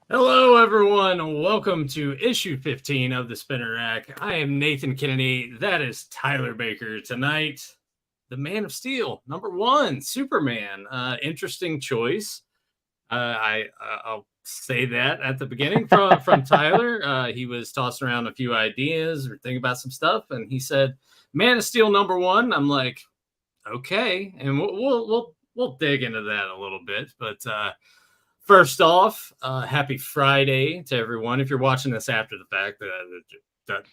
Hello, everyone. Welcome to issue 15 of the Spinner Rack. I am Nathan Kennedy. That is Tyler Baker. Tonight, the Man of Steel, #1, Superman. Interesting choice. I'll say that at the beginning from Tyler. He was tossing around a few ideas or thinking about some stuff, and he said, "Man of Steel #1." I'm like, okay, and we'll dig into that a little bit, but. First off, happy Friday to everyone. If you're watching this after the fact,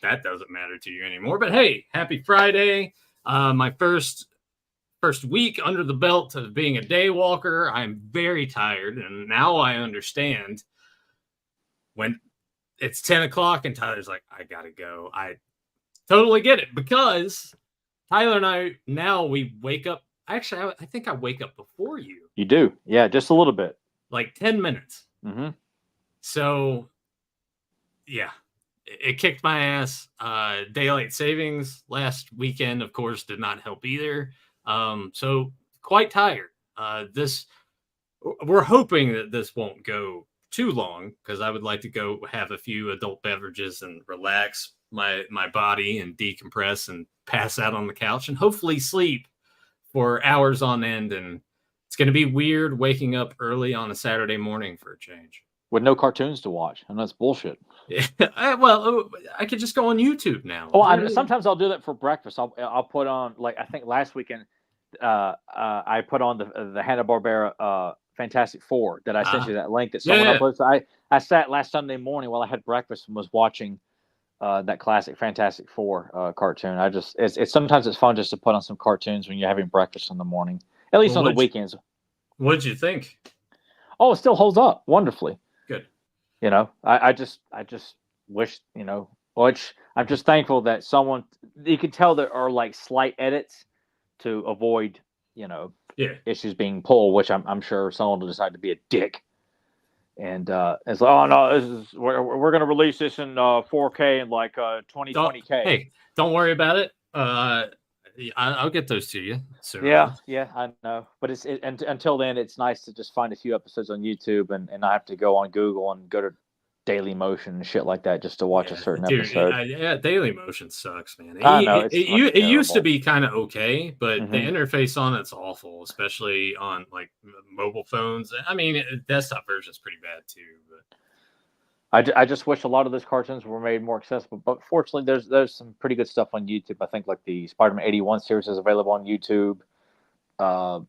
that doesn't matter to you anymore. But hey, happy Friday! My first week under the belt of being a day walker. I'm very tired, and now I understand when it's 10 o'clock and Tyler's like, "I gotta go." I totally get it because Tyler and I now we wake up. Actually, I think I wake up before you, You do, yeah, just a little bit. like 10 minutes. Mm-hmm. So yeah, it kicked my ass. Daylight savings last weekend, of course, did not help either. So quite tired. This we're hoping that this won't go too long because I would like to go have a few adult beverages and relax my body and decompress and pass out on the couch and hopefully sleep for hours on end. And it's going to be weird waking up early on a Saturday morning for a change. With no cartoons to watch, and that's bullshit. Yeah, well, I could just go on YouTube now. Sometimes I'll do that for breakfast. I'll put on, like, I think last weekend, I put on the Hanna Barbera Fantastic Four that I sent you that link that someone yeah. uploaded. So I sat last Sunday morning while I had breakfast and was watching that classic Fantastic Four cartoon. It's sometimes it's fun just to put on some cartoons when you're having breakfast in the morning, at least Well, on the weekends. what'd you think? Oh, it still holds up wonderfully. Good. I just wish, which I'm just thankful that someone, you can tell there are like slight edits to avoid, Yeah. issues being pulled, which I'm sure someone will decide to be a dick. And it's like, oh no, we're going to release this in 4K and like 2020K. Don't worry about it. I'll get those to you soon Yeah, enough. yeah, I know. But until then, it's nice to just find a few episodes on YouTube and not have to go on Google and go to Daily Motion and shit like that just to watch a certain Dude, episode. yeah, Daily Motion sucks, man. I know it's fucking It used to terrible. be kind of okay, but the Mm-hmm. interface on it's awful, especially on like mobile phones. I mean, desktop version is pretty bad too. But I just wish a lot of those cartoons were made more accessible. But fortunately, there's some pretty good stuff on YouTube. I think like the Spider-Man 81 series is available on YouTube. Uh,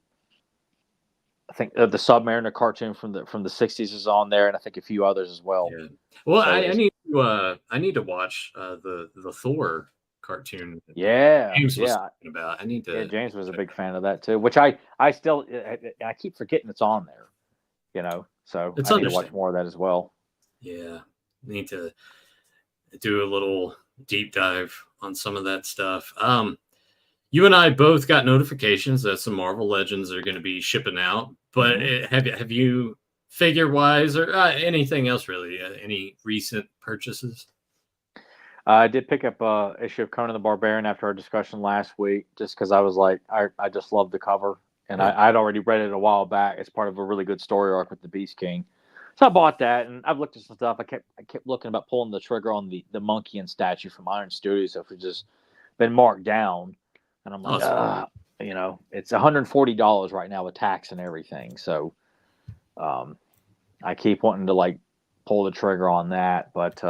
I think the Submariner cartoon from the 60s is on there, and I think a few others as well. yeah, well, So it's I need to watch the Thor cartoon that yeah, James was yeah, talking about. I need yeah. to James was a check big that. fan of that too, which I still I keep forgetting it's on there. So It's I need to watch understandable. more of that as well. Yeah, need to do a little deep dive on some of that stuff. You and I both got notifications that some Marvel Legends are going to be shipping out, but Mm-hmm. have you figure wise or anything else really? Any recent purchases? I did pick up a issue of Conan the Barbarian after our discussion last week, just because I was like, I just love the cover, and Yeah. I'd already read it a while back. It's part of a really good story arc with the Beast King, so I bought that, and I've looked at some stuff. I kept looking about pulling the trigger on the monkey and statue from Iron Studios, if it's just been marked down, and I'm like, Awesome. it's $140 right now with tax and everything. So um, I keep wanting to like pull the trigger on that, but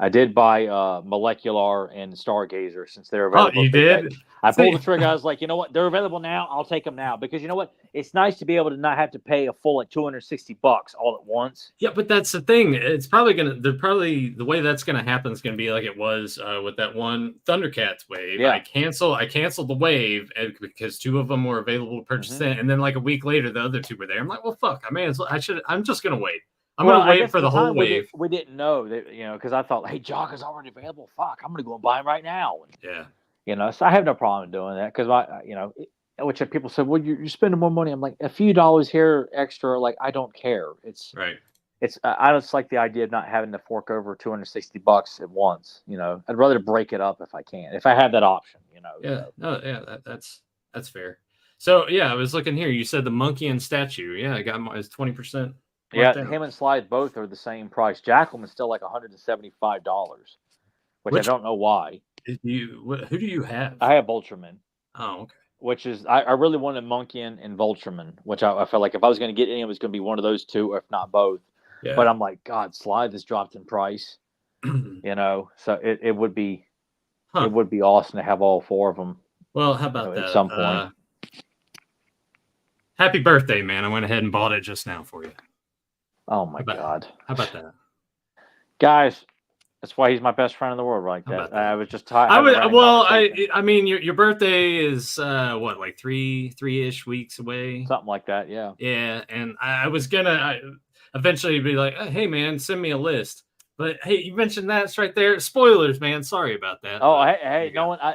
I did buy Molecular and Stargazer since they're Oh, available. you did? I pulled See, the trigger. I was like, you know what? They're available now. I'll take them now because you know what? It's nice to be able to not have to pay a full like $260 all at once. yeah, but that's the thing. It's probably gonna. They're probably the way that's gonna happen is gonna be like it was with that one Thundercats wave. Yeah. I canceled the wave because two of them were available to purchase Mm-hmm. then, and then like a week later, the other two were there. I'm like, well, fuck. I may as well. I should. I'm just gonna wait. I'm Well, gonna I wait guess for at the the whole time wave. we didn't know that because I thought, hey, Jock is already available. Fuck, I'm gonna go and buy him right now. And, Yeah. so I have no problem doing that because which people said, well, you're spending more money. I'm like, a few dollars here extra, like I don't care. Right. I just like the idea of not having to fork over $260 at once. I'd rather break it up if I can, if I have that option. Yeah. So No. Yeah. That's fair. So yeah, I was looking here. You said the monkey and statue. Yeah, I got my 20%. Yeah, down. him and Slide both are the same price. Jackalman's still like $175, which I Which don't know why. who do you have? I have Ultraman, Oh, okay. which is I really wanted Monkian and Voltraman, which I felt like if I was going to get any, it was going to be one of those two, or if not both. Yeah. But I'm like, God, Slide has dropped in price, so it would be Huh. it would be awesome to have all four of them. Well, how about that? At some point. Happy birthday, man! I went ahead and bought it just now for you. Oh my God! How about that, guys? That's why he's my best friend in the world, like that. I was just tired. I mean, your birthday is what, like three-ish weeks away, something like that. Yeah. Yeah, and I was gonna eventually be like, hey man, send me a list. But hey, you mentioned that's right there. Spoilers, man. Sorry about that. Oh, hey,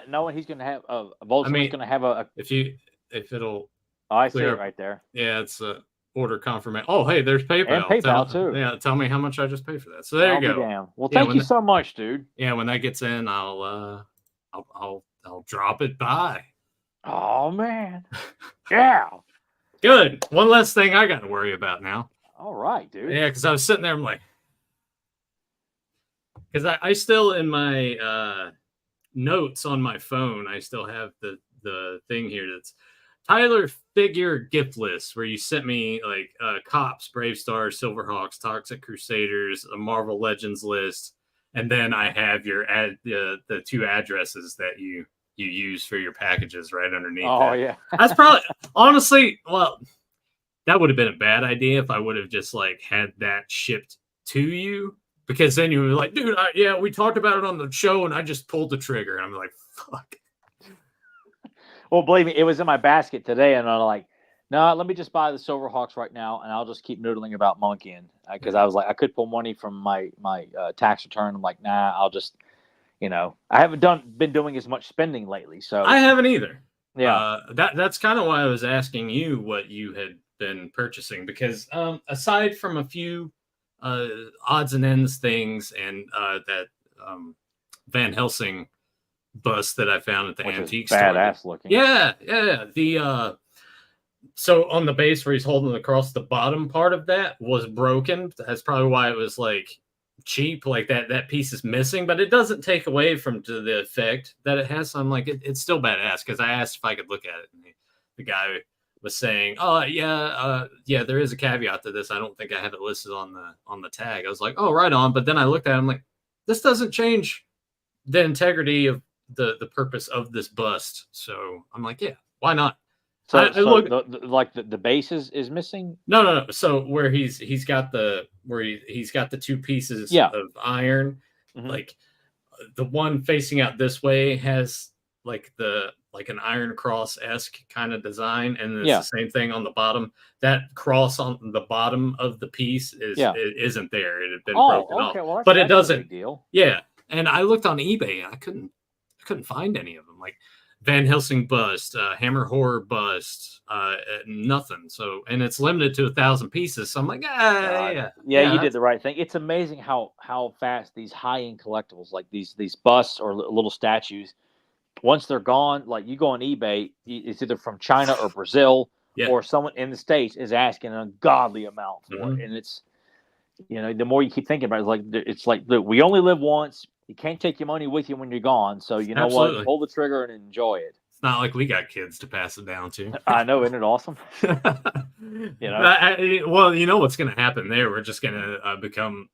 knowing he's gonna have Voltron's gonna have a. If it'll. Oh, I see it right there. Yeah, it's a order confirmation. Oh, hey, there's PayPal. And PayPal too. Yeah, tell me how much I just paid for that. So there you go. Damn. Well, thank you so much, dude. Yeah, when that gets in, I'll drop it by. Oh man. Yeah. Good. One less thing I got to worry about now. All right, dude. Yeah, because I was sitting there, I'm like, because I still in my notes on my phone, I still have the thing here that's Tyler figure gift list, where you sent me like Cops, Brave Stars, Silverhawks, Toxic Crusaders, a Marvel Legends list, and then I have the two addresses that you use for your packages right underneath. Oh yeah, that's probably honestly, well, that would have been a bad idea if I would have just like had that shipped to you, because then you were like, dude, yeah, we talked about it on the show, and I just pulled the trigger, and I'm like, fuck. Well, believe me, it was in my basket today, and I'm like, no, let me just buy the Silverhawks right now, and I'll just keep noodling about Monkian, because I was like, I could pull money from my tax return. I'm like, nah, I'll just, I haven't been doing as much spending lately, so I haven't either. Yeah, that's kind of why I was asking you what you had been purchasing, because aside from a few odds and ends things and that Van Helsing bust that I found at the antique store. Badass looking. Yeah. The so on the base where he's holding across, the bottom part of that was broken. That's probably why it was like cheap. Like that piece is missing, but it doesn't take away from the effect that it has. So I'm like, it's still badass, because I asked if I could look at it, and the guy was saying, oh yeah, there is a caveat to this. I don't think I have it listed on the tag. I was like, oh, right on. But then I looked at it, I'm like, this doesn't change the integrity of the purpose of this bust. So I'm like, yeah, why not? So the base is missing? No. So where he's got the two pieces of iron, like the one facing out this way has like an iron cross-esque kind of design, and it's the same thing on the bottom. That cross on the bottom of the piece it isn't there. It had been broken off. Well, but it doesn't. A big deal. Yeah, and I looked on eBay, and I couldn't find any of them. Like Van Helsing bust, Hammer Horror bust, nothing. So, and it's limited to 1,000 pieces. So I'm like, yeah, you did the right thing. It's amazing how fast these high-end collectibles, like these busts or little statues, once they're gone, like you go on eBay, it's either from China or Brazil, or someone in the States is asking an ungodly amount for it. And it's, the more you keep thinking about it, it's like, look, we only live once. You can't take your money with you when you're gone. So you know what? Pull the trigger and enjoy it. It's not like we got kids to pass it down to. I know, isn't it awesome? Well, you know what's going to happen there? We're just going to become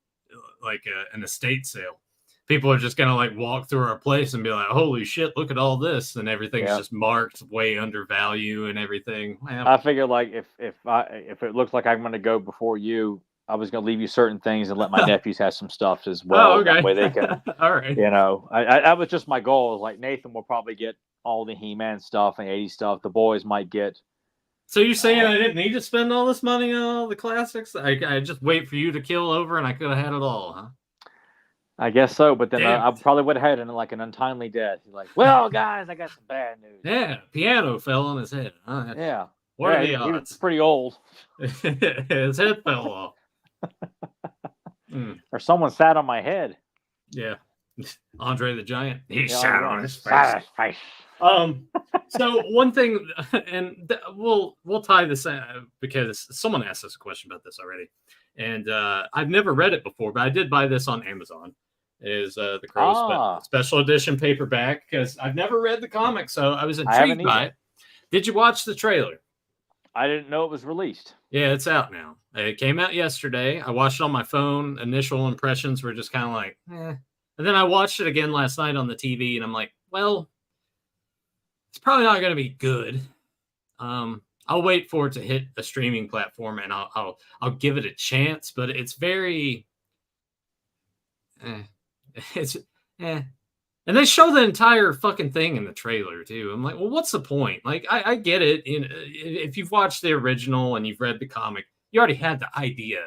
like an estate sale. People are just going to like walk through our place and be like, holy shit, look at all this. And everything's just marked way under value and everything. Man, I figure like if it looks like I'm going to go before you, I was going to leave you certain things and let my nephews have some stuff as well. Oh, okay. That way they can, all right. I was just my goal. Like Nathan will probably get all the He-Man stuff and 80s stuff. The boys might get. So you're saying I didn't need to spend all this money on all the classics? I just wait for you to kill over and I could have had it all, huh? I guess so, but then I probably would have had like an untimely death. Like, well, guys, I got some bad news. Yeah, piano fell on his head. Yeah. What are the odds? He was pretty old. His head fell off. Or someone sat on my head. Yeah. Andre the Giant. He Yeah, sat yeah, on his sat face. on his face. So one thing, and we'll tie this because someone asked us a question about this already, and I've never read it before, but I did buy this on Amazon. Is the Crow special edition paperback because I've never read the comic, so I was intrigued by it. Did you watch the trailer? I didn't know it was released. Yeah, it's out now. It came out yesterday. I watched it on my phone. Initial impressions were just kind of like, eh. And then I watched it again last night on the TV, and I'm like, well, it's probably not going to be good. I'll wait for it to hit a streaming platform, and I'll give it a chance. But it's very, it's and they show the entire fucking thing in the trailer too. I'm like, well, what's the point? Like, I get it. If you've watched the original and you've read the comic, you already had the idea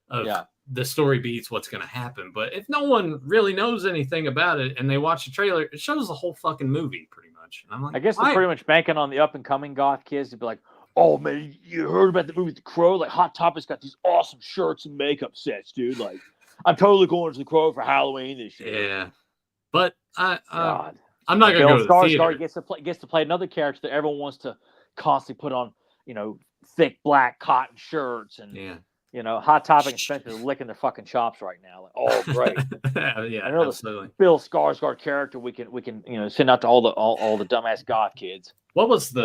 of the story beats what's going to happen. But if no one really knows anything about it and they watch the trailer, it shows the whole fucking movie pretty much. And I'm like, I guess they're pretty much banking on the up and coming goth kids to be like, oh man, you heard about the movie The Crow? Like Hot Topic's got these awesome shirts and makeup sets, dude. Like, I'm totally going to The Crow for Halloween this year. Yeah. But I'm not going to go to the theater. Gets to play another character that everyone wants to constantly put on, thick black cotton shirts and Hot Topic and Spencer licking their fucking chops right now. Like, oh great, yeah, I know absolutely. The Bill Skarsgård character we can send out to all the dumbass goth kids. What was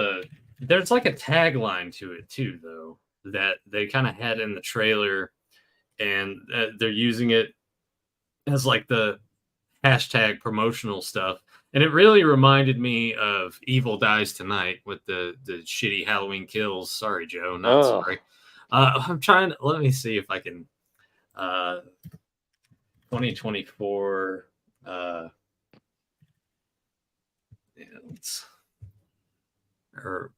there's like a tagline to it too though that they kind of had in the trailer, and they're using it as like the hashtag promotional stuff, and it really reminded me of Evil Dies Tonight with the shitty Halloween kills. Sorry, Joe, not sorry. I'm trying to let me see if I can 2024 or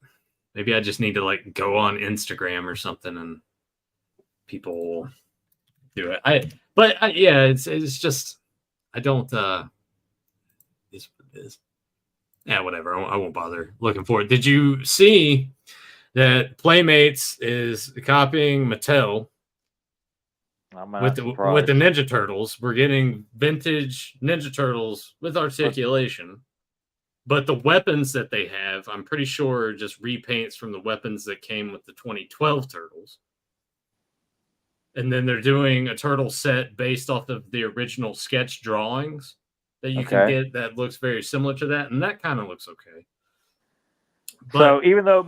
maybe I just need to like go on Instagram or something and people will do it. It's just I don't is what it is. Yeah, whatever. I won't bother looking for it. Did you see that Playmates is copying Mattel with the Ninja Turtles? We're getting vintage Ninja Turtles with articulation, but the weapons that they have, I'm pretty sure, are just repaints from the weapons that came with the 2012 Turtles. And then they're doing a turtle set based off of the original sketch drawings that you can get that looks very similar to that, and that kind of looks okay. But, so even though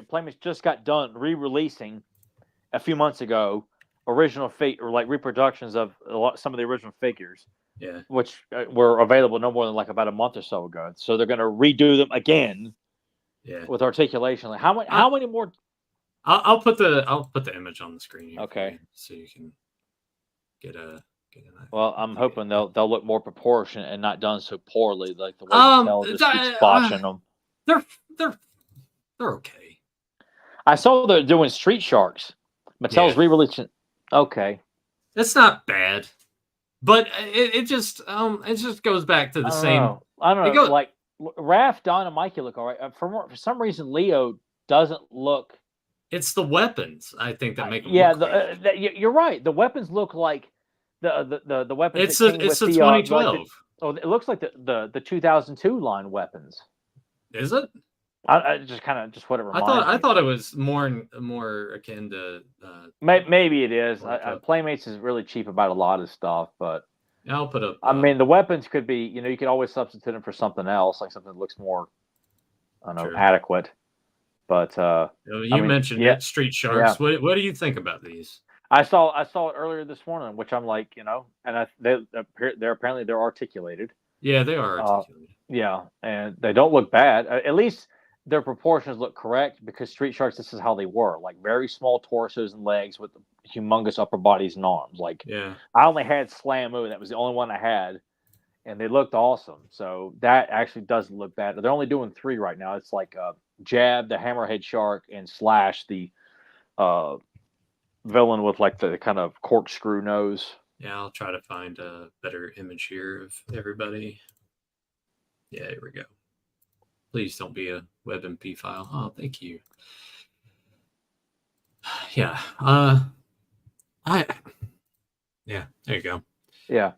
Playmates just got done re-releasing a few months ago original reproductions of some of the original figures, which were available no more than like about a month or so ago. So they're going to redo them again, with articulation. Like how many more? I'll put the image on the screen here, okay, so you can get an idea. Well, I'm hoping they'll look more proportionate and not done so poorly, like the way Mattel just keeps botching them. They're okay. I saw they're doing Street Sharks. Mattel's re-releasing. Okay, it's not bad, but it just goes back to the same. I don't know. Like Raph, Don, and Mikey look all right. For some reason, Leo doesn't look. It's the weapons, I think, that make them. You're right. The weapons look like the weapons. It's the 2012. It looks like the 2002 line weapons. Is it? I just what it reminds me. I thought it was more akin to. Maybe it is. Playmates is really cheap about a lot of stuff, but I'll put up. I mean, the weapons could be. You could always substitute them for something else, like something that looks more, adequate. But you mentioned Street Sharks. Yeah. What do you think about these? I saw it earlier this morning, which I'm like, and they're apparently articulated. Yeah, they are articulated. And they don't look bad. At least their proportions look correct, because Street Sharks, this is how they were, like very small torsos and legs with humongous upper bodies and arms. Like, I only had Slamu, that was the only one I had, and they looked awesome. So that actually doesn't look bad. They're only doing 3 right now. It's like Jab, the Hammerhead Shark, and Slash, the villain with like the kind of corkscrew nose. Yeah, I'll try to find a better image here of everybody. Yeah, here we go. Please don't be a WebMP file. Oh, thank you. Yeah. There you go. Yeah.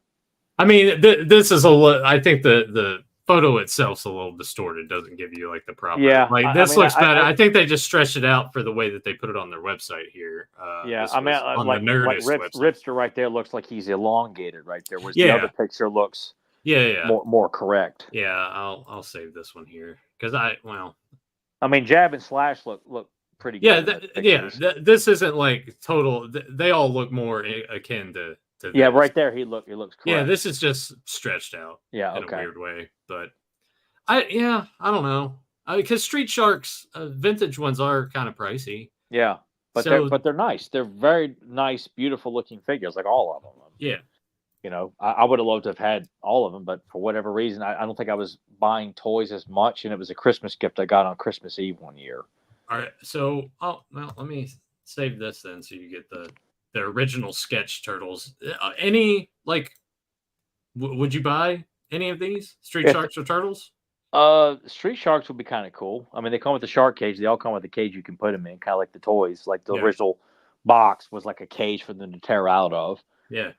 I mean, this is I think the photo itself's a little distorted. Doesn't give you like the proper. Yeah, Like I this mean, looks better. I think they just stretched it out for the way that they put it on their website here. yeah, This I mean, was on the like Nerdist website. Ripster right there looks like he's elongated right there, whereas the Yeah. other picture looks Yeah. more correct. Yeah, I'll save this one here because I mean, Jab and Slash look pretty yeah, good. this isn't like total. They all look more akin to yeah, this. right there he looks correct. Yeah, this is just stretched out. Yeah, in okay. a weird way, but I don't know because Street Sharks vintage ones are kind of pricey. Yeah, but they're nice. They're very nice, beautiful looking figures, like all of them. Yeah. You know, I would have loved to have had all of them, but for whatever reason, I don't think I was buying toys as much, and it was a Christmas gift I got on Christmas Eve one year. All right, so let me save this then, so you get the original sketch turtles. Any like, would you buy any of these Street Sharks or turtles? Street Sharks would be kind of cool. I mean, they come with the shark cage. They all come with a cage you can put them in, kind of like the toys. Like the original box was like a cage for them to tear out of. Yeah.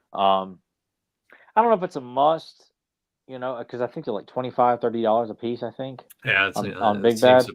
I don't know if it's a must, you know, because I think they're like $25, $30 a piece. I think. Yeah, on Big Bad.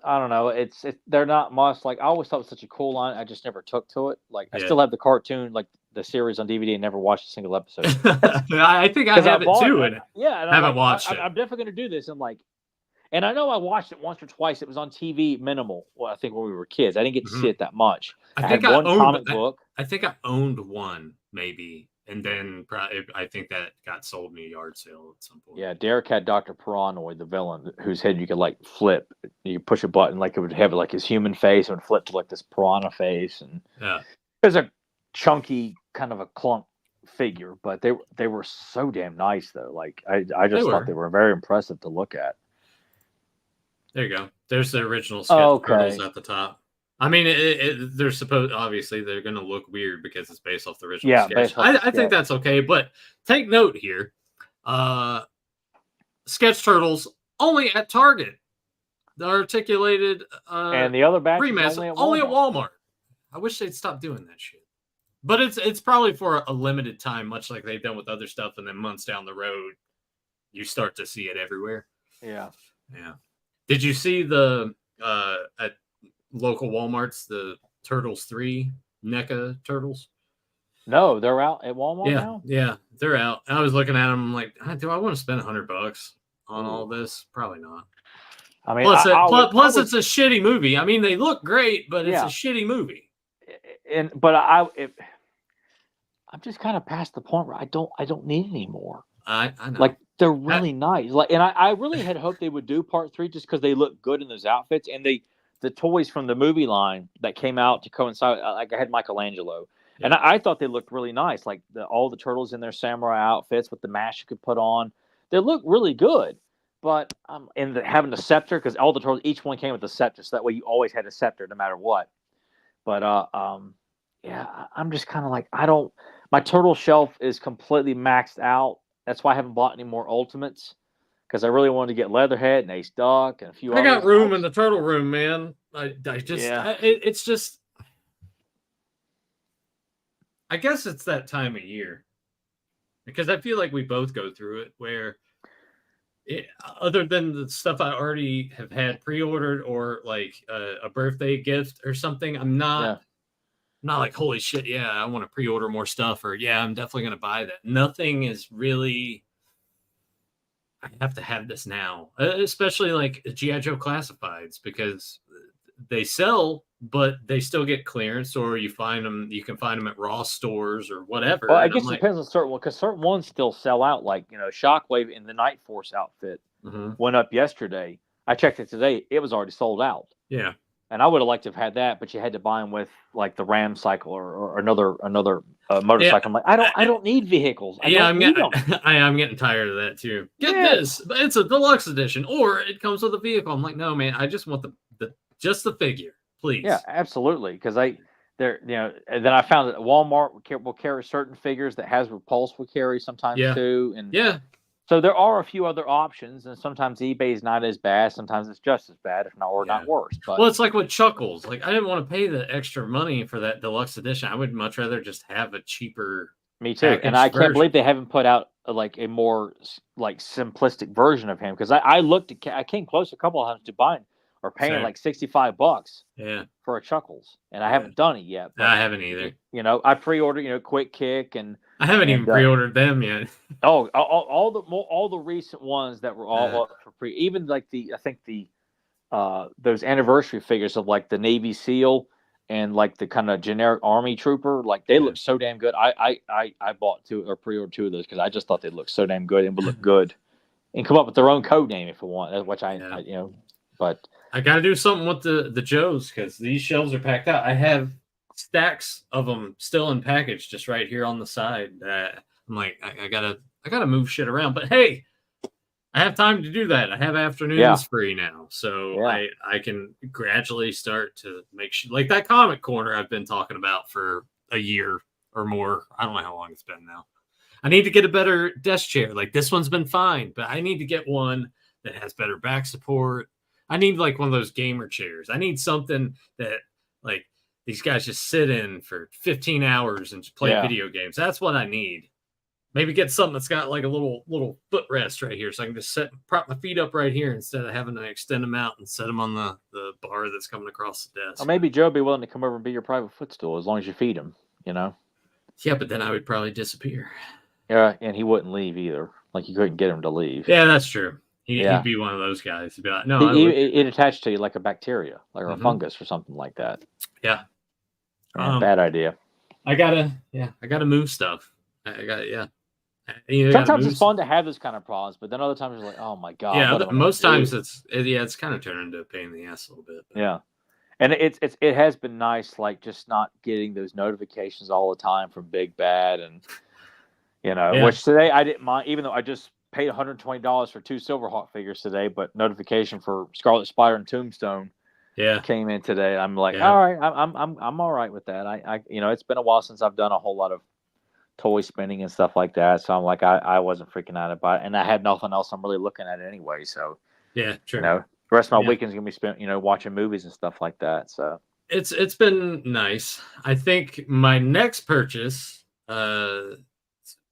I don't know. They're not must. Like I always thought it was such a cool line. I just never took to it. Like I still have the cartoon, like the series on DVD, and never watched a single episode. I think I have it too. And I haven't watched it. I'm definitely going to do this. And I know I watched it once or twice. It was on TV minimal. Well, I think when we were kids, I didn't get to see it that much. I think I owned comic book. I think I owned one maybe. And then I think that got sold in a yard sale at some point. Yeah, Derek had Dr. Piranoid, the villain, whose head you could like flip. You push a button, like it would have like his human face and would flip to like this piranha face. And it was a chunky kind of a clunk figure, but they were so damn nice though. Like I just thought they were very impressive to look at. There you go. There's the original sketch turtles at the top. I mean, they're obviously they're going to look weird because it's based off the original sketch. I think that's okay, but take note here. Sketch turtles only at Target. The articulated and the other batch only at Walmart. I wish they'd stop doing that shit. But it's probably for a limited time, much like they've done with other stuff, and then months down the road, you start to see it everywhere. Yeah. Yeah. Did you see the at local Walmarts, the Turtles 3 NECA turtles? No, they're out at Walmart now? Yeah, they're out. I was looking at them, I'm like, do I want to spend $100 on all this? Probably not. I mean, plus it's a shitty movie. I mean, they look great, but it's a shitty movie. But I'm just kind of past the point where I don't need any more. I know. Like they're really nice. Like, and I really had hoped they would do part 3 just because they look good in those outfits, and the toys from the movie line that came out to coincide. Like I had Michelangelo, and I thought they looked really nice. Like all the turtles in their samurai outfits with the mask you could put on, they look really good. But and having a scepter, because all the turtles, each one came with a scepter, so that way you always had a scepter no matter what. But yeah, I'm just kind of like my turtle shelf is completely maxed out. That's why I haven't bought any more Ultimates, because I really wanted to get Leatherhead and Ace Duck and a few. I got room in the turtle room, man. It's just. I guess it's that time of year, because I feel like we both go through it where, other than the stuff I already have had pre-ordered or like a birthday gift or something, I'm not like, holy shit, yeah, I want to pre-order more stuff, or yeah, I'm definitely going to buy that. Nothing is really, I have to have this now, especially like G.I. Joe Classifieds, because they sell, but they still get clearance, or you can find them at Ross stores or whatever. Well, I guess it depends on certain ones, because certain ones still sell out. Like, Shockwave in the Night Force outfit went up yesterday. I checked it today; it was already sold out. Yeah, and I would have liked to have had that, but you had to buy them with like the Ram cycle or another motorcycle. Yeah. I'm like, I don't need vehicles. I'm getting tired of that too. Get this, it's a deluxe edition, or it comes with a vehicle. I'm like, no, man, I just want just the figure, please. Yeah, absolutely. Because and then I found that Walmart will carry certain figures that Repulse will carry sometimes too. And so there are a few other options, and sometimes eBay is not as bad. Sometimes it's just as bad, if not not worse. But it's like with Chuckles. Like I didn't want to pay the extra money for that deluxe edition. I would much rather just have a cheaper Me too. And I can't version. believe they haven't put out like a more like simplistic version of him, because I looked at I came close a couple of times to buying or paying Same. like $65 Yeah, for a Chuckles, and I Yeah. haven't done it yet. But I haven't either. you know, I pre-ordered Quick Kick and I haven't even pre-ordered them yet. all the recent ones that were all up for pre, even like I think the those anniversary figures of like the Navy SEAL and like the kind of generic Army Trooper, like they look so damn good. I bought two or pre-ordered two of those because I just thought they looked so damn good and would look good and come up with their own code name if you want, which I you know. But I got to do something with the Joes because these shelves are packed out. I have stacks of them still in package just right here on the side. I'm like, I gotta move shit around. But hey, I have time to do that. I have afternoons free now, so I can gradually start to make sure, like that comic corner I've been talking about for a year or more. I don't know how long it's been now. I need to get a better desk chair. Like this one's been fine, but I need to get one that has better back support. I need like one of those gamer chairs. I need something that like these guys just sit in for 15 hours and play video games. That's what I need. Maybe get something that's got like a little footrest right here, so I can just prop my feet up right here instead of having to extend them out and set them on the bar that's coming across the desk. Or maybe Joe would be willing to come over and be your private footstool as long as you feed him, you know? Yeah, but then I would probably disappear. Yeah, and he wouldn't leave either. Like you couldn't get him to leave. Yeah, that's true. He'd be one of those guys. He'd be like, no, it attached to you like a bacteria, like a fungus or something like that. Yeah. Bad idea. I gotta move stuff. Sometimes it's fun to have those kind of problems, but then other times you're like, oh my god. Yeah, most times it's kind of turned into a pain in the ass a little bit. But. Yeah, and it has been nice, like just not getting those notifications all the time from Big Bad, and which today I didn't mind, even though I just paid $120 for 2 Silverhawk figures today, but notification for Scarlet Spider and Tombstone came in today. I'm like, all right, I'm all right with that. I it's been a while since I've done a whole lot of toy spinning and stuff like that, so I'm like, I wasn't freaking out about it, and I had nothing else I'm really looking at anyway. So true. The rest of my weekend's gonna be spent, watching movies and stuff like that. So it's been nice. I think my next purchase,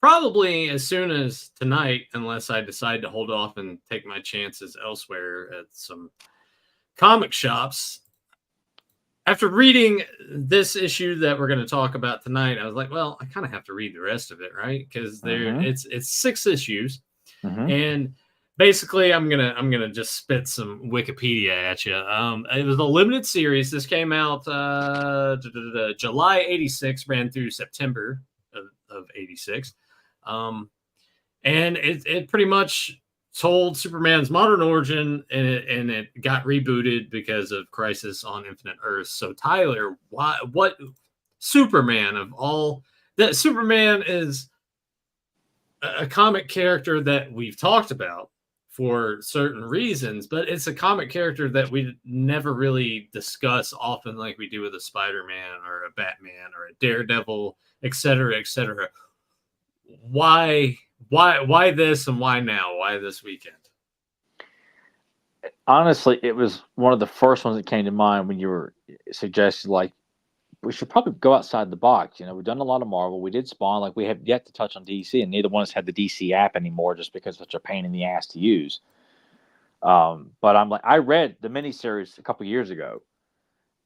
probably as soon as tonight, unless I decide to hold off and take my chances elsewhere at some comic shops. After reading this issue that we're going to talk about tonight, I was like, well, I kind of have to read the rest of it, right? Because it's 6 issues, and basically, I'm gonna just spit some Wikipedia at you. It was a limited series. This came out July '86, ran through September of '86, and it pretty much told Superman's modern origin, and it got rebooted because of Crisis on Infinite Earths. So Tyler, what Superman of all that? Superman is a comic character that we've talked about for certain reasons, but it's a comic character that we never really discuss often like we do with a Spider-Man or a Batman or a Daredevil, etc., etc. Why this, and why now? Why this weekend? Honestly, it was one of the first ones that came to mind when you were suggesting, like, we should probably go outside the box. We've done a lot of Marvel. We did Spawn. Like, we have yet to touch on DC, and neither one has had the DC app anymore just because it's such a pain in the ass to use. But I'm like, I read the miniseries a couple years ago,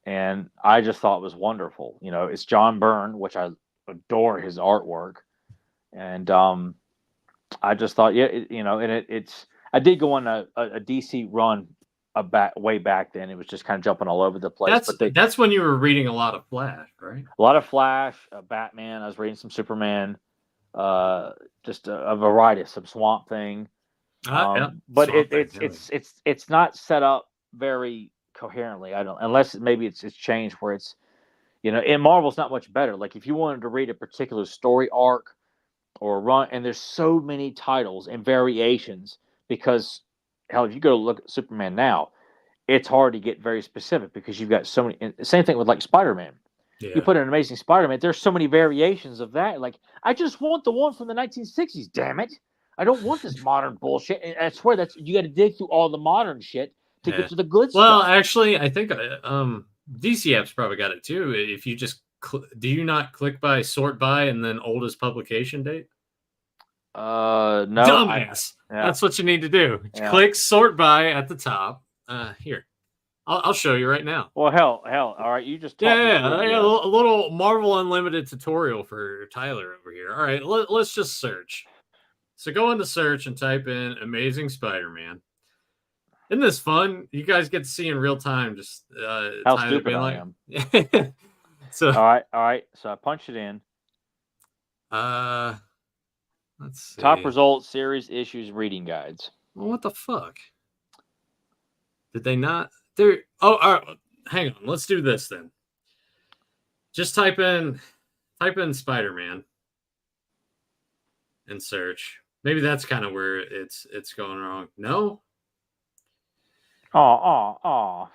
and I just thought it was wonderful. It's John Byrne, which I adore his artwork. And I just thought, it's. I did go on a DC run way back then. It was just kind of jumping all over the place. That's when you were reading a lot of Flash, right? A lot of Flash, Batman. I was reading some Superman, just a variety of some Swamp Thing. But it's not set up very coherently. I don't, unless maybe it's changed where it's, in Marvel's not much better. Like if you wanted to read a particular story arc or run, and there's so many titles and variations, because hell, if you go look at Superman now, it's hard to get very specific because you've got so many. Same thing with like Spider-Man. Yeah. You put an Amazing Spider-Man, there's so many variations of that. Like, I just want the one from the 1960s, damn it. I don't want this modern bullshit. And I swear you got to dig through all the modern shit to get to the good stuff. Well, actually, I think DC app's probably got it too. If you just do you not click by, sort by, and then oldest publication date? No. Dumbass. Yeah. That's what you need to do. Yeah. Click sort by at the top. Here, I'll show you right now. Well, hell. All right, you just Yeah, a little Marvel Unlimited tutorial for Tyler over here. All right, let's just search. So go into search and type in Amazing Spider-Man. Isn't this fun? You guys get to see in real time just how Tyler stupid being I like, am. So all right. So I punched it in. Let's see. Top results, series, issues, reading guides. Well, what the fuck? Did they not? There. Oh, all right. Hang on. Let's do this then. Just type in Spider-Man and search. Maybe that's kind of where it's going wrong. No. Oh.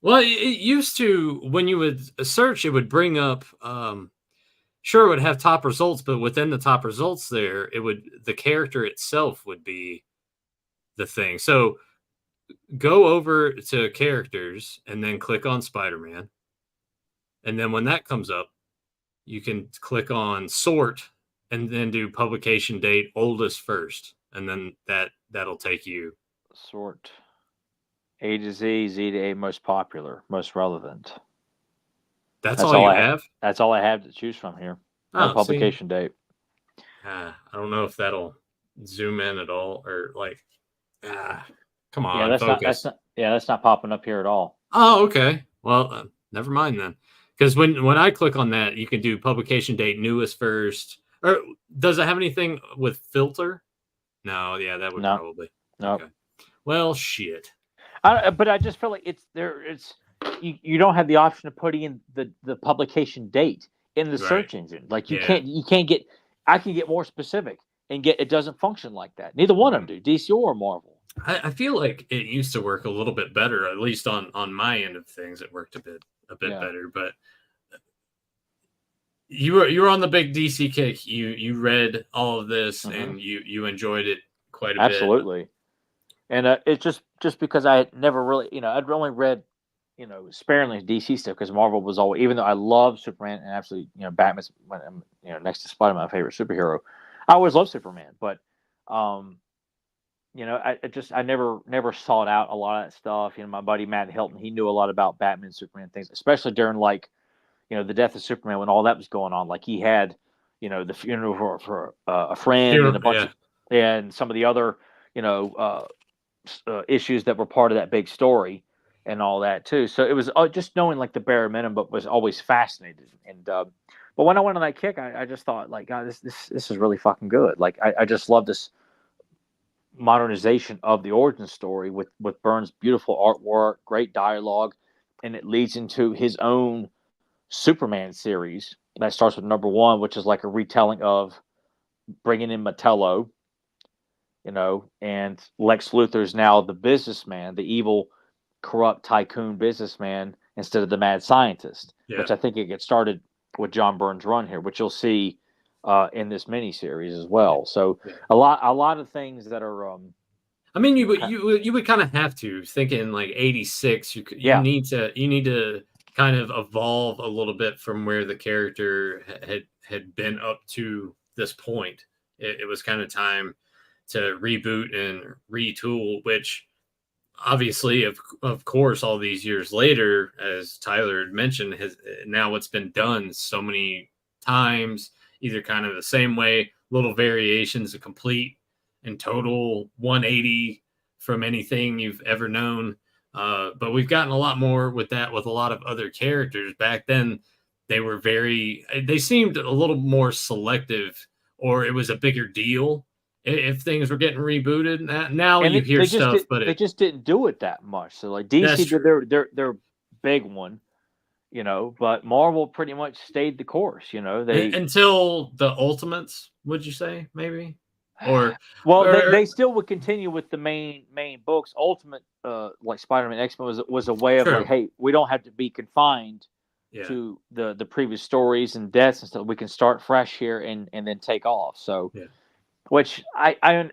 Well, it used to, when you would search, it would bring up. Sure, it would have top results, but within the top results, there the character itself would be the thing. So go over to characters and then click on Spider-Man, and then when that comes up, you can click on sort and then do publication date oldest first, and then that'll take you sort A to Z, Z to A, most popular, most relevant. That's all you have? That's all I have to choose from here. No publication date. I don't know if that'll zoom in at all, or like, come on, focus. That's not popping up here at all. Oh, okay. Well, never mind then. Because when I click on that, you can do publication date newest first. Or does it have anything with filter? No, yeah, that would probably. No. Okay. Well, shit. But I just feel like it's there. You don't have the option of putting in the publication date in the search engine. Like you can't get. I can get more specific and it doesn't function like that. Neither one of them do, DC or Marvel. I feel like it used to work a little bit better, at least on my end of things. It worked a bit better, but you were on the big DC kick. You read all of this and you enjoyed it quite a bit. Absolutely. And it's just because I had never really, I'd only read, sparingly DC stuff because Marvel was always, even though I love Superman and absolutely, Batman's, next to Spider-Man, my favorite superhero. I always loved Superman, but, I never sought out a lot of that stuff. My buddy Matt Hilton, he knew a lot about Batman, Superman things, especially during the death of Superman when all that was going on. Like he had, the funeral for a friend and a bunch of, and some of the other, issues that were part of that big story and all that too. So it was just knowing the bare minimum, but was always fascinated. And but when I went on that kick, I just thought God, this is really fucking good. I just love this modernization of the origin story with Byrne's beautiful artwork, great dialogue, and it leads into his own Superman series that starts with number 1, which is like a retelling of bringing in Metello. And Lex Luthor's now the businessman, the evil, corrupt tycoon businessman instead of the mad scientist, which I think it gets started with John Byrne's run here, which you'll see in this miniseries as well. So a lot of things that are. I mean, you would kind of have to think in 86. You need to kind of evolve a little bit from where the character had been up to this point. It was kind of time to reboot and retool, which obviously, of course, all these years later, as Tyler had mentioned, now it's been done so many times, either kind of the same way, little variations, a complete and total 180 from anything you've ever known. But we've gotten a lot more with that with a lot of other characters. Back then, they seemed a little more selective, or it was a bigger deal if things were getting rebooted. Now you hear stuff, but they just didn't do it that much. So DC did their big one, but Marvel pretty much stayed the course. Until the Ultimates, would you say maybe? They still would continue with the main books. Ultimate, like Spider-Man, X-Men was a way of hey, we don't have to be confined to the previous stories and deaths and stuff. We can start fresh here and then take off. So. Yeah. Which I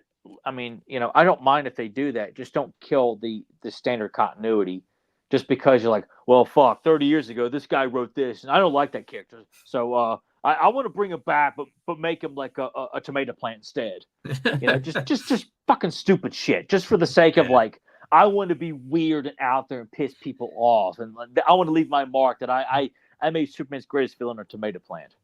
mean, I don't mind if they do that. Just don't kill the standard continuity just because you're like, well, fuck, 30 years ago, this guy wrote this, and I don't like that character. So I want to bring him back, but make him like a tomato plant instead. You know, just fucking stupid shit, just for the sake of like, I want to be weird and out there and piss people off, and I want to leave my mark that I made Superman's greatest villain a tomato plant.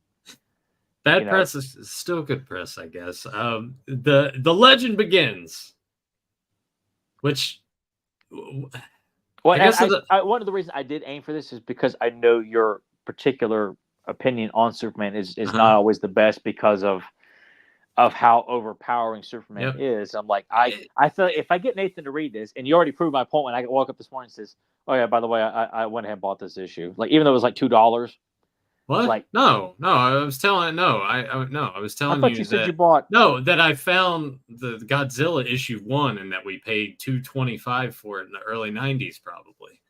Bad press is still good press, I guess. The legend begins, which. Well, one of the reasons I did aim for this is because I know your particular opinion on Superman is not always the best because of how overpowering Superman is. I'm like, I feel if I get Nathan to read this, and you already proved my point when I woke up this morning and says, oh yeah, by the way, I went ahead and bought this issue. Like, even though it was like $2. What? Like, no, I was telling I was telling you said that you bought that I found the Godzilla issue 1 and that we paid $2.25 for it in the early 90s, probably.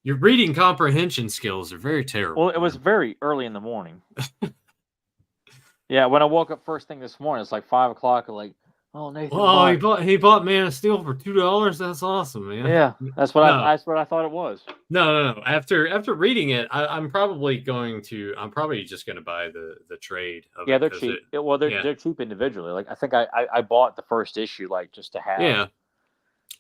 Your reading comprehension skills are very terrible. Well, it was very early in the morning. Yeah, when I woke up first thing this morning, it's like 5 o'clock. Like, oh, Nathan. Oh, he bought Man of Steel for $2. That's awesome, man. Yeah, that's what I thought it was. No. After reading it, I'm probably just going to buy the trade. Yeah, they're cheap. They're cheap individually. Like, I think I bought the first issue like just to have. Yeah.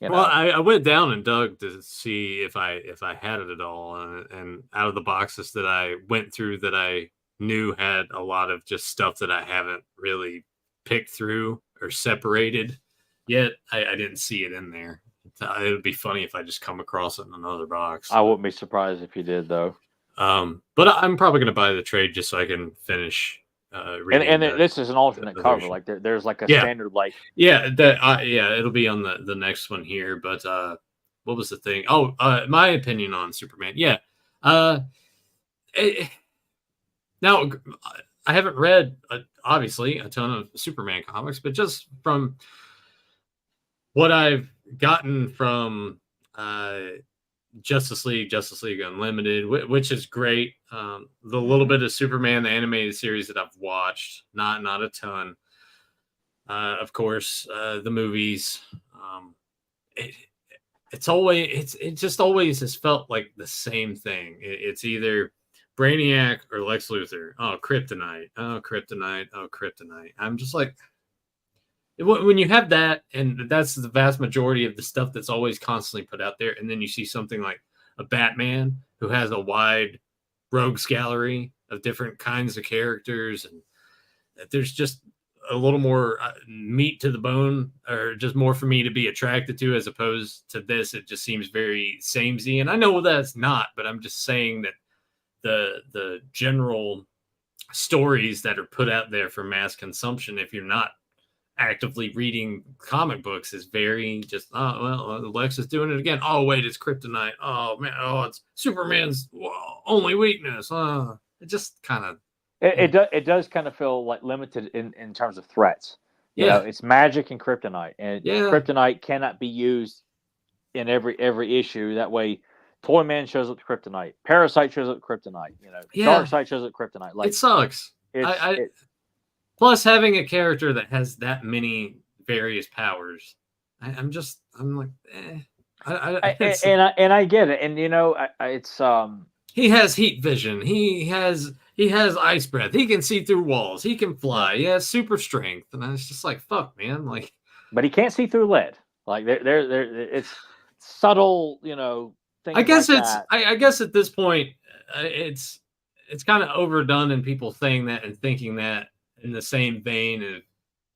Well, I went down and dug to see if I had it at all, and out of the boxes that I went through that I knew had a lot of just stuff that I haven't really picked through or separated yet, I didn't see it in there. It would be funny if I just come across it in another box. I wouldn't be surprised if you did, though. But I'm probably going to buy the trade just so I can finish reading. And this is an alternate cover. Like there's like a standard like. Yeah, it'll be on the next one here. But what was the thing? Oh, my opinion on Superman. Yeah. Now, I haven't read, obviously, a ton of Superman comics, but just from what I've gotten from Justice League Unlimited, which is great. The little bit of Superman, the animated series that I've watched, not a ton. Of course, the movies. It just always has felt like the same thing. It's either Brainiac or Lex Luthor. Oh, Kryptonite. Oh, Kryptonite. Oh, Kryptonite. I'm just like, when you have that, and that's the vast majority of the stuff that's always constantly put out there, and then you see something like a Batman who has a wide rogues gallery of different kinds of characters, and there's just a little more meat to the bone, or just more for me to be attracted to, as opposed to this. It just seems very samey, and I know that's not, but I'm just saying that the general stories that are put out there for mass consumption, if you're not actively reading comic books, is very just, oh, well, Lex is doing it again. Oh, wait, it's Kryptonite. Oh, man. Oh, it's Superman's only weakness. It just kind of... It does kind of feel like limited in terms of threats. You know, it's magic and Kryptonite. And Kryptonite cannot be used in every issue. That way, Toyman shows up to Kryptonite. Parasite shows up to Kryptonite. You know, Darkseid shows up to Kryptonite. Like, it sucks. Plus, having a character that has that many various powers, I'm like, eh. And I get it. And you know, it's he has heat vision. He has ice breath. He can see through walls. He can fly. He has super strength. And I was just like, fuck, man. Like, but he can't see through lead. Like, it's subtle, you know. I guess I guess at this point, it's kind of overdone in people saying that and thinking that in the same vein of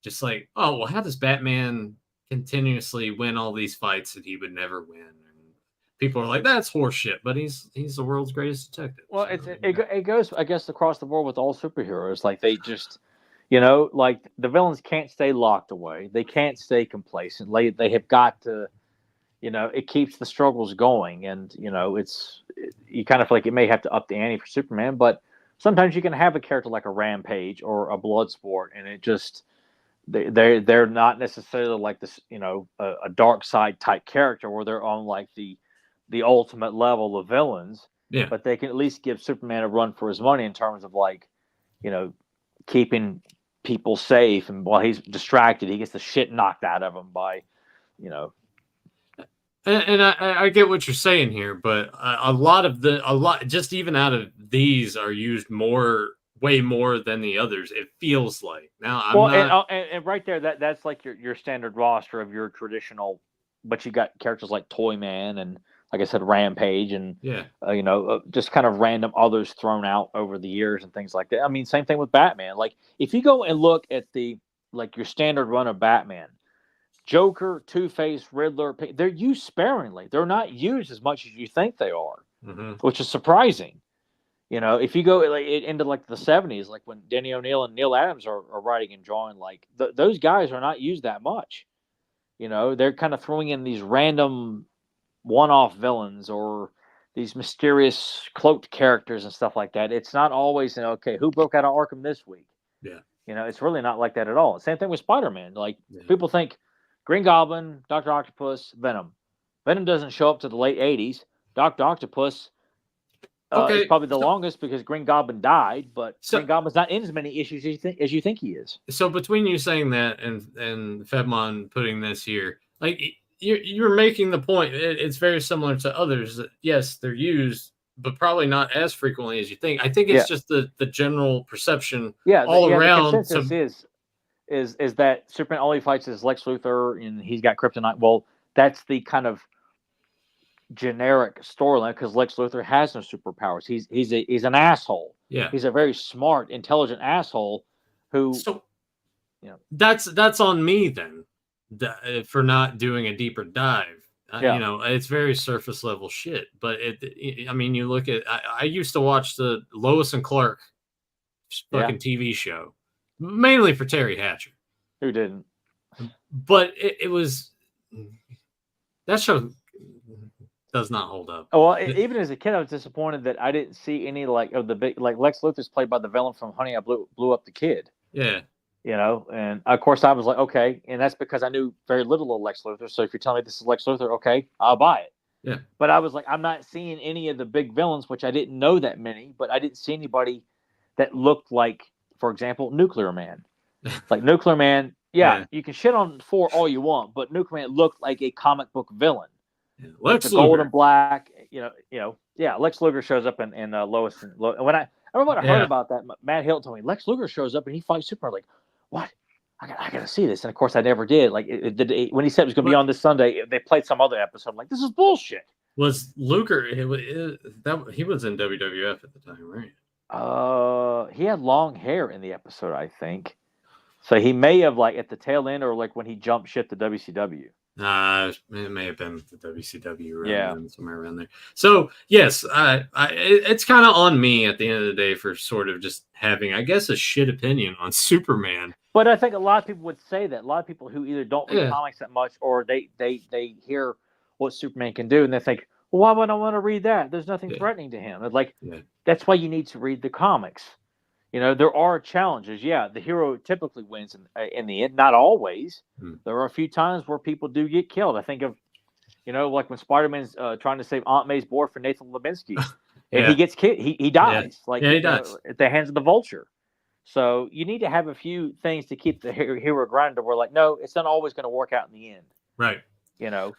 just like, oh, well, how does Batman continuously win all these fights that he would never win? And people are like, that's horseshit, but he's the world's greatest detective. Well, so, it goes, I guess, across the board with all superheroes. Like, they just, you know, like, the villains can't stay locked away. They can't stay complacent. They have got to. You know, it keeps the struggles going, and you know, you kind of feel like it may have to up the ante for Superman, but sometimes you can have a character like a Rampage or a Bloodsport, and it just they're not necessarily like this, you know, a Darkseid type character where they're on like the ultimate level of villains. Yeah. But they can at least give Superman a run for his money in terms of, like, you know, keeping people safe, and while he's distracted, he gets the shit knocked out of him by, you know. And I get what you're saying here, but a lot just even out of these are used way more than the others. It feels like now I'm Well, not. and right there, that's like your standard roster of your traditional, but you got characters like Toyman and, like I said, Rampage and Yeah. just kind of random others thrown out over the years and things like that. I mean, same thing with Batman. Like if you go and look at your standard run of Batman, Joker, Two Face, Riddler, they're used sparingly. They're not used as much as you think they are, Hmm. which is surprising. If you go into like the '70s, like when Denny O'Neil and Neil Adams are writing and drawing, like those guys are not used that much. They're kind of throwing in these random one-off villains or these mysterious cloaked characters and stuff like that. It's not always okay, who broke out of Arkham this week. Yeah. It's really not like that at all. Same thing with Spider-Man. Like Yeah. people think Green Goblin, Doctor Octopus, Venom. Venom doesn't show up to the late '80s. Doctor Octopus is Okay. probably the longest because Green Goblin died, but So Green Goblin's not in as many issues as you think he is. so between you saying that and Fedmon putting this here, like you're making the point. It's very similar to others. That, yes, they're used, but probably not as frequently as you think. I think Yeah, it's just the general perception yeah, all the around. consensus is that Superman only fights as Lex Luthor and he's got kryptonite. Well, that's the kind of generic storyline because Lex Luthor has no superpowers. He's an asshole. Yeah. He's a very smart, intelligent asshole who So you know. that's on me then for not doing a deeper dive. Yeah. It's very surface level shit. But I mean, you look at. I used to watch the Lois and Clark fucking TV show, mainly for Terry Hatcher. Who didn't? But it was that show does not hold up. Oh, well, even as a kid, I was disappointed that I didn't see any of the big Lex Luthor's played by the villain from Honey, I Blew Up the Kid. Yeah. And of course I was like, okay, and that's because I knew very little of Lex Luthor. So if you're telling me this is Lex Luthor, okay, I'll buy it. Yeah. But I was like, I'm not seeing any of the big villains, which I didn't know that many, but I didn't see anybody that looked like, for example, Nuclear Man. Like Nuclear Man, yeah, you can shit on 4 all you want, but Nuclear Man looked like a comic book villain. Yeah. Lex Luthor. Gold and black, yeah. Lex Luthor shows up in Lois and when I remember when I heard about that, Matt Hill told me Lex Luthor shows up and he fights Superman. Like, what? I gotta see this, and of course I never did. Like when he said it was gonna be on this Sunday, they played some other episode. I'm like, this is bullshit. Was Luger? He was in WWF at the time, right? He had long hair in the episode, I think. So he may have at the tail end or when he jumped ship to WCW. It may have been the WCW somewhere around there. So yes, it's kind of on me at the end of the day for sort of just having, I guess, a shit opinion on Superman. But I think a lot of people would say that. A lot of people who either don't read comics that much or they hear what Superman can do and they think, well, why would I want to read that? There's nothing threatening to him. That's why you need to read the comics. There are challenges. Yeah, the hero typically wins in the end. Not always. There are a few times where people do get killed. I think of, like when Spider-Man's trying to save Aunt May's board for Nathan Levinsky. And he gets killed. He dies. He dies. At the hands of the Vulture. So you need to have a few things to keep the hero grounded. We're like, no, it's not always going to work out in the end. Right. Well,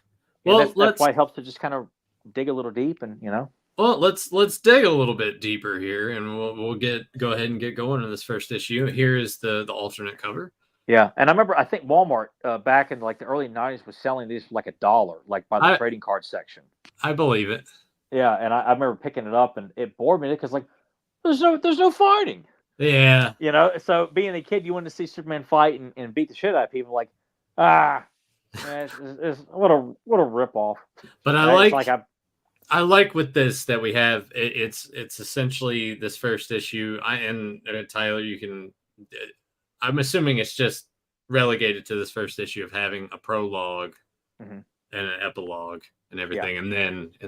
that's why it helps to just kind of dig a little deep and, Well, let's dig a little bit deeper here, and we'll go ahead and get going on this first issue. Here is the alternate cover. Yeah, and I remember I think Walmart back in the early '90s was selling these for $1, by the trading card section. I believe it. Yeah, and I remember picking it up, and it bored me because there's no fighting. Yeah. So being a kid, you wanted to see Superman fight and beat the shit out of people. What a ripoff. But I like with this that we have. It's essentially this first issue. Tyler, you can. I'm assuming it's just relegated to this first issue of having a prologue and an epilogue and everything, and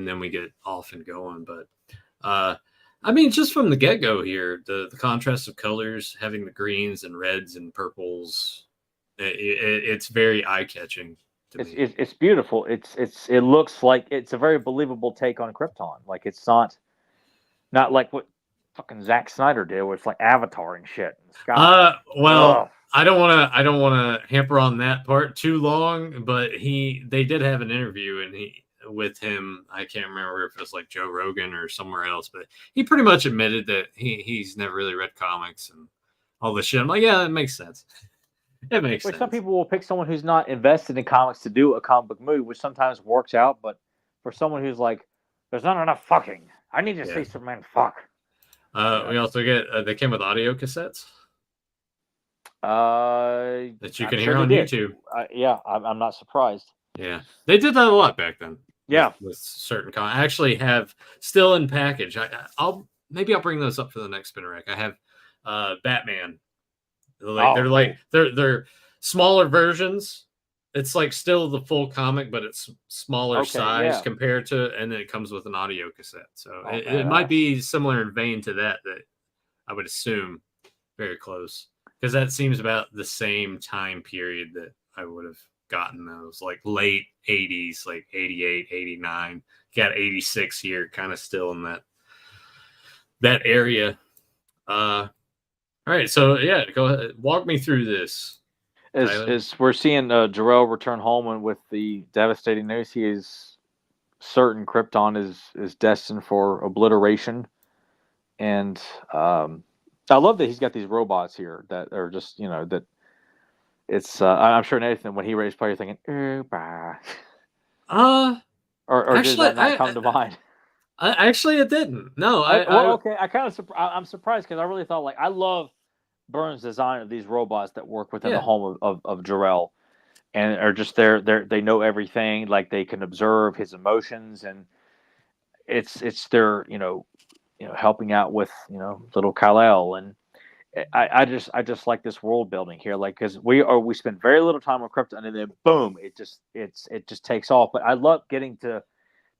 then we get off and going. But I mean, just from the get-go here, the contrast of colors, having the greens and reds and purples, it's very eye-catching. It's beautiful. It looks like it's a very believable take on Krypton. It's not like what fucking Zack Snyder did, where it's like Avatar and shit. Well, I don't want to hamper on that part too long, but they did have an interview, and with him. I can't remember if it was like Joe Rogan or somewhere else, but he pretty much admitted that he's never really read comics and all this shit. I'm like, yeah, it makes sense. It makes sense. Some people will pick someone who's not invested in comics to do a comic book movie, which sometimes works out. But for someone who's like, there's not enough fucking. I need to see Superman fuck. We also get they came with audio cassettes that you can hear on YouTube. Yeah, I'm not surprised. Yeah, they did that a lot back then. Yeah, with certain I actually have still in package. I'll bring those up for the next spinner rack. I have Batman. They're smaller versions. It's like still the full comic, but it's smaller size compared to, and then it comes with an audio cassette. So it might be similar in vein to that I would assume very close, because that seems about the same time period that I would have gotten those, like late 80s, like 88, 89. Got 86 here, kind of still in that area. All right, so yeah, go ahead, walk me through this. As we're seeing Jor-El return home, and with the devastating news, he is certain Krypton is destined for obliteration. And I love that he's got these robots here that are just, that it's. I'm sure Nathan, when he raised play, you're thinking, or actually, did that not come to mind? Actually, it didn't. No, okay. I'm surprised, because I really thought, like, I love Byrne's design of these robots that work within the home of Jor-El, and are just they know everything, like they can observe his emotions, and it's their helping out with little Kal-El. And I just like this world building here, like, because we spend very little time on Krypton, and then boom, it just takes off. But I love getting to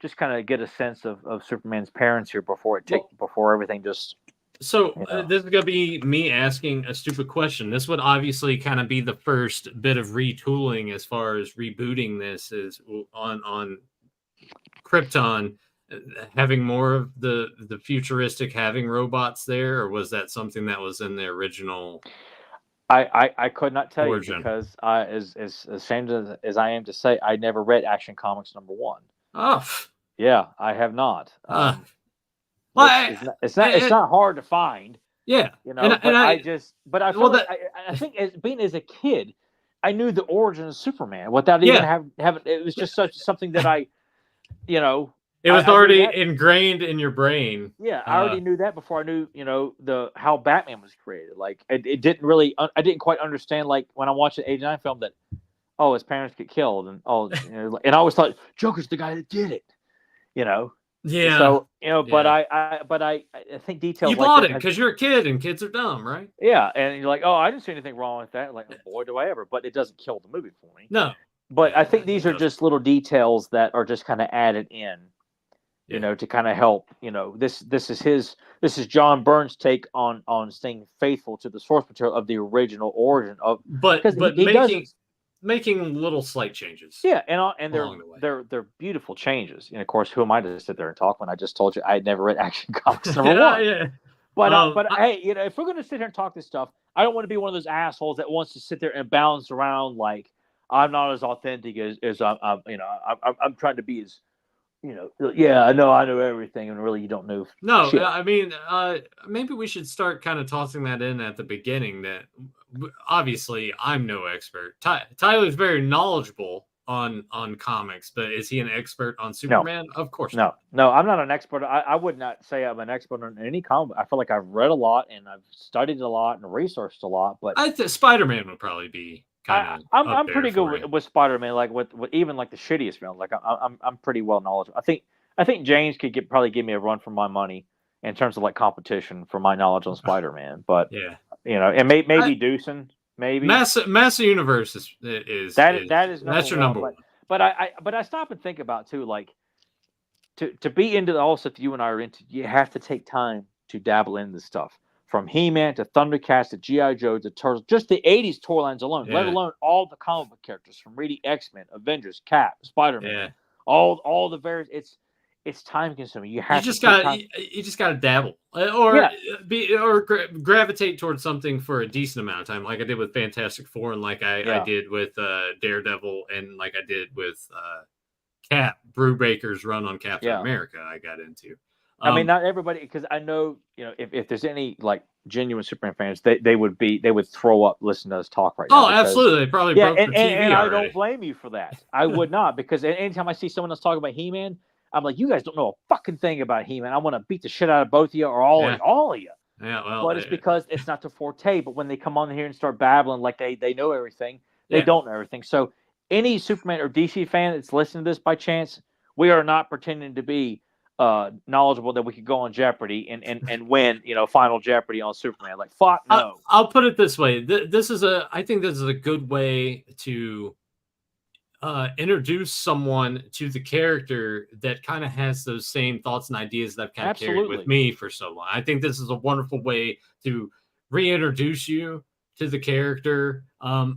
just kind of get a sense of Superman's parents here before everything just. So this is going to be me asking a stupid question. This would obviously kind of be the first bit of retooling as far as rebooting this is on Krypton, having more of the futuristic, having robots there, or was that something that was in the original? I could not tell origin? You, because as ashamed as I am to say, I never read Action Comics #1. Oh, yeah, I have not. Well, it's not hard to find. Yeah, I think as a kid, I knew the origin of Superman without even having. It was just something that I. It was already ingrained in your brain. Yeah, I already knew that before I knew, how Batman was created. Like, it didn't really. I didn't quite understand, like, when I watched the '89 film, that his parents get killed, and and I always thought Joker's the guy that did it. Yeah. So but I think details. You bought it because you're a kid and kids are dumb, right? Yeah, and you're like, I didn't see anything wrong with that. Like, boy, do I ever! But it doesn't kill the movie for me. No. But I think these are just little details that are just kind of added in, to kind of help. This is John Byrne's take on staying faithful to the source material of the original origin of. But making little slight changes. Yeah, and they're beautiful changes. And of course, who am I to sit there and talk when I just told you I had never read Action Comics #1? Yeah. But hey, if we're gonna sit here and talk this stuff, I don't want to be one of those assholes that wants to sit there and bounce around like I'm not as authentic as I'm trying to be as. I know everything, and really you don't know. No, shit. I mean, maybe we should start kind of tossing that in at the beginning. That obviously I'm no expert. Tyler's very knowledgeable on comics, but is he an expert on Superman? No. Of course not. No, I'm not an expert. I would not say I'm an expert on any comic. I feel like I've read a lot and I've studied a lot and researched a lot. But I think Spider-Man would probably be. I'm pretty good with Spider-Man, like with even like the shittiest film. Like I'm pretty well knowledgeable. I think James could probably give me a run for my money in terms of like competition for my knowledge on Spider-Man. But and maybe Deucin, maybe Master Universe is that's your number one. But I stop and think about too, like to be into all stuff you and I are into, you have to take time to dabble in this stuff. From He-Man to Thundercats to G.I. Joe to Turtles, just the 80s toy lines alone, let alone all the comic book characters from reading X-Men, Avengers, Cap, Spider-Man, all the various. It's time consuming. You just gotta dabble, or gravitate towards something for a decent amount of time, like I did with Fantastic Four, and like I did with Daredevil, and like I did with Cap Brubaker's run on Captain Yeah. America I got into. I mean, not everybody, because I know, if there's any like genuine Superman fans, they would throw up listening to us talk right now. Oh, absolutely. They probably broke the TV and I already. don't blame you for that. I would not, because anytime I see someone else talk about He-Man, I'm like, you guys don't know a fucking thing about He-Man. I want to beat the shit out of both of you or all of you. Yeah, well, But it's because it's not their forte. But when they come on here and start babbling like they know everything, they don't know everything. So any Superman or DC fan that's listening to this by chance, we are not pretending to be knowledgeable that we could go on Jeopardy and win, Final Jeopardy on Superman. Like, fuck no. I'll put it this way. I think this is a good way to introduce someone to the character that kind of has those same thoughts and ideas that I've kind of carried with me for so long. I think this is a wonderful way to reintroduce you to the character. I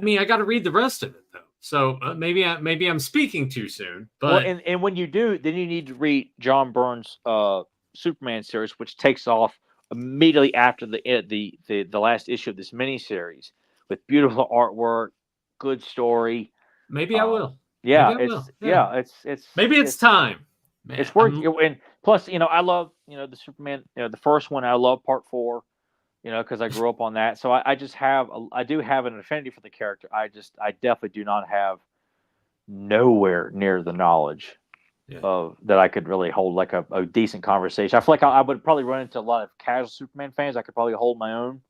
mean, I got to read the rest of it though, so maybe I'm speaking too soon. But and when you do, then you need to read John Byrne's Superman series, which takes off immediately after the last issue of this miniseries, with beautiful artwork, good story. Maybe I will. Yeah, it's maybe it's time. Man, it's worth it. And plus, I love the Superman. The first one, I love Part 4. Because I grew up on that. So I do have an affinity for the character. I definitely do not have nowhere near the knowledge of that I could really hold like a decent conversation. I feel like I would probably run into a lot of casual Superman fans. I could probably hold my own,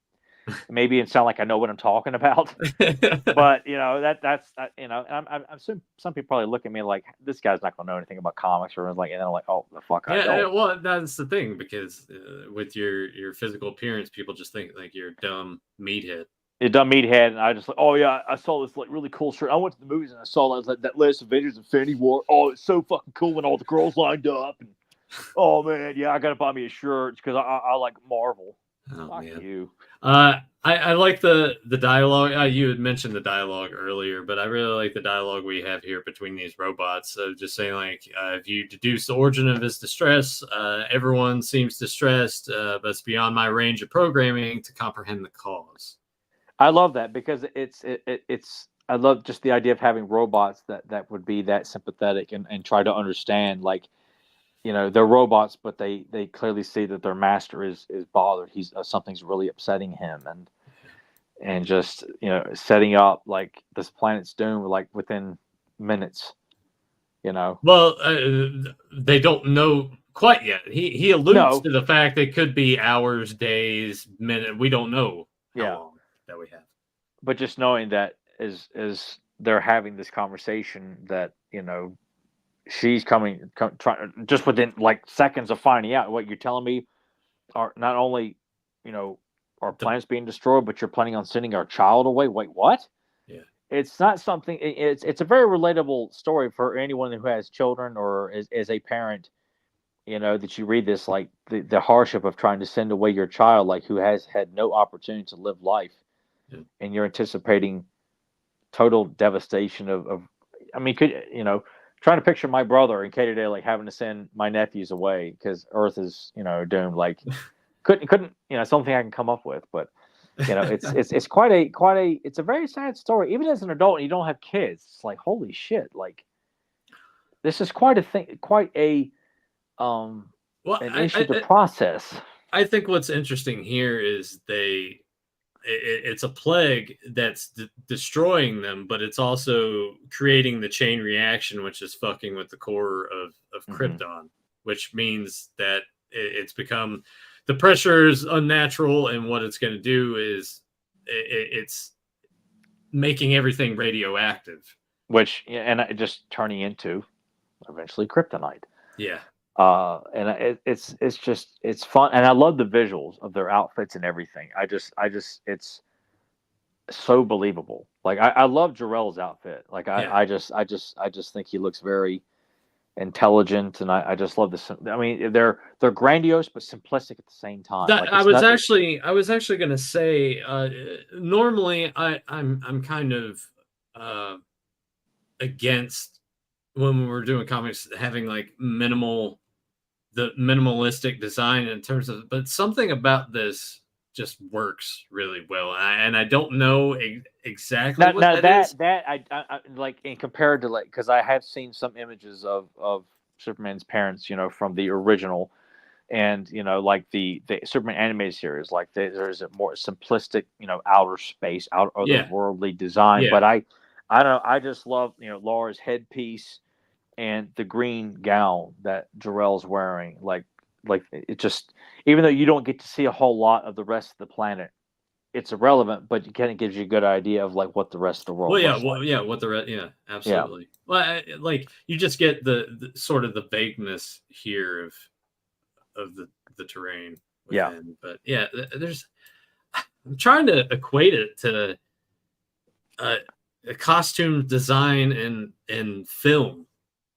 maybe, and sound like I know what I'm talking about. But that's I'm some people probably look at me like, this guy's not going to know anything about comics, or like, and I'm like, oh, the fuck, I don't. Well, that's the thing, because with your physical appearance, people just think like you're a dumb meathead. A dumb meathead, and I just like, oh yeah, I saw this like really cool shirt. I went to the movies and I saw that list of Avengers Infinity War. Oh, it's so fucking cool when all the girls lined up. And oh man, yeah, I gotta buy me a shirt because I like Marvel. Oh, fuck man. You. I like the dialogue. You had mentioned the dialogue earlier, but I really like the dialogue we have here between these robots. So just saying, like, if you deduce the origin of his distress, everyone seems distressed, but it's beyond my range of programming to comprehend the cause. I love that, because it's I love just the idea of having robots that would be that sympathetic and try to understand, like, they're robots, but they clearly see that their master is bothered. He's something's really upsetting him, and just setting up like this planet's doom like within minutes. Well, they don't know quite yet. He alludes to the fact it could be hours, days, minutes. We don't know how long that we have. But just knowing that as they're having this conversation, that she's trying just within like seconds of finding out, what you're telling me are not only our planet's being destroyed, but you're planning on sending our child away. Wait, what? Yeah, it's not something. It's a very relatable story for anyone who has children, or as a parent. That you read this, like the hardship of trying to send away your child, like, who has had no opportunity to live life, and you're anticipating total devastation of I mean, trying to picture my brother and Katie Day, like, having to send my nephews away because Earth is, doomed. Like, couldn't, something I can come up with, but it's quite a it's a very sad story. Even as an adult, and you don't have kids, it's like, holy shit, like, this is quite a thing, an issue to process. I think what's interesting here is it's a plague that's destroying them, but it's also creating the chain reaction, which is fucking with the core of Krypton, which means that it's become, the pressure is unnatural, and what it's going to do is it's making everything radioactive, and just turning into eventually kryptonite. Yeah. And it's fun, and I love the visuals of their outfits and everything. I just it's so believable. Like, I love Jor-El's outfit. Like, I just think he looks very intelligent, and I just love this. I mean, they're grandiose but simplistic at the same time. I was actually going to say, normally I'm kind of against, when we're doing comics, having like the minimalistic design in terms of, but something about this just works really well. And I don't know exactly Now, what now that is. that I like, in compared to, like, because I have seen some images of Superman's parents, from the original, and like the Superman animated series, like there's a more simplistic, outer space, Yeah, otherworldly design. yeah. But I don't know, I just love Laura's headpiece and the green gown that Jarrell's wearing. Like it just, even though you don't get to see a whole lot of the rest of the planet, it's irrelevant, but it kind of gives you a good idea of like what the rest of the world looks like. What yeah, Yeah, absolutely. Well, like you just get the sort of the vagueness here of the terrain yeah. within. But yeah, there's I'm trying to equate it to uh, a costume design and film,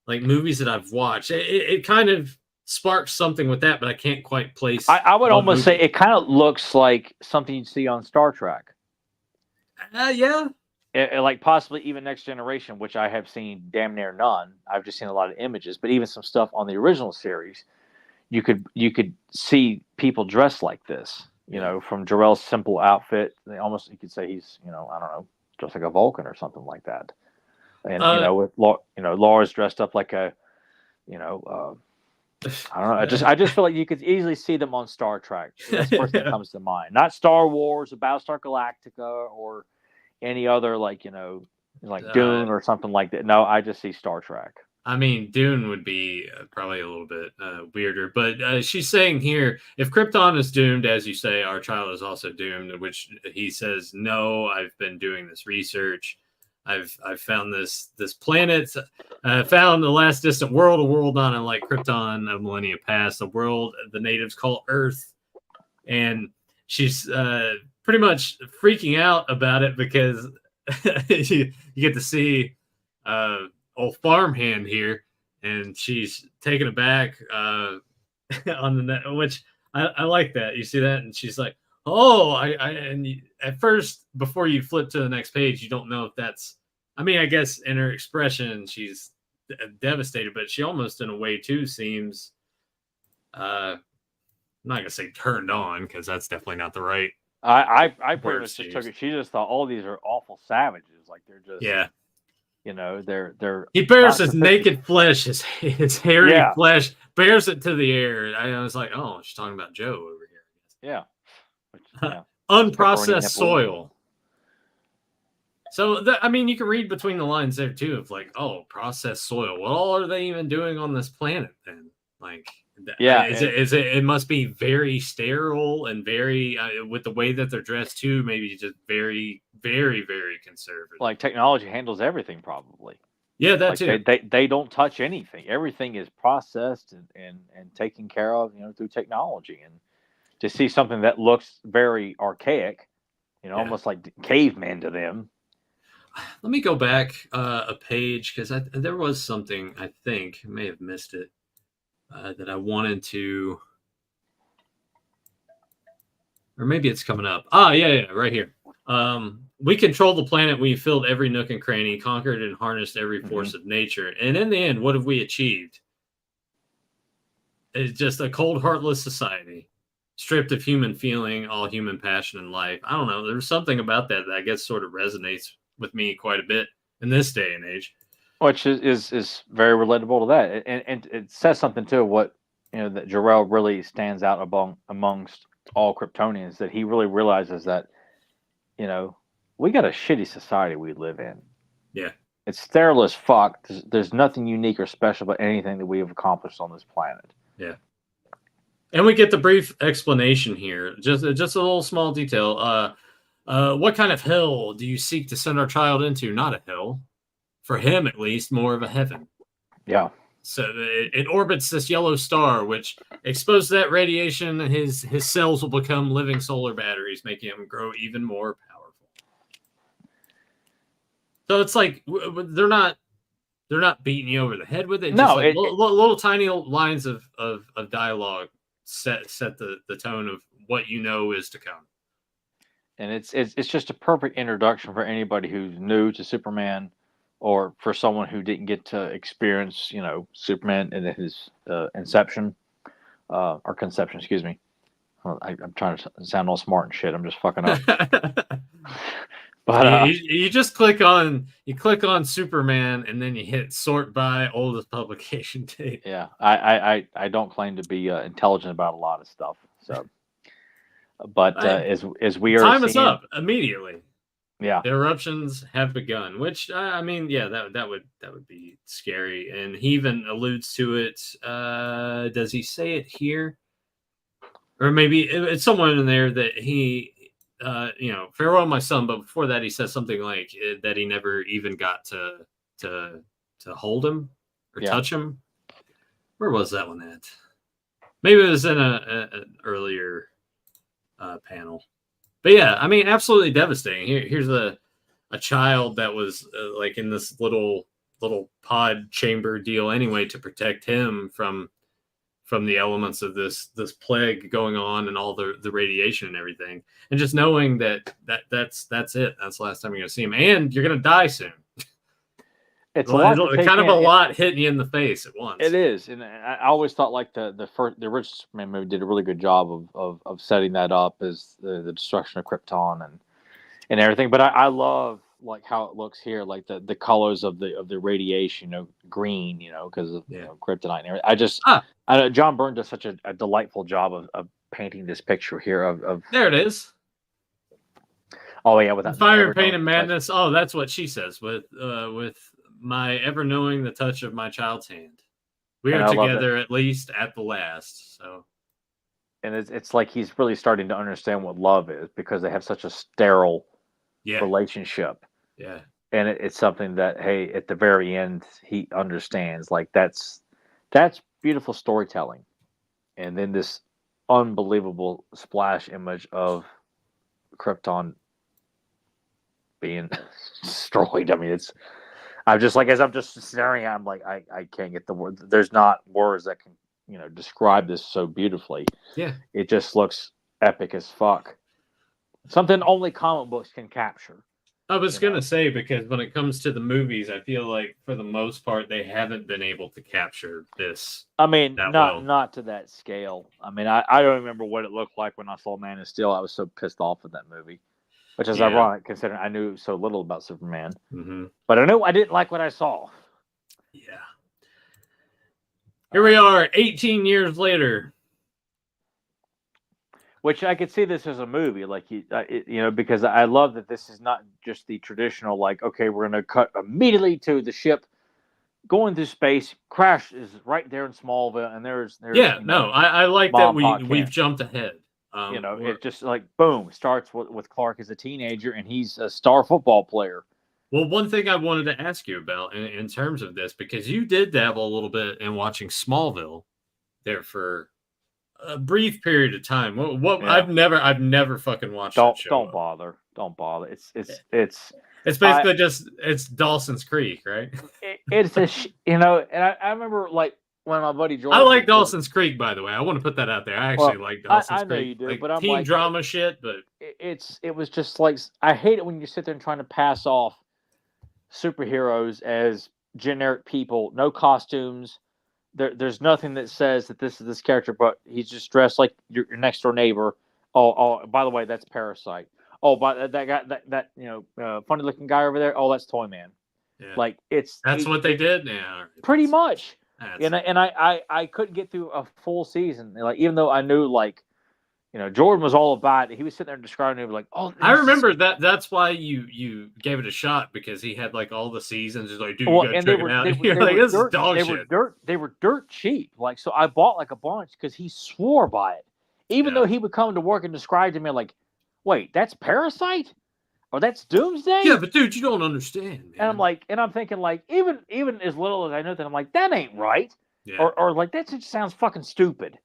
like movies that I've watched. It kind of sparks something with that, but I can't quite place I would what almost say movie. it kind of looks like something you'd see on Star Trek. Yeah, Like possibly even Next Generation, which I have seen damn near none. I've just seen a lot of images, but even some stuff on the original series, you could see people dressed like this. yeah. From Jarrell's simple outfit, almost you could say he's, I don't know, dressed like a Vulcan or something like that. And Uh, with Laura's dressed up like a, you know, I don't know. I just feel like you could easily see them on Star Trek. That's the first thing that comes to mind. Not Star Wars, or Battlestar Galactica, or any other, like, like uh, Dune or something like that. No, I just see Star Trek. I mean, Dune would be probably a little bit weirder, but she's saying here, if Krypton is doomed, as you say, our child is also doomed. Which he says, no, I've been doing this research. I've found this planet, found the last distant world, a world not unlike Krypton, a millennia past, a world the natives call Earth, and she's pretty much freaking out about it because you get to see. Old farmhand here, and she's taken aback on the net, which I like that. You see that, and she's like, "Oh, at first, before you flip to the next page, you don't know if that's. I mean, I guess in her expression, she's devastated, but she almost, in a way, too, seems. I'm not gonna say turned on because that's definitely not the right I pretty word much to just took use. it. She just thought, all these are awful savages. Like, they're just, Yeah, they're he bears not his sophisticated. naked flesh, his hairy Yeah, flesh, bears it to the air. I was like, oh, she's talking about Joe over yeah, which, here. yeah. Pepperoni Unprocessed nipples. soil. So, I mean, you can read between the lines there too of like, oh, processed soil. What all are they even doing on this planet then? Like, Yeah, is it? It must be very sterile and very with the way that they're dressed too. Maybe just very, very, very conservative. like, technology handles everything probably. Yeah, that Like, they, too. they, they don't touch anything. Everything is processed and taken care of, through technology. And to see something that looks very archaic, Yeah. almost like caveman to them. Let me go back a page because there was something I think I may have missed it that I wanted to, or maybe it's coming up. Ah, yeah, right here. We controlled the planet. We filled every nook and cranny, conquered and harnessed every force of nature. And in the end, what have we achieved? It's just a cold, heartless society, stripped of human feeling, all human passion and life. I don't know. There's something about that I guess sort of resonates with me quite a bit in this day and age. Which is very relatable to that, and it says something too. What, that Jor-El really stands out amongst all Kryptonians, that he really realizes that, we got a shitty society we live in. Yeah. It's sterile as fuck. There's nothing unique or special about anything that we have accomplished on this planet. Yeah. And we get the brief explanation here. Just a little small detail. What kind of hell do you seek to send our child into? Not a hell. For him, at least, more of a heaven. Yeah. So it orbits this yellow star, which exposed to that radiation, his cells will become living solar batteries, making him grow even more powerful. So it's like they're not beating you over the head with it. No, just like little tiny lines of dialogue set the tone of what you know is to come. And it's just a perfect introduction for anybody who's new to Superman, or for someone who didn't get to experience, Superman in his inception, or conception, excuse me. Well, I'm trying to sound all smart and shit. I'm just fucking up. But But you just click on Superman and then you hit sort by oldest publication date. yeah, I don't claim to be intelligent about a lot of stuff. So, but as we are time is seeing, up immediately. Yeah, The eruptions have begun, which I mean, yeah, that would be scary. And he even alludes to it. Does he say it here, or maybe it's somewhere in there that he, farewell, my son. But before that, he says something like that he never even got to hold him or touch him. Where was that one at? Maybe it was in an earlier panel. But yeah, I mean, absolutely devastating. Here's a child that was like in this little pod chamber deal anyway to protect him from the elements of this plague going on and all the radiation and everything, and just knowing that's it. That's the last time you're gonna see him, and you're gonna die soon. It's a lot. Kind of a lot hitting you in the face at once. It is, and I always thought like the original Superman movie did a really good job of setting that up as the destruction of Krypton and everything. But I love like how it looks here, like the colors of the radiation, green, because of kryptonite and everything. I know John Byrne does such a delightful job of painting this picture here of there it is. Oh yeah, with that fire, pain, and madness. Oh, that's what she says with my ever knowing the touch of my child's hand. We are together at least at the last. So, and it's like he's really starting to understand what love is because they have such a sterile relationship. Yeah, and it's something that at the very end he understands. Like that's beautiful storytelling, and then this unbelievable splash image of Krypton being destroyed. I mean, I'm just like, as I'm just staring at, I'm like, I can't get the word. There's not words that can, describe this so beautifully. Yeah. It just looks epic as fuck. Something only comic books can capture. I was going to say, because when it comes to the movies, I feel like for the most part, they haven't been able to capture this. I mean, not to that scale. I mean, I don't remember what it looked like when I saw Man of Steel. I was so pissed off with that movie. Which is ironic, considering I knew so little about Superman. Mm-hmm. But I knew I didn't like what I saw. Yeah. Here we are, 18 years later. Which I could see this as a movie, like because I love that this is not just the traditional, like, okay, we're going to cut immediately to the ship going through space. Crash is right there in Smallville, and there's I like that we've jumped ahead. It's just like, boom, starts with Clark as a teenager, and he's a star football player. Well, one thing I wanted to ask you about in terms of this, because you did dabble a little bit in watching Smallville there for a brief period of time. I've never fucking watched that show. Don't bother. It's basically it's Dawson's Creek, right? It's and I remember like, when my buddy George, I like Dawson's Creek, by the way. I want to put that out there. I actually like Dawson's Creek. I know you do, but I'm teen drama shit. But it was just like, I hate it when you sit there and trying to pass off superheroes as generic people, no costumes. There's nothing that says that this is this character, but he's just dressed like your next door neighbor. Oh, by the way, that's Parasite. Oh, but that guy, that funny looking guy over there. Oh, that's Toyman. Yeah. Like that's what they did now. Pretty much. And I couldn't get through a full season. Like, even though I knew, like, Jordan was all about it. He was sitting there describing it like, oh, I remember that. That's why you gave it a shot, because he had like all the seasons. He's like, dude, you gotta check it out. You're like, this is dog shit. They were dirt cheap. Like, so I bought like a bunch because he swore by it. Even though he would come to work and describe to me like, wait, that's Parasite? Or that's Doomsday? Yeah, but dude, you don't understand, man. And I'm like, I'm thinking like, even as little as I know that, I'm like, that ain't right. Yeah. Or like, that just sounds fucking stupid.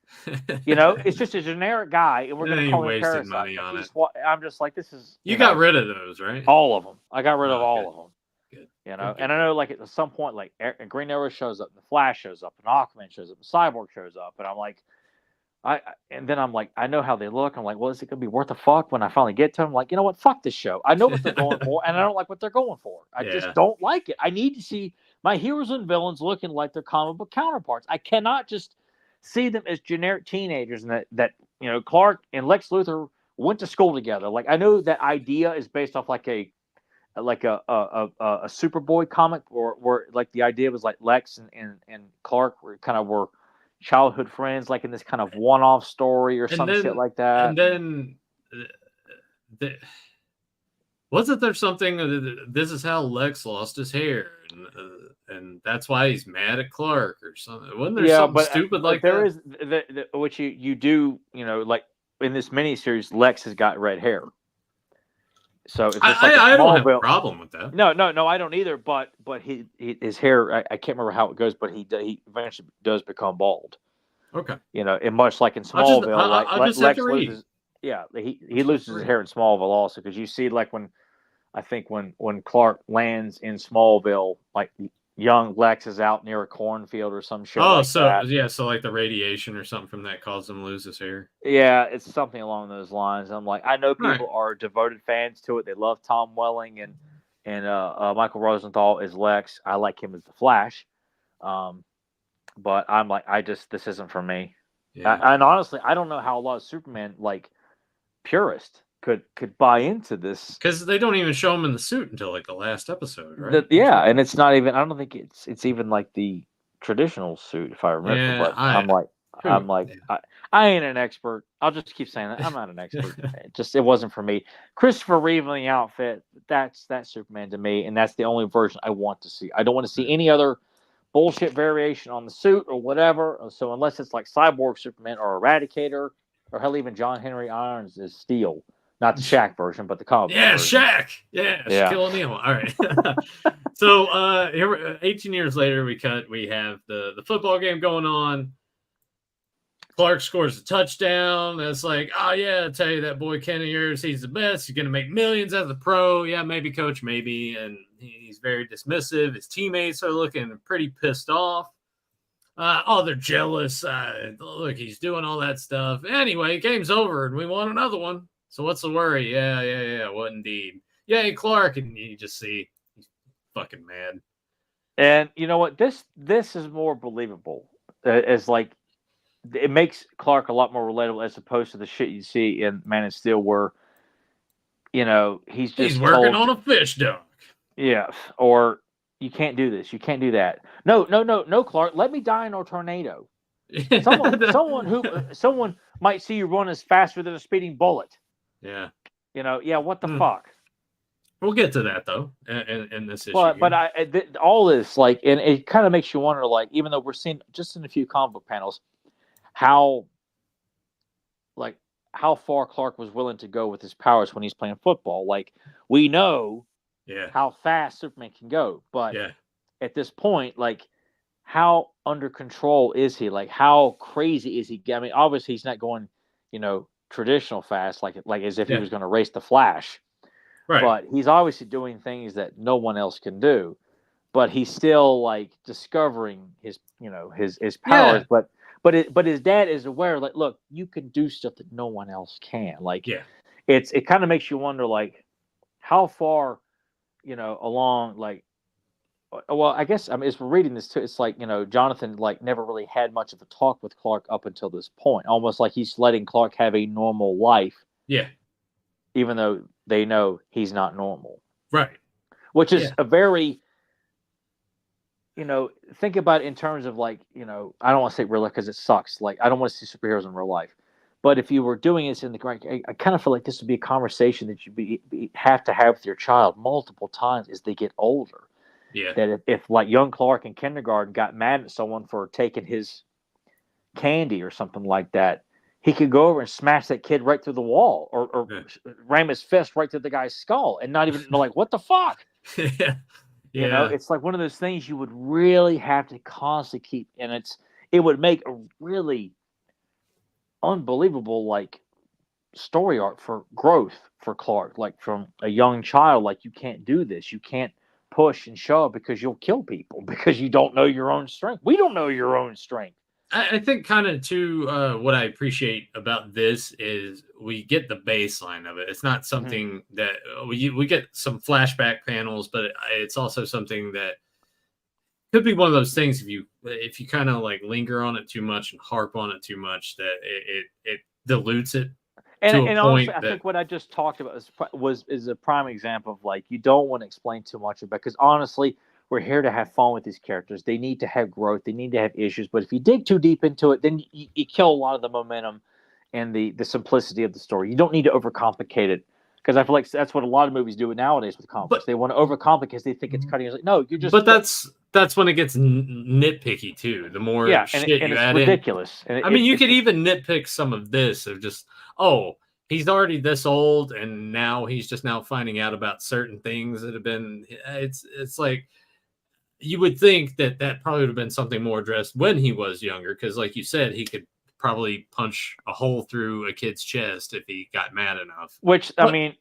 It's just a generic guy, and we're going to call him Parasite. Money on it. I'm just like, this is. You got rid of those, right? All of them. I got rid of all of them. Good. And I know, like, at some point, like, Green Arrow shows up, and the Flash shows up, and Aquaman shows up, and Cyborg shows up, and I'm like, and then I'm like, I know how they look. I'm like, well, is it gonna be worth a fuck when I finally get to them? Like, you know what? Fuck this show. I know what they're going for, and I don't like what they're going for. I just don't like it. I need to see my heroes and villains looking like their comic book counterparts. I cannot just see them as generic teenagers and that Clark and Lex Luthor went to school together. Like, I know that idea is based off like a Superboy comic, or where like the idea was like Lex and Clark were childhood friends, like in this kind of one-off story or some shit like that. And then wasn't there something? This is how Lex lost his hair, and that's why he's mad at Clark or something. Wasn't there something stupid like there that? There is which you do, like in this miniseries, Lex has got red hair. So it's just I don't have a problem with that. No, I don't either. But his hair, I can't remember how it goes, but he eventually does become bald. Okay. And much like in Smallville, I'll just Lex loses. Yeah, he loses his hair in Smallville also, because you see like when Clark lands in Smallville, like young Lex is out near a cornfield or some shit. So like the radiation or something from that caused him to lose his hair. Yeah, it's something along those lines. I'm like, I know people are devoted fans to it. They love Tom Welling and Michael Rosenthal as Lex. I like him as the Flash, but I'm like, this isn't for me. Yeah. And honestly, I don't know how a lot of Superman like purists could buy into this, because they don't even show him in the suit until like the last episode, right? And it's not even. I don't think it's even like the traditional suit, if I remember. Yeah, but I'm like, I ain't an expert. I'll just keep saying that I'm not an expert. It wasn't for me. Christopher Reeve in the outfit, that's Superman to me, and that's the only version I want to see. I don't want to see any other bullshit variation on the suit or whatever. So unless it's like Cyborg Superman or Eradicator, or hell, even John Henry Irons is Steel. Not the Shaq version, but the comic version. Shaq. Yeah, Shaquille O'Neal. All right. So here, 18 years later, we have the football game going on. Clark scores a touchdown. It's like, oh yeah, I tell you, that boy Ken of yours, he's the best. He's gonna make millions as a pro. Yeah, maybe, coach, maybe. And he's very dismissive. His teammates are looking pretty pissed off. They're jealous. Look, he's doing all that stuff. Anyway, game's over, and we won another one. So what's the worry? Yeah. What indeed? Yay, Clark. And you just see he's fucking mad. And you know what? This is more believable. As like, it makes Clark a lot more relatable as opposed to the shit you see in Man of Steel, where he's working on a fish dock. Yeah, or you can't do this. You can't do that. No, Clark. Let me die in a tornado. Someone might see you run as faster than a speeding bullet. Yeah. What the fuck? We'll get to that though in this issue. But all this, like, and it kind of makes you wonder, like, even though we're seeing just in a few comic book panels, how far Clark was willing to go with his powers when he's playing football. Like, we know how fast Superman can go, but at this point, like, how under control is he? Like, how crazy is he? I mean, obviously he's not going, traditional fast, like as if he was going to race the Flash, right? But he's obviously doing things that no one else can do. But he's still like discovering his powers. But his dad is aware, like, look, you can do stuff that no one else can. Like, it kind of makes you wonder, like, how far, along, like. Well, I guess, I mean, as we're reading this too, it's like, Jonathan, like, never really had much of a talk with Clark up until this point. Almost like he's letting Clark have a normal life. Yeah. Even though they know he's not normal. Right. Which is a very, think about it in terms of, like, I don't want to say real life because it sucks. Like, I don't want to see superheroes in real life. But if you were doing this in the, I kind of feel like this would be a conversation that you have to have with your child multiple times as they get older. Yeah. That if like young Clark in kindergarten got mad at someone for taking his candy or something like that, he could go over and smash that kid right through the wall, or ram his fist right through the guy's skull, and not even know, like, what the fuck? Yeah. It's like one of those things you would really have to constantly keep, and it would make a really unbelievable, like, story arc for growth for Clark, like, from a young child. Like, you can't do this. You can't push and shove because you'll kill people because you don't know your own strength. We don't know your own strength. I think kind of too, what I appreciate about this is we get the baseline of it. It's not something that we get some flashback panels, but it's also something that could be one of those things if you kind of like linger on it too much and harp on it too much, that dilutes it And to a and honestly, point I that think what I just talked about is a prime example of like you don't want to explain too much about because honestly, we're here to have fun with these characters. They need to have growth. They need to have issues. But if you dig too deep into it, then you kill a lot of the momentum and the simplicity of the story. You don't need to overcomplicate it because I feel like that's what a lot of movies do nowadays with comic books. but They want to overcomplicate because they think it's cutting. It's like no, you're just but that's when it gets nitpicky too. The more yeah, shit and you it's add in. ridiculous. And I mean, you could even nitpick some of this of just, oh, he's already this old, and now he's just now finding out about certain things that have been. It's like you would think that that probably would have been something more addressed when he was younger, because like you said, he could probably punch a hole through a kid's chest if he got mad enough. which I But mean,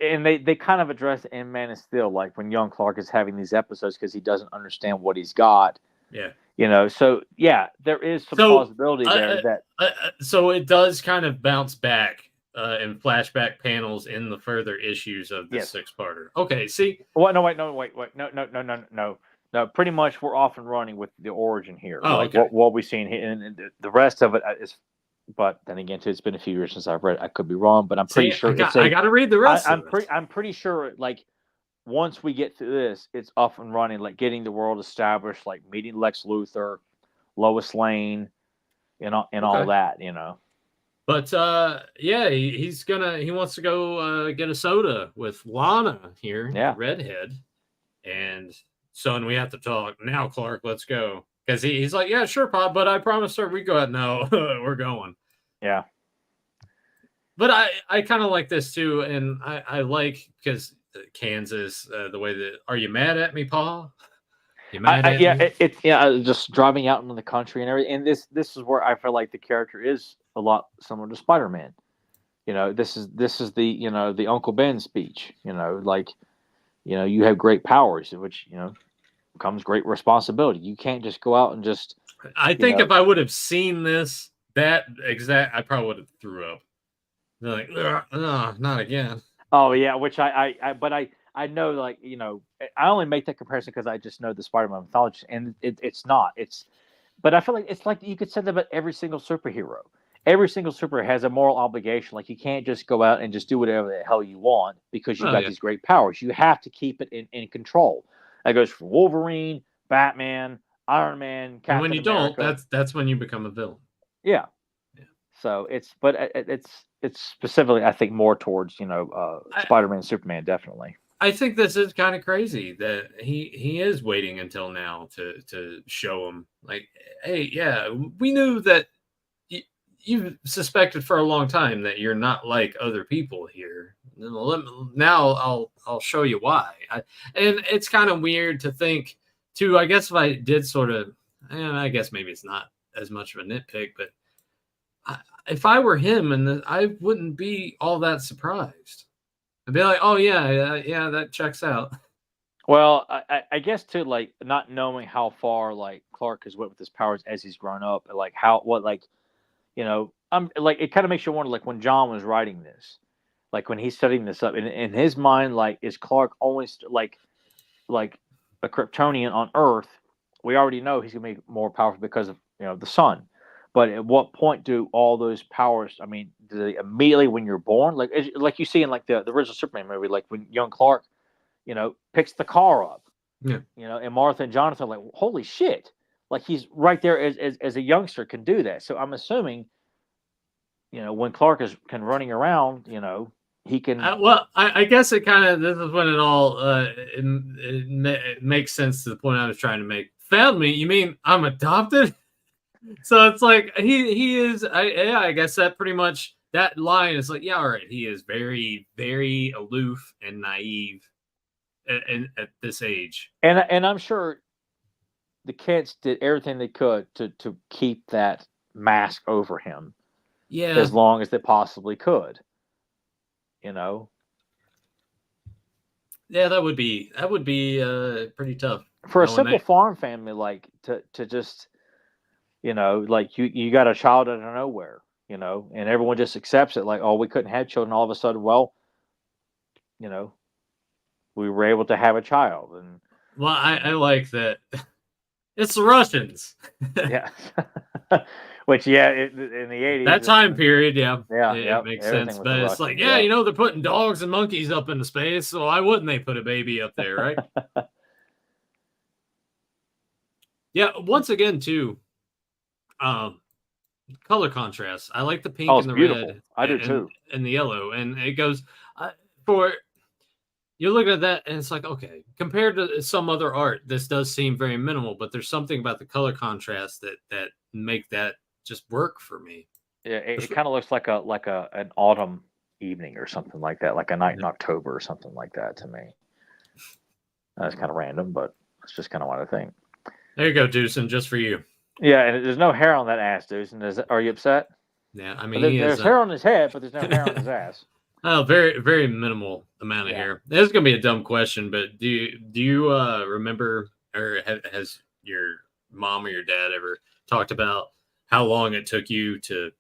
and they kind of address it in Man of Steel, like when young Clark is having these episodes because he doesn't understand what he's got. yeah, You know, so yeah, there is some so plausibility there that so it does kind of bounce back in flashback panels in the further issues of the yes. six-parter. Okay, see, What? No, wait, no, wait, wait, no. Pretty much, we're off and running with the origin here. oh, Like okay. what we've seen here, and the rest of it is. But then again, too, it's been a few years since I've read it. I could be wrong, but I'm pretty See, sure I got to read the rest of it. I'm pretty sure like once we get through this, it's up and running. Like getting the world established, like meeting Lex Luthor, Lois Lane, and all Okay. that. You know. But yeah, he wants to go get a soda with Lana here, Yeah. the redhead. And son, we have to talk now, Clark. Let's go. Because he's like, yeah, sure, Pop, but I promised her we go out. No, we're going. Yeah. But I kind of like this too, and I like because Kansas, the way that are you mad at me, Paul? You mad at yeah, me? just driving out into the country and everything. And this is where I feel like the character is a lot similar to Spider-Man. You know, this is the the Uncle Ben speech. You know, like you have great powers, which comes great responsibility. You can't just go out and just. I think if I would have seen this, I probably would have threw up. They're like, no, not again. Oh yeah, which but I know like I only make that comparison because I just know the Spider-Man mythology, and it's not but I feel like it's like you could say that about every single superhero. Every single superhero has a moral obligation. Like you can't just go out and just do whatever the hell you want because you've got these great powers. You have to keep it in control. That goes for Wolverine, Batman, Iron Man, Captain and when you America. don't, that's when you become a villain. Yeah. So it's specifically I think more towards Spider-Man, Superman definitely. I think this is kind of crazy that he is waiting until now to show him like, hey, yeah, we knew that you suspected for a long time that you're not like other people here. Now I'll show you why. And it's kind of weird to think too. I guess if I did sort of, and I guess maybe it's not as much of a nitpick, but if I were him, and I wouldn't be all that surprised. I'd be like, oh yeah, that checks out. Well, I guess too, like not knowing how far like Clark has went with his powers as he's grown up, like I'm like it kind of makes you wonder, like when John was writing this, like when he's setting this up in his mind, like is Clark only like a Kryptonian on Earth? We already know he's gonna be more powerful because of the sun. But at what point do all those powers? I mean, do they immediately when you're born, like you see in like the original Superman movie, like when young Clark, picks the car up, and Martha and Jonathan are like, holy shit, like he's right there as a youngster can do that. So I'm assuming, when Clark can running around, he can. I guess it kind of this is when it all it makes sense to the point I was trying to make. Found me? You mean I'm adopted? So it's like he is. I guess that pretty much that line is like, yeah, all right. He is very, very aloof and naive at this age. And I'm sure the Kents did everything they could to keep that mask over him. Yeah, as long as they possibly could. Yeah, that would be pretty tough for a simple farm family, like to just. Like you got a child out of nowhere, and everyone just accepts it. Like, oh, we couldn't have children. All of a sudden, well, we were able to have a child. And I like that. It's the Russians. Yeah. Which in the 80s, that time period, yeah, yeah, it makes everything sense. was But a it's like, Russian, yeah, they're putting dogs and monkeys up into space, so why wouldn't they put a baby up there, right? Yeah. Once again, too, color contrast. I like the pink it's and the beautiful. red. I do too. And the yellow, and it goes for. You're looking at that, and it's like, okay, compared to some other art, this does seem very minimal, but there's something about the color contrast that make that just work for me. Yeah, it kind of looks like an autumn evening or something like that, like a night in October or something like that to me. That's kind of random, but it's just kind of what I think. There you go, Deucin, just for you. Yeah, and there's no hair on that ass, Deucin. Are you upset? Yeah, I mean, there's hair on his head, but there's no hair on his ass. Oh, very, very minimal amount of hair. This is gonna be a dumb question, but do you remember, or has your mom or your dad ever talked about how long it took you to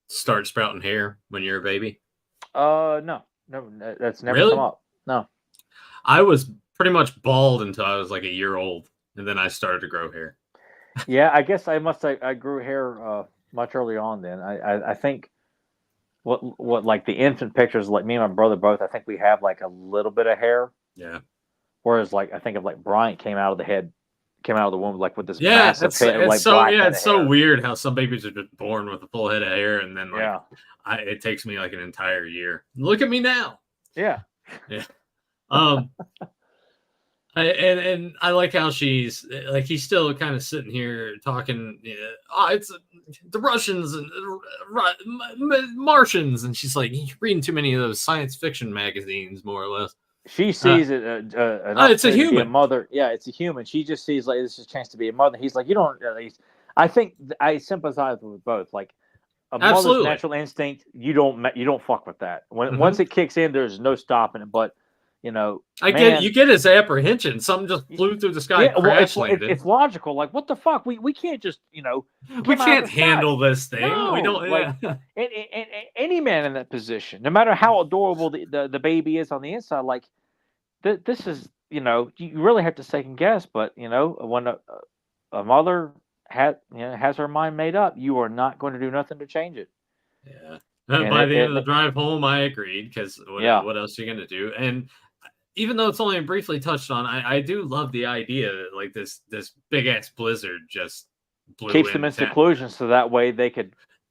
start sprouting hair when you were a baby? No, that's never Really? come up. No, I was pretty much bald until I was like a year old, and then I started to grow hair. Yeah, I guess I grew hair much early on. Then I think what like the infant pictures, like me and my brother both, I think we have like a little bit of hair. Yeah. Whereas like I think of like Bryant came out of the womb like with this Yeah, massive head, it's like so black head it's of so hair. weird how some babies are just born with a full head of hair, and then like Yeah. it takes me like an entire year. Look at me now. Yeah. Yeah. And I like how she's like, he's still kind of sitting here talking. It's the Russians and Martians, and she's like, you're reading too many of those science fiction magazines, more or less. She sees it. It's a human. To be a mother. Yeah, it's a human. She just sees like this is a chance to be a mother. He's like, you don't. I think I sympathize with both. Like a mother's natural instinct, you don't fuck with that. Once it kicks in, there's no stopping it. But you get his apprehension. Something just flew through the sky. Yeah, well, it's logical. Like, what the fuck? We can't just we can't handle this thing. No, we don't. Like, any man in that position, no matter how adorable the baby is on the inside, like this is you really have to second guess. But when a mother has her mind made up, you are not going to do nothing to change it. Yeah. By the end of the drive home, I agreed because what else are you going to do? And even though it's only briefly touched on, I do love the idea that like this big ass blizzard just keeps them in seclusion, so that way they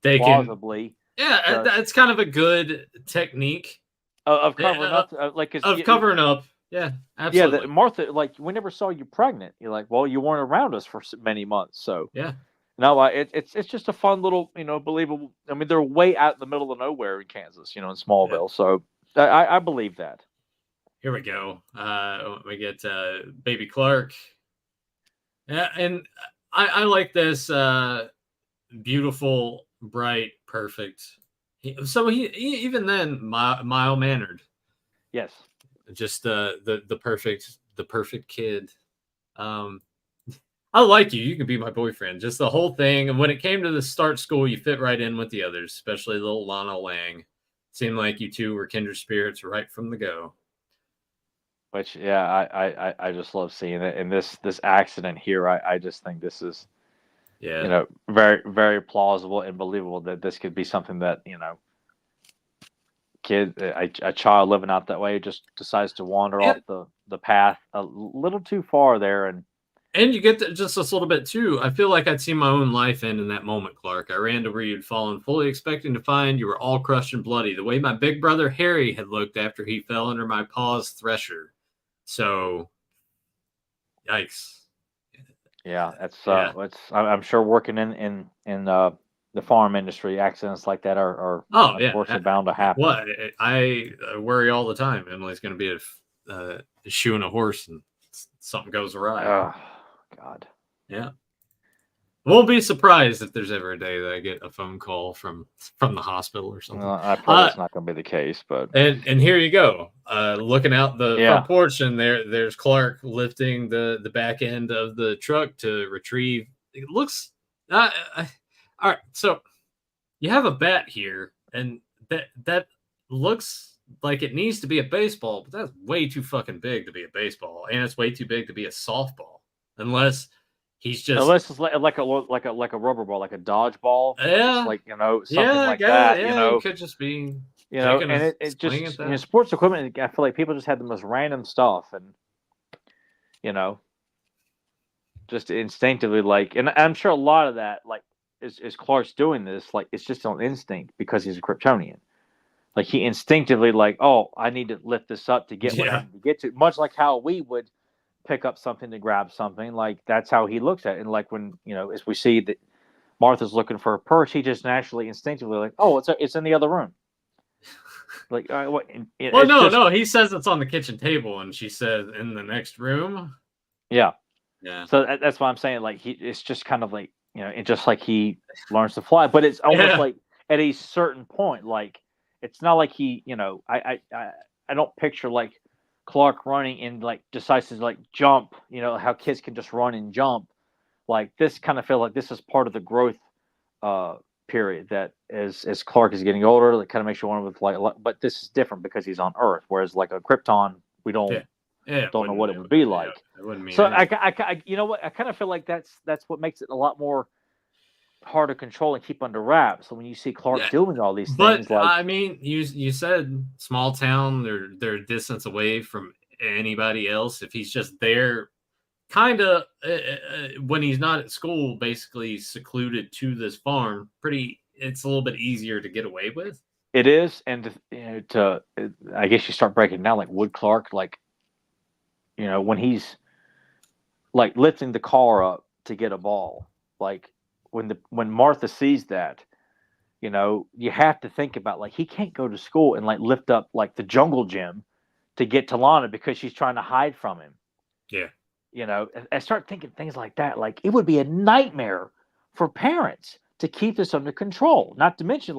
plausibly. That's kind of a good technique of covering up, covering up. Yeah, absolutely. Yeah, Martha, like we never saw you pregnant. You're like, well, you weren't around us for many months, so yeah. No, it's just a fun little, believable. I mean, they're way out in the middle of nowhere in Kansas, in Smallville. Yeah. So I believe that. Here we go. We get Baby Clark. Yeah, and I like this beautiful, bright, perfect. So he even then mild mannered. Yes. Just the perfect kid. I like you. You can be my boyfriend. Just the whole thing. And when it came to the start school, you fit right in with the others, especially little Lana Lang. Seemed like you two were kindred spirits right from the go. Which, yeah, I just love seeing it. And this accident here, I just think this is, very, very plausible and believable that this could be something that, a child living out that way just decides to wander off the path a little too far there. And you get just this little bit too. I feel like I'd seen my own life end in that moment, Clark. I ran to where you'd fallen, fully expecting to find you were all crushed and bloody, the way my big brother Harry had looked after he fell under my paw's thresher. So, yikes. Yeah, I'm sure working in the farm industry, accidents like that are unfortunately bound to happen. Well, I worry all the time. Emily's going to be shoeing a horse and something goes awry. Oh, God. Yeah. Won't be surprised if there's ever a day that I get a phone call from the hospital or something. I probably that's not going to be the case, but and here you go, looking out the front porch, and there's Clark lifting the back end of the truck to retrieve. It looks all right. So you have a bat here, and that looks like it needs to be a baseball, but that's way too fucking big to be a baseball, and it's way too big to be a softball, unless he's just unless it's like a rubber ball, like a dodgeball. yeah, It's like something yeah, like yeah, that. yeah. It could just be taking And a it swing at just that. sports equipment. I feel like people just had the most random stuff, and you know, just instinctively and I'm sure a lot of that is Clark's doing this it's just on instinct because he's a Kryptonian. Like he instinctively oh, I need to lift this up to get what I Yeah, need to get to. Much like how we would pick up something to grab something. Like that's how he looks at it. And like when as we see that Martha's looking for a purse, he just naturally instinctively oh, it's in the other room. Like what? well, It's no, just no. He says it's on the kitchen table, and she says in the next room. yeah. Yeah, So that's why I'm saying it's just kind of it's just like he learns to fly, but it's almost yeah, like at a certain point, it's not like he, I don't picture Clark running and decides to jump, how kids can just run and jump. Like this kind of feel like this is part of the growth uh period that as Clark is getting older, it kind of makes you wonder but this is different because he's on Earth, whereas like a Krypton, we yeah, don't yeah. don't know what it would be Yeah, like. it wouldn't mean So anything. you know what? I kind of feel like that's what makes it a lot more hard to control and keep under wraps. So when you see Clark Yeah, doing all these but things, I mean, you said small town. They're a distance away from anybody else. If he's just there, kind of when he's not at school, basically secluded to this farm. It's a little bit easier to get away with. it is, and I guess you start breaking it down. Like would Clark, when he's lifting the car up to get a ball, when Martha sees that, you have to think about he can't go to school and lift up the jungle gym to get to Lana because she's trying to hide from him. Yeah. I start thinking things like that. Like it would be a nightmare for parents to keep this under control. Not to mention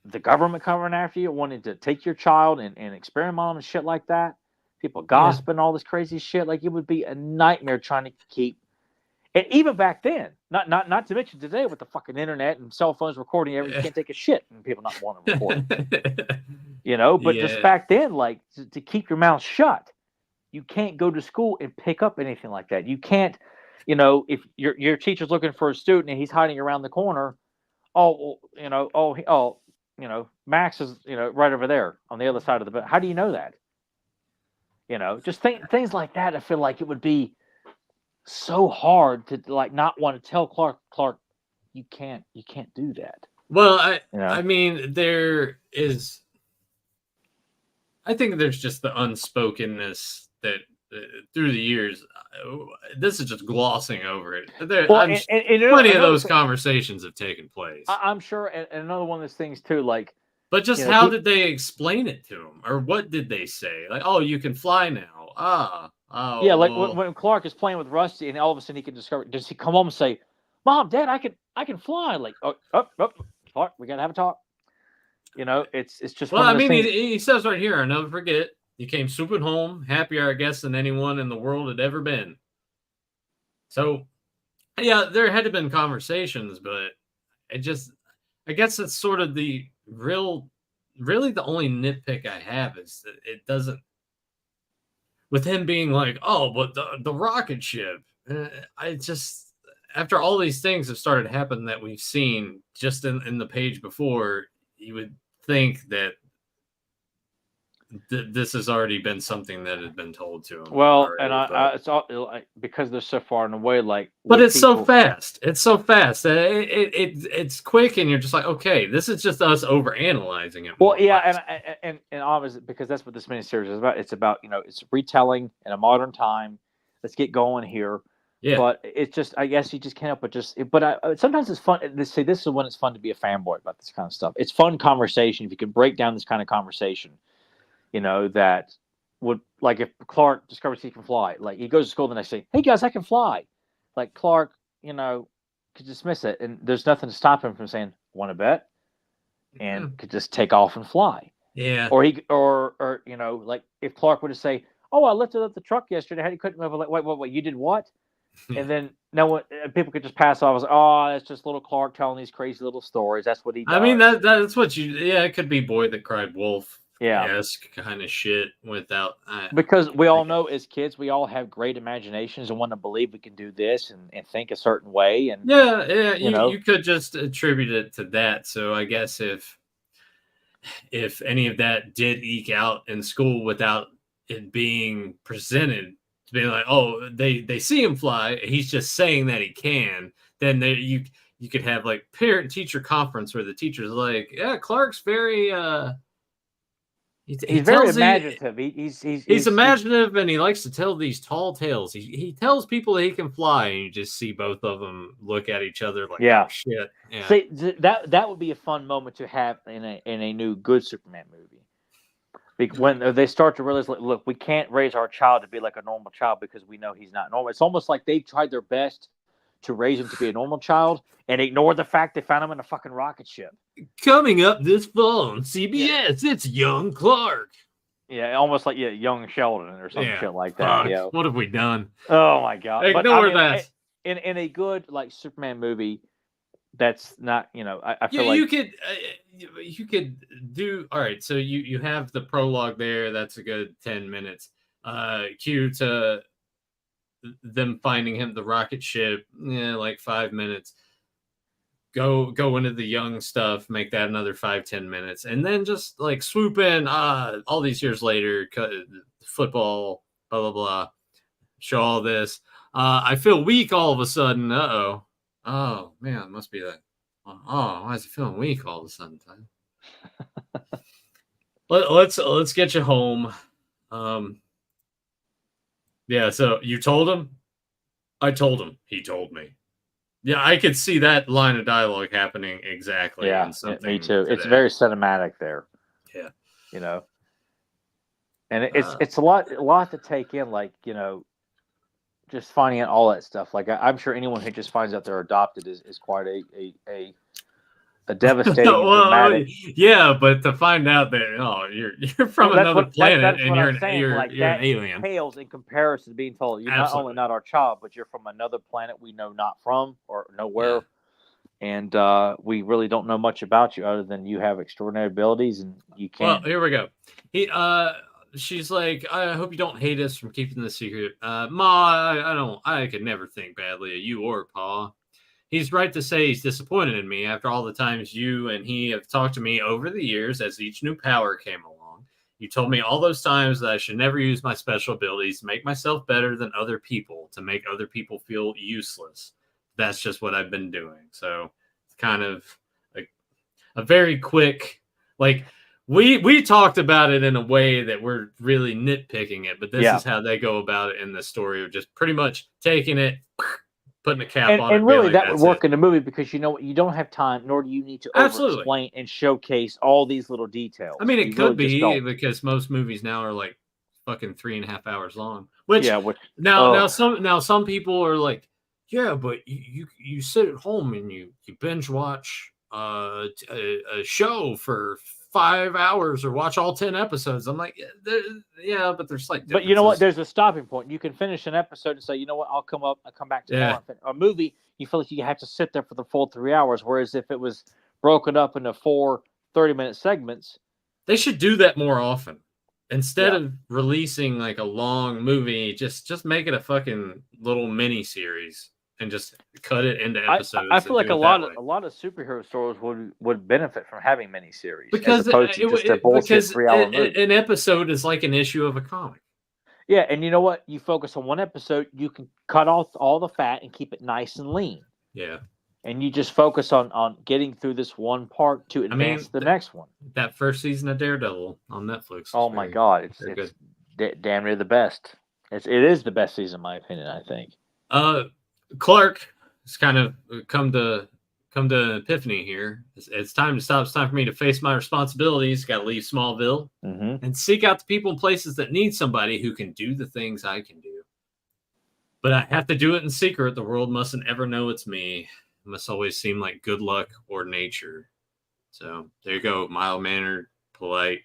the government coming after you, wanting to take your child and experiment on them and shit like that. People Yeah. gossiping, all this crazy shit. Like it would be a nightmare trying to keep. And even back then, not to mention today with the fucking internet and cell phones recording everything, you can't take a shit and people not want to record it. But just Yeah. back then, to keep your mouth shut, you can't go to school and pick up anything like that. You can't, if your teacher's looking for a student and he's hiding around the corner, Max is, right over there on the other side of the bed. How do you know that? Just things like that. I feel like it would be so hard to not want to tell Clark, you can't do that. Well, I mean, I think there's just the unspokenness that through the years, this is just glossing over it. Plenty of those conversations have taken place. I'm sure, and another one of those things too, but just how did they explain it to him, or what did they say? Oh, you can fly now. Oh, yeah, when Clark is playing with Rusty, and all of a sudden he can discover. Does he come home and say, "Mom, Dad, I can fly"? Clark, we gotta have a talk. It's just. Well, I mean, he says right here, I'll never forget. You came swooping home, happier, I guess, than anyone in the world had ever been. So, yeah, there had to been conversations, but I guess it's sort of really the only nitpick I have is that it doesn't, with him being oh, but the rocket ship, I just, after all these things have started happening that we've seen just in the page before, you would think that this has already been something that had been told to him. Well, already, and it's all because they're so far and away. But it's so fast. It's so fast. It's quick, and you're just like, okay, this is just us over analyzing it. Well, yeah, and obviously because that's what this miniseries is about. It's about it's retelling in a modern time. Let's get going here. Yeah. But it's just, I guess you just can't help but just. But sometimes it's fun. This is when it's fun to be a fanboy about this kind of stuff. It's fun conversation if you can break down this kind of conversation. That would if Clark discovers he can fly, he goes to school the next day. Hey guys, I can fly. Clark, could dismiss it, and there's nothing to stop him from saying, "Want to bet?" and could just take off and fly. Yeah. Or if Clark would have say, "Oh, I lifted up the truck yesterday. How you couldn't move?" Wait, you did what? And then people could just pass off as, "Oh, that's just little Clark telling these crazy little stories. That's what he does." I mean, that's what it could be Boy That Cried Wolf esque kind of shit without. Because we all know as kids, we all have great imaginations and want to believe we can do this and think a certain way. And yeah, you know, you could just attribute it to that. So I guess if any of that did eke out in school without it being presented to be like, oh, they see him fly, he's just saying that he can, then you could have like parent teacher conference where the teacher's like, yeah, Clark's very he's very imaginative. He's imaginative, and he likes to tell these tall tales. He tells people that he can fly, and you just see both of them look at each other like, yeah, oh, shit. Yeah. See, that would be a fun moment to have in a new good Superman movie. When they start to realize, like, look, we can't raise our child to be like a normal child because we know he's not normal. It's almost like they've tried their best to raise him to be a normal child and ignore the fact they found him in a fucking rocket ship. Coming up this fall on CBS, it's Young Clark. Yeah, almost like young Sheldon or some shit like that. Yeah. What have we done? Oh my god! Ignore that. In a good like Superman movie, that's not I feel like you could do all right. So you have the prologue there. That's a good 10 minutes. Cue to them finding him the rocket ship. Yeah, like 5 minutes. Go into the young stuff, make that another 5-10 minutes, and then just like swoop in all these years later, football, blah blah blah, show all this. I feel weak all of a sudden. Oh man, it must be that. Oh, why is it feeling weak all of a sudden? Let's get you home. Yeah, so you told him? I told him. He told me. Yeah, I could see that line of dialogue happening exactly. Yeah, me too. Today. It's very cinematic there. Yeah, and it's a lot to take in. Like just finding out all that stuff. Like I'm sure anyone who just finds out they're adopted is quite a devastating. Dramatic. Yeah, but to find out that you're from another planet and you're an alien, pales in comparison to being told you're not only not our child, but you're from another planet we know not from or nowhere, and we really don't know much about you other than you have extraordinary abilities and you can't. Well, here we go. She's like, I hope you don't hate us from keeping this secret. Ma, I could never think badly of you or Pa. He's right to say he's disappointed in me after all the times you and he have talked to me over the years as each new power came along. You told me all those times that I should never use my special abilities to make myself better than other people, to make other people feel useless. That's just what I've been doing. So it's kind of a very quick, like, we talked about it in a way that we're really nitpicking it, but this is how they go about it in the story of just pretty much taking it, putting a cap on it. And really that would work in the movie because you don't have time, nor do you need to over-explain and showcase all these little details. I mean, it could be because most movies now are like fucking 3.5 hours long. Now some people are like, yeah, but you sit at home and you binge watch a show for 5 hours or watch all 10 episodes. I'm like, yeah, but there's like, but you know what? There's a stopping point. You can finish an episode and say, you know what? I'll come back tomorrow. A movie, you feel like you have to sit there for the full 3 hours. Whereas if it was broken up into 4 30-minute segments, they should do that more often. Instead of releasing like a long movie, just make it a fucking little mini series. And just cut it into episodes. I feel like a lot of superhero stories would benefit from having miniseries because as opposed to just a bullshit 3-hour movie. An episode is like an issue of a comic. Yeah, and you know what? You focus on one episode, you can cut off all the fat and keep it nice and lean. Yeah, and you just focus on getting through this one part to advance the next one. That first season of Daredevil on Netflix. Oh my god, it's damn near the best. It is the best season, in my opinion. I think. Clark has kind of come to epiphany here. It's time to stop. It's time for me to face my responsibilities. Got to leave Smallville and seek out the people and places that need somebody who can do the things I can do. But I have to do it in secret. The world mustn't ever know it's me. It must always seem like good luck or nature. So there you go. Mild-mannered, polite.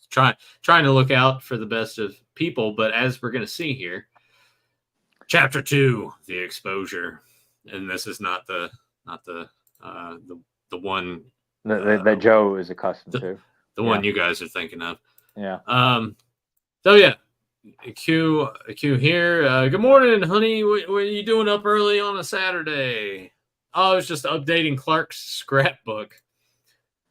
Trying to look out for the best of people. But as we're going to see here, Chapter 2, the exposure, and this is not the one that Joe is accustomed to. the one you guys are thinking of. Yeah. So yeah, Q here. Good morning, honey. What are you doing up early on a Saturday? Oh, I was just updating Clark's scrapbook.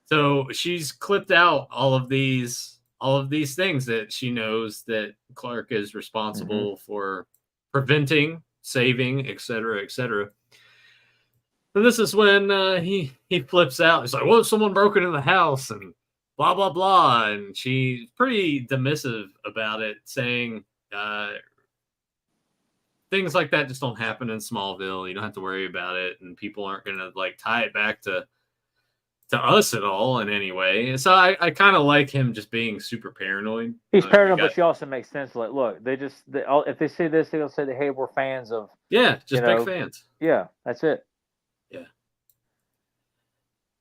So she's clipped out all of these things that she knows that Clark is responsible for preventing, saving, etc., etc. And this is when he flips out. He's like, "Well, someone broke into the house and blah blah blah," and she's pretty dismissive about it, saying things like that just don't happen in Smallville. You don't have to worry about it, and people aren't gonna like tie it back to us at all in any way. So I kind of like him just being super paranoid. He's paranoid, but she also makes sense. Like, look, if they see this, they'll say that, hey, we're fans of. Yeah, just big fans. Yeah, that's it. Yeah.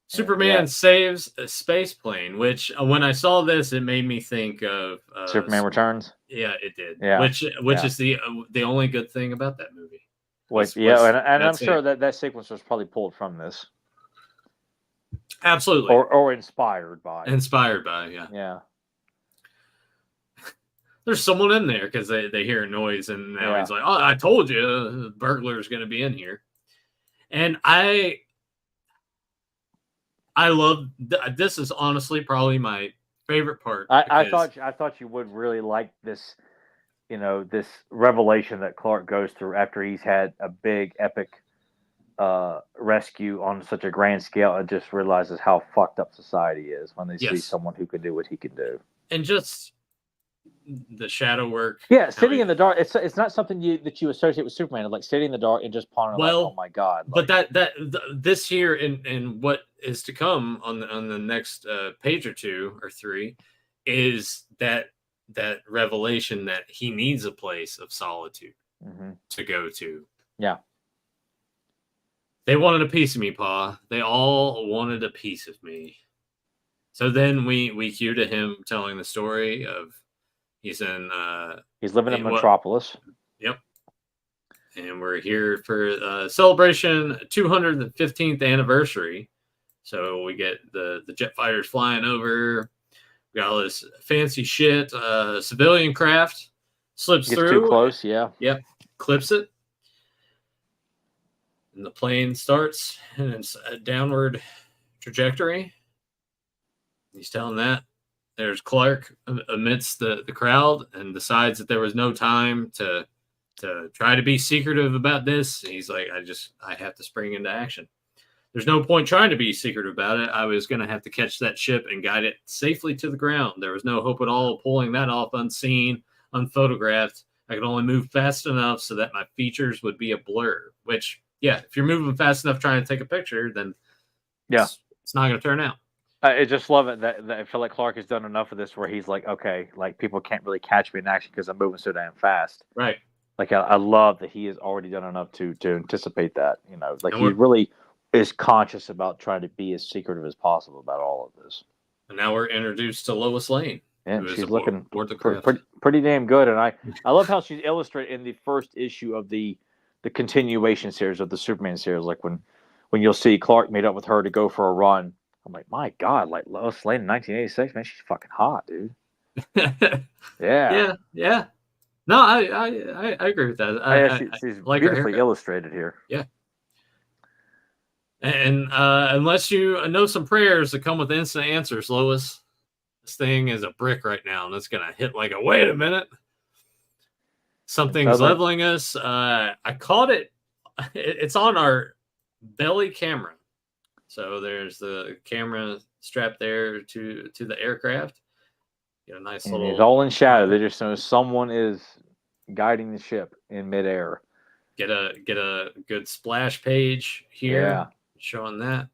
Superman saves a space plane, which when I saw this, it made me think of Superman Returns. Yeah, it did. Yeah, which is the only good thing about that movie. And I'm sure that sequence was probably pulled from this. Absolutely. Or inspired by. Yeah. Yeah. There's someone in there because they hear a noise, and now he's like, "Oh, I told you, the burglar's going to be in here." And I love this. Is honestly probably my favorite part. I thought you would really like this, this revelation that Clark goes through after he's had a big epic rescue on such a grand scale, and just realizes how fucked up society is when they see someone who can do what he can do. And just the shadow work. Yeah, sitting in the dark. It's not something that you associate with Superman. Like sitting in the dark and just pondering, oh my god. But this here and what is to come on the next page or two or three is that revelation that he needs a place of solitude to go to. Yeah. They wanted a piece of me, Pa. They all wanted a piece of me. So then we cue to him telling the story of he's living in Metropolis. Yep. And we're here for celebration 215th anniversary. So we get the jet fighters flying over. We got all this fancy shit. Civilian craft slips through. Too close, yeah. Yep. Clips it. And the plane starts in its downward trajectory. He's telling that. There's Clark amidst the crowd and decides that there was no time to try to be secretive about this. He's like, I have to spring into action. There's no point trying to be secretive about it. I was going to have to catch that ship and guide it safely to the ground. There was no hope at all of pulling that off unseen, unphotographed. I could only move fast enough so that my features would be a blur, which, yeah, if you're moving fast enough trying to take a picture, then it's not going to turn out. I just love it that I feel like Clark has done enough of this where he's like, okay, like people can't really catch me in action because I'm moving so damn fast. Right. Like I love that he has already done enough to anticipate that. Like he really is conscious about trying to be as secretive as possible about all of this. And now we're introduced to Lois Lane. Yeah, she's looking pretty damn good. And I love how she's illustrated in the first issue of the continuation series of the Superman series. Like when you'll see Clark meet up with her to go for a run. I'm like, my God, like Lois Lane in 1986, man, she's fucking hot, dude. Yeah. No, I agree with that. She's like beautifully illustrated here. Yeah. And unless you know some prayers that come with instant answers, Lois, this thing is a brick right now, and it's gonna hit like a wait a minute. Something's leveling us. I caught it. It's on our belly camera. So there's the camera strapped there to the aircraft. Get a nice little. It's all in shadow. They just know someone is guiding the ship in midair. Get a good splash page here, showing that.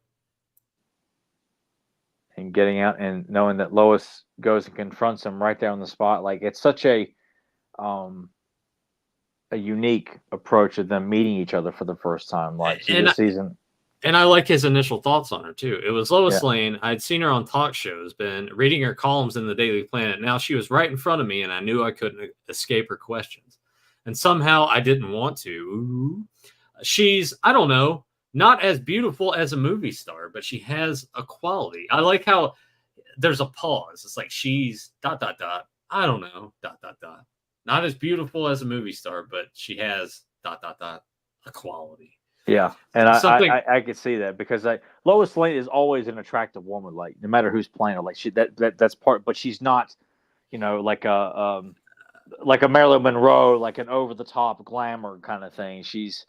And getting out and knowing that Lois goes and confronts him right there on the spot. Like it's such a unique approach of them meeting each other for the first time. Like this season. And I like his initial thoughts on her, too. It was Lois Lane. I'd seen her on talk shows, been reading her columns in the Daily Planet. Now she was right in front of me, and I knew I couldn't escape her questions. And somehow I didn't want to. She's, I don't know, not as beautiful as a movie star, but she has a quality. I like how there's a pause. It's like she's ... I don't know ... Not as beautiful as a movie star, but she has ... a quality. Yeah, and Something. I could see that because Lois Lane is always an attractive woman, like no matter who's playing her, like that's part, but she's not, like a Marilyn Monroe, like an over the top glamour kind of thing. She's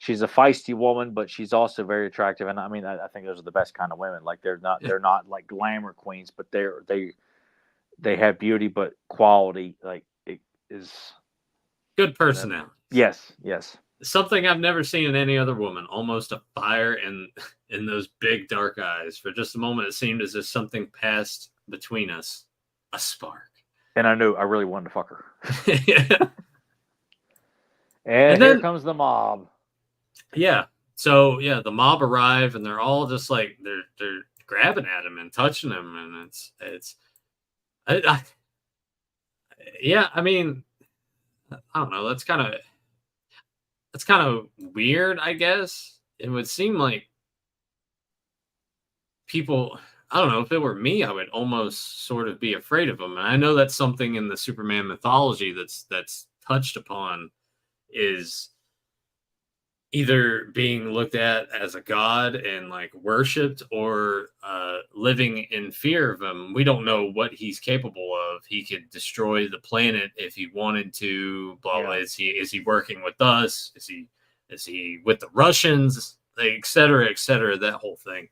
a feisty woman, but she's also very attractive, and I mean I think those are the best kind of women. Like they're not like glamour queens, but they have beauty, but quality. Like it is Good personality. Yes. Something I've never seen in any other woman. Almost a fire in those big dark eyes. For just a moment, it seemed as if something passed between us. A spark. And I knew I really wanted to fuck her. Yeah. And here comes the mob. Yeah. So yeah, the mob arrive and they're all just like they're grabbing at him and touching him, and yeah. I mean, I don't know. That's kind of weird, I guess. It would seem like people, I don't know, if it were me, I would almost sort of be afraid of him. And I know that's something in the Superman mythology that's touched upon, is either being looked at as a god and like worshipped, or living in fear of him. We don't know what he's capable of. He could destroy the planet if he wanted to. Blah blah. Is he working with us? Is he with the Russians? Et cetera, that whole thing.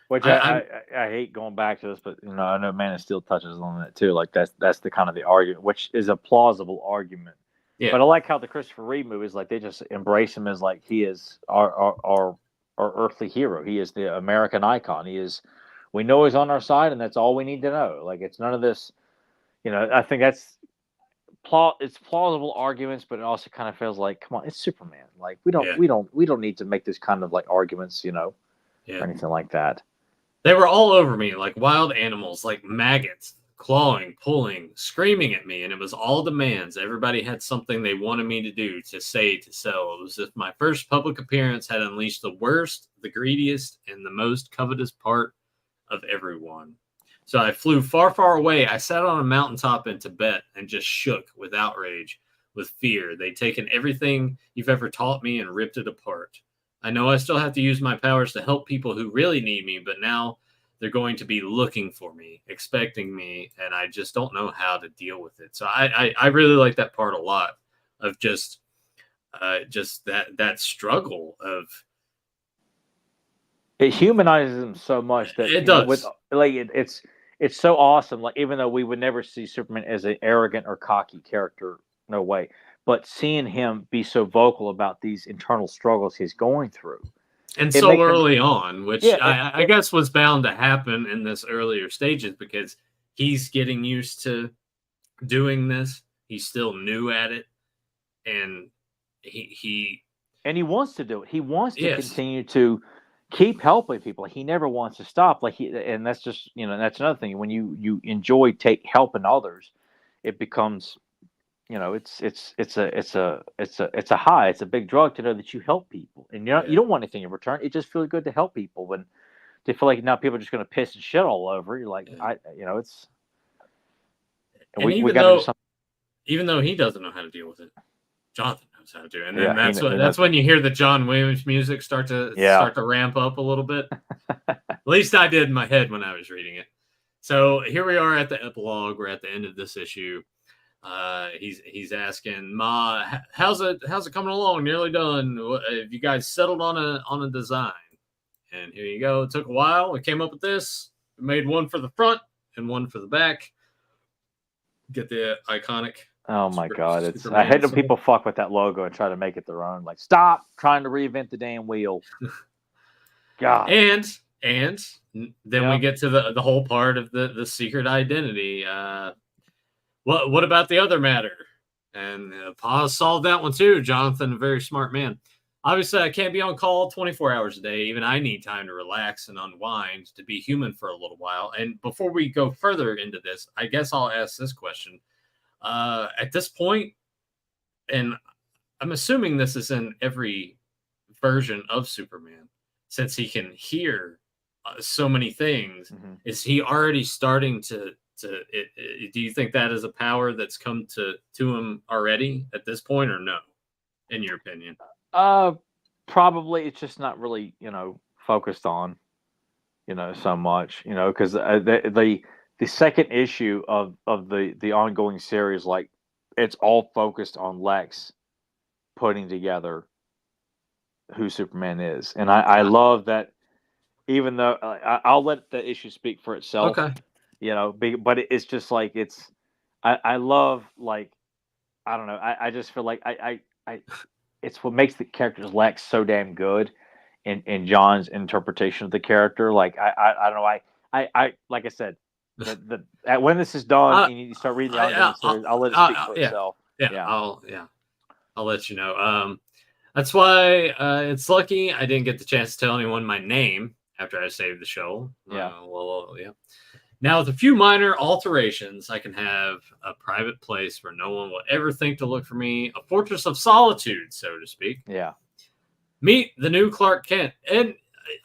Which I hate going back to this, but I know Man of Steel touches on that too. Like that's the kind of the argument, which is a plausible argument. Yeah. But I like how the Christopher Reeve movies, like they just embrace him as like he is our earthly hero. He is the American icon. We know he's on our side, and that's all we need to know. Like it's none of this, I think that's it's plausible arguments, but it also kind of feels like, come on, it's Superman. Like we don't need to make this kind of like arguments, or anything like that. They were all over me like wild animals, like maggots, clawing, pulling, screaming at me, and it was all demands. Everybody had something they wanted me to do, to say, to sell. It was as if my first public appearance had unleashed the worst, the greediest, and the most covetous part of everyone. So I flew far, far away. I sat on a mountaintop in Tibet and just shook with outrage, with fear. They'd taken everything you've ever taught me and ripped it apart. I know I still have to use my powers to help people who really need me, but now they're going to be looking for me, expecting me, and I just don't know how to deal with it. So I really like that part a lot, of just that struggle of. It humanizes him so much that it does. It's so awesome. Like even though we would never see Superman as an arrogant or cocky character, no way. But seeing him be so vocal about these internal struggles he's going through. And so early on, which I guess was bound to happen in this earlier stages, because he's getting used to doing this. He's still new at it. And he wants to do it. He wants to continue to keep helping people. He never wants to stop. And that's just, that's another thing. When you enjoy helping others, it becomes, it's a high. It's a big drug to know that you help people, and you don't want anything in return. It just feels good to help people when they feel like now people are just going to piss and shit all over. You're like, it's. And even though he doesn't know how to deal with it, Jonathan knows how to. And then that's when you hear the John Williams music start to ramp up a little bit. At least I did in my head when I was reading it. So here we are at the epilogue. We're at the end of this issue. He's asking Ma, how's it coming along? Nearly done. Have you guys settled on a design? And here you go. It took a while. We came up with this. We made one for the front and one for the back. Get the iconic. Oh my God! I hate when people fuck with that logo and try to make it their own. Like, stop trying to reinvent the damn wheel. God. And then we get to the whole part of the secret identity. What about the other matter? And Pa solved that one too. Jonathan, a very smart man. Obviously, I can't be on call 24 hours a day. Even I need time to relax and unwind, to be human for a little while. And before we go further into this, I guess I'll ask this question. At this point, and I'm assuming this is in every version of Superman, since he can hear so many things. Mm-hmm. Is he already starting to do you think that is a power that's come to him already at this point, or no, in your opinion? Probably it's just not really, focused on, so much, because the second issue of the ongoing series, like, it's all focused on Lex putting together who Superman is, and I love that. Even though I'll let the issue speak for itself, Okay. but it's just like I love, like, I don't know, I just feel like I it's what makes the character's Lex so damn good in John's interpretation of the character. Like, I don't know, I like I said, when this is done and you start reading the ongoing series, I'll let it speak for Yeah, itself. I'll let you know. That's why it's lucky I didn't get the chance to tell anyone my name after I saved the show. Yeah. Yeah. Now, with a few minor alterations, I can have a private place where no one will ever think to look for me, a fortress of solitude, so to speak. Yeah. Meet the new Clark Kent. And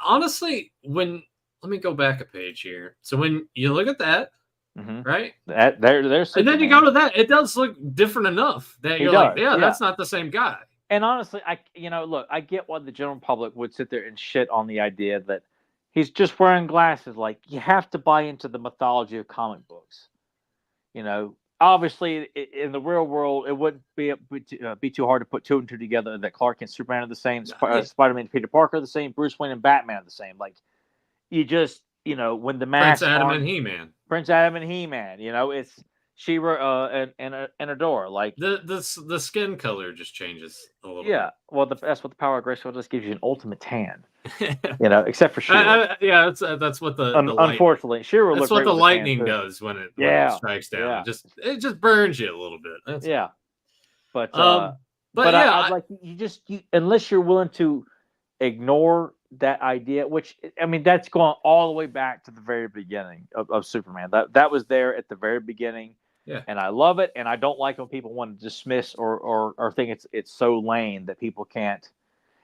honestly, let me go back a page here. So when you look at that, Mm-hmm. right? There's and then you go to that, it does look different enough that you're like, yeah, that's not the same guy. And honestly, look, I get why the general public would sit there and shit on the idea that he's just wearing glasses. Like, you have to buy into the mythology of comic books. Obviously, in the real world, it wouldn't be too hard to put two and two together that Clark and Superman are the same, Spider-Man and Peter Parker are the same, Bruce Wayne and Batman are the same. Like, you just, when the masks Prince Adam and He-Man. It's She-Ra and Adora. Like, the skin color just changes a little bit. Yeah, well, that's what the power of Grayskull just gives you, an ultimate tan. Except for She-Ra. That's what the unfortunately, She-Ra. That's what the lightning does when it strikes down. Yeah. It just burns you a little bit. But yeah, I'd like you unless you're willing to ignore that idea, which, I mean, that's going all the way back to the very beginning of Superman. That was there at the very beginning. Yeah. And I love it, and I don't like when people want to dismiss or think it's so lame that people can't.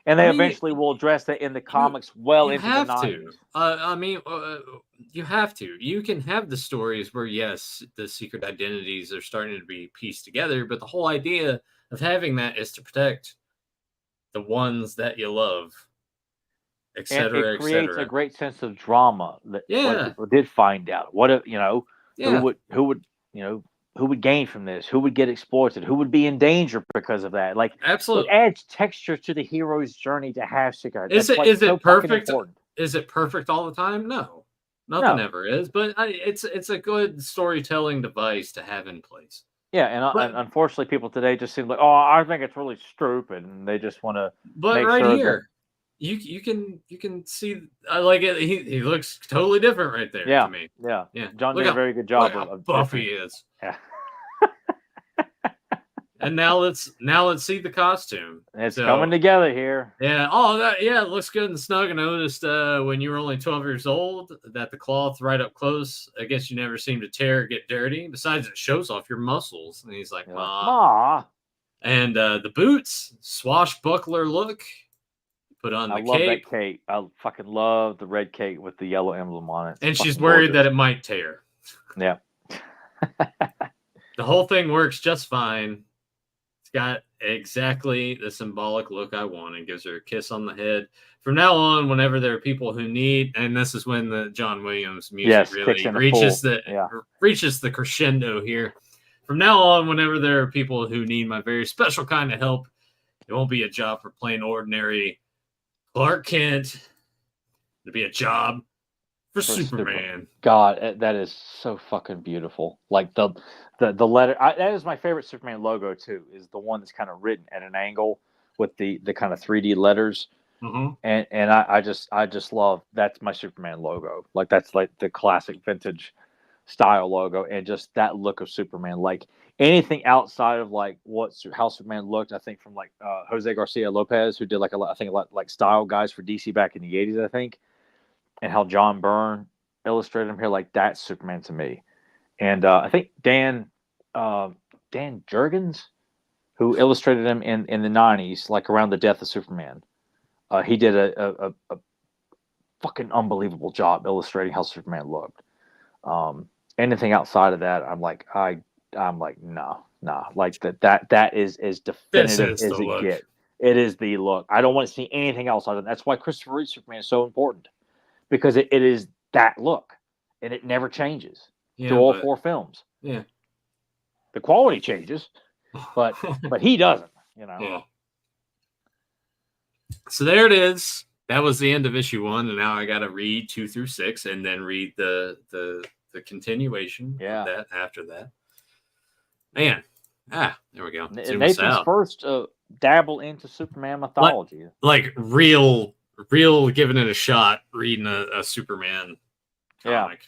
And they eventually will address that in the comics into the 90s. You have to. You can have the stories where, yes, the secret identities are starting to be pieced together, but the whole idea of having that is to protect the ones that you love, etc. And it creates a great sense of drama that when people did find out. Who would gain from this? Who would get exploited? Who would be in danger because of that? Like, absolutely, it adds texture to the hero's journey to have secret. Is it perfect? Is it perfect all the time? No, nothing ever is. But it's a good storytelling device to have in place. Yeah, and unfortunately, people today just seem like, I think it's really stupid, and they just want to. But right here, you can see, I like it. He looks totally different right there. Yeah, to me. Yeah. John did a very good job of buff he is. Yeah. And now let's see the costume. It's coming together here. Yeah. Oh, it looks good and snug. I noticed when you were only 12 years old that the cloth right up close, I guess you never seem to tear or get dirty. Besides, it shows off your muscles. And he's like, Ma. And the boots, swashbuckler look. Put on the cape. I love that cape. I fucking love the red cape with the yellow emblem on it. And she's worried that it might tear. Yeah. The whole thing works just fine. It's got exactly the symbolic look I want. It gives her a kiss on the head. From now on, whenever there are people who need, and this is when the John Williams music really reaches the crescendo here. From now on, whenever there are people who need my very special kind of help, it won't be a job for plain ordinary Clark Kent. It'll be a job for Superman. God, that is so fucking beautiful. Like the letter, that is my favorite Superman logo too. Is the one that's kind of written at an angle with the kind of 3D letters. Mm-hmm. And I just love, that's my Superman logo. Like, that's like the classic vintage style logo, and just that look of Superman. Like, anything outside of like how Superman looked, I think from like Jose Garcia Lopez, who did like a lot like style guys for DC back in the 80s, I think, and how John Byrne illustrated him here, like, that's Superman to me. And I think Dan Jurgens, who illustrated him in the 90s, like around the death of Superman, he did a fucking unbelievable job illustrating how Superman looked. Anything outside of that, I'm like, no, like that is as This definitive is the as it look. gets. It is the look. I don't want to see anything else other than that's why Christopher Reeve Superman is so important because it is that look and it never changes Yeah, through all but 4 films. yeah. The quality changes, but he doesn't. Yeah. So there it is. That was the end of issue 1, and now I got to read 2 through 6, and then read the continuation of that after that. Man, there we go. Nathan's first dabble into Superman mythology, like real giving it a shot, reading a Superman comic,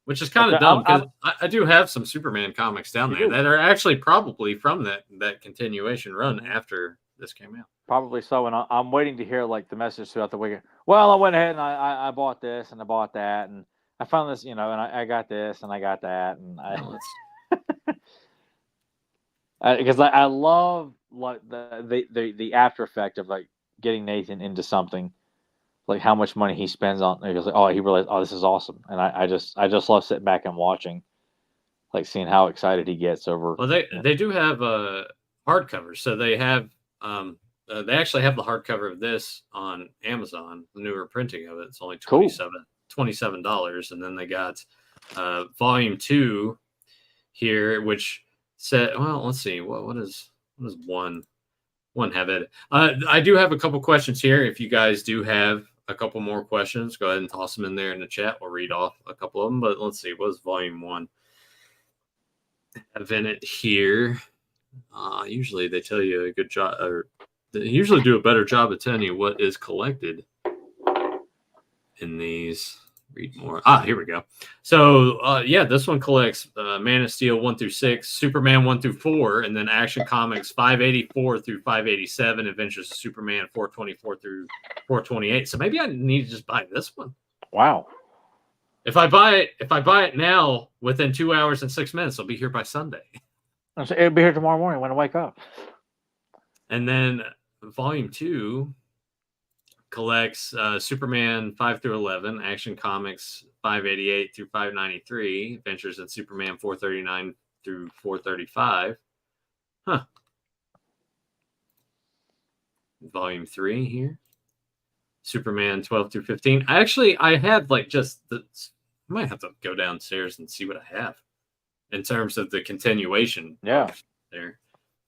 which is kind of dumb because I do have some Superman comics down there that are actually probably from that continuation run after this came out. Probably so, and I'm waiting to hear like the message throughout the weekend. Well, I went ahead and I bought this and I bought that, and I found this, and I got this and I got that, and because I love like the after effect of like getting Nathan into something, like how much money he spends on. He goes like, he realized, this is awesome, and I just love sitting back and watching, like seeing how excited he gets over. Well, they do have hardcovers, so they have they actually have the hardcover of this on Amazon, the newer printing of it. It's only $27, and then they got volume 2 here, which said, well, let's see, what is one have it. I do have a couple questions here. If you guys do have a couple more questions, go ahead and toss them in there in the chat. We'll read off a couple of them, but let's see, what is volume 1 have in it here? Usually they tell you a good job, or they usually do a better job of telling you what is collected in these. Read more. Here we go. So, this one collects Man of Steel 1 through 6, Superman 1 through 4, and then Action Comics 584 through 587, Adventures of Superman 424 through 428. So maybe I need to just buy this one. Wow. If I buy it now, within 2 hours and 6 minutes, I'll be here by Sunday. So it'll be here tomorrow morning when I wake up. And then volume 2 collects Superman 5 through 11, Action Comics 588 through 593, Adventures in Superman 439 through 435. Volume 3 here, Superman 12 through 15. I have like just I might have to go downstairs and see what I have in terms of the continuation. Yeah. There.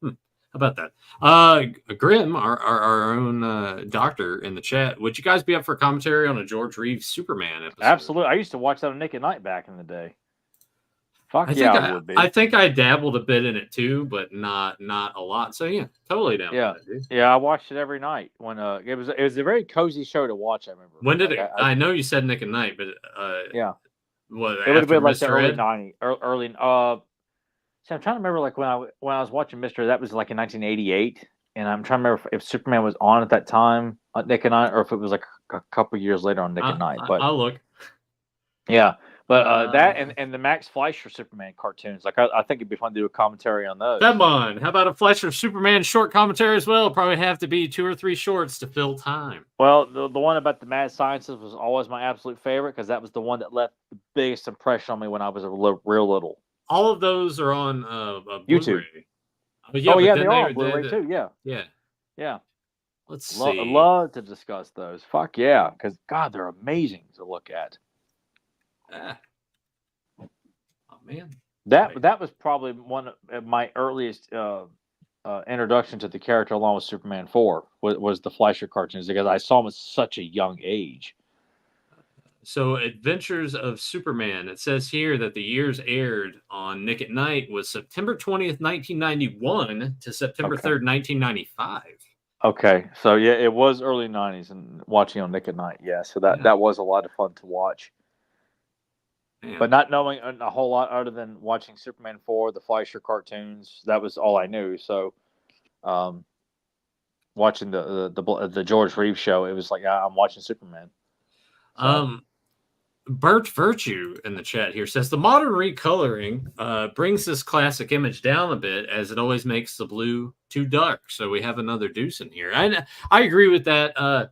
How about that? Grim, our own doctor in the chat, would you guys be up for commentary on a George Reeves Superman episode? Absolutely. I used to watch that on Nick at Night back in the day. I would be. I think I dabbled a bit in it too, but not a lot. So yeah, totally down. Yeah, with that, dude. Yeah. I watched it every night when it was a very cozy show to watch. I remember. When did it? I know you said Nick at Night, but yeah, what it would have been like the early Ed? early. So I'm trying to remember, like when I was watching Mr. That was like in 1988, and I'm trying to remember if Superman was on at that time on Nick at Night, or if it was like a couple years later on Nick at Night. But I'll look. Yeah, but that and the Max Fleischer Superman cartoons, like I think it'd be fun to do a commentary on those. Come on, how about a Fleischer Superman short commentary as well? Probably have to be 2 or 3 shorts to fill time. Well, the one about the mad sciences was always my absolute favorite because that was the one that left the biggest impression on me when I was real little. All of those are on YouTube. They are on Blu-ray too. Yeah. Let's see. Love to discuss those. Fuck yeah, because God, they're amazing to look at. Oh man, that was probably one of my earliest introduction to the character, along with Superman 4, was the Fleischer cartoons because I saw him at such a young age. So, Adventures of Superman. It says here that the years aired on Nick at Night was September 20th, 1991 to September 3rd, 1995. Okay, so yeah, it was early 90s and watching on Nick at Night. Yeah, so that was a lot of fun to watch. Man. But not knowing a whole lot other than watching Superman 4, the Fleischer cartoons, that was all I knew. So, watching the George Reeves show, it was like I'm watching Superman. So. Bert Virtue in the chat here says the modern recoloring brings this classic image down a bit as it always makes the blue too dark. So we have another deuce in here. I agree with that.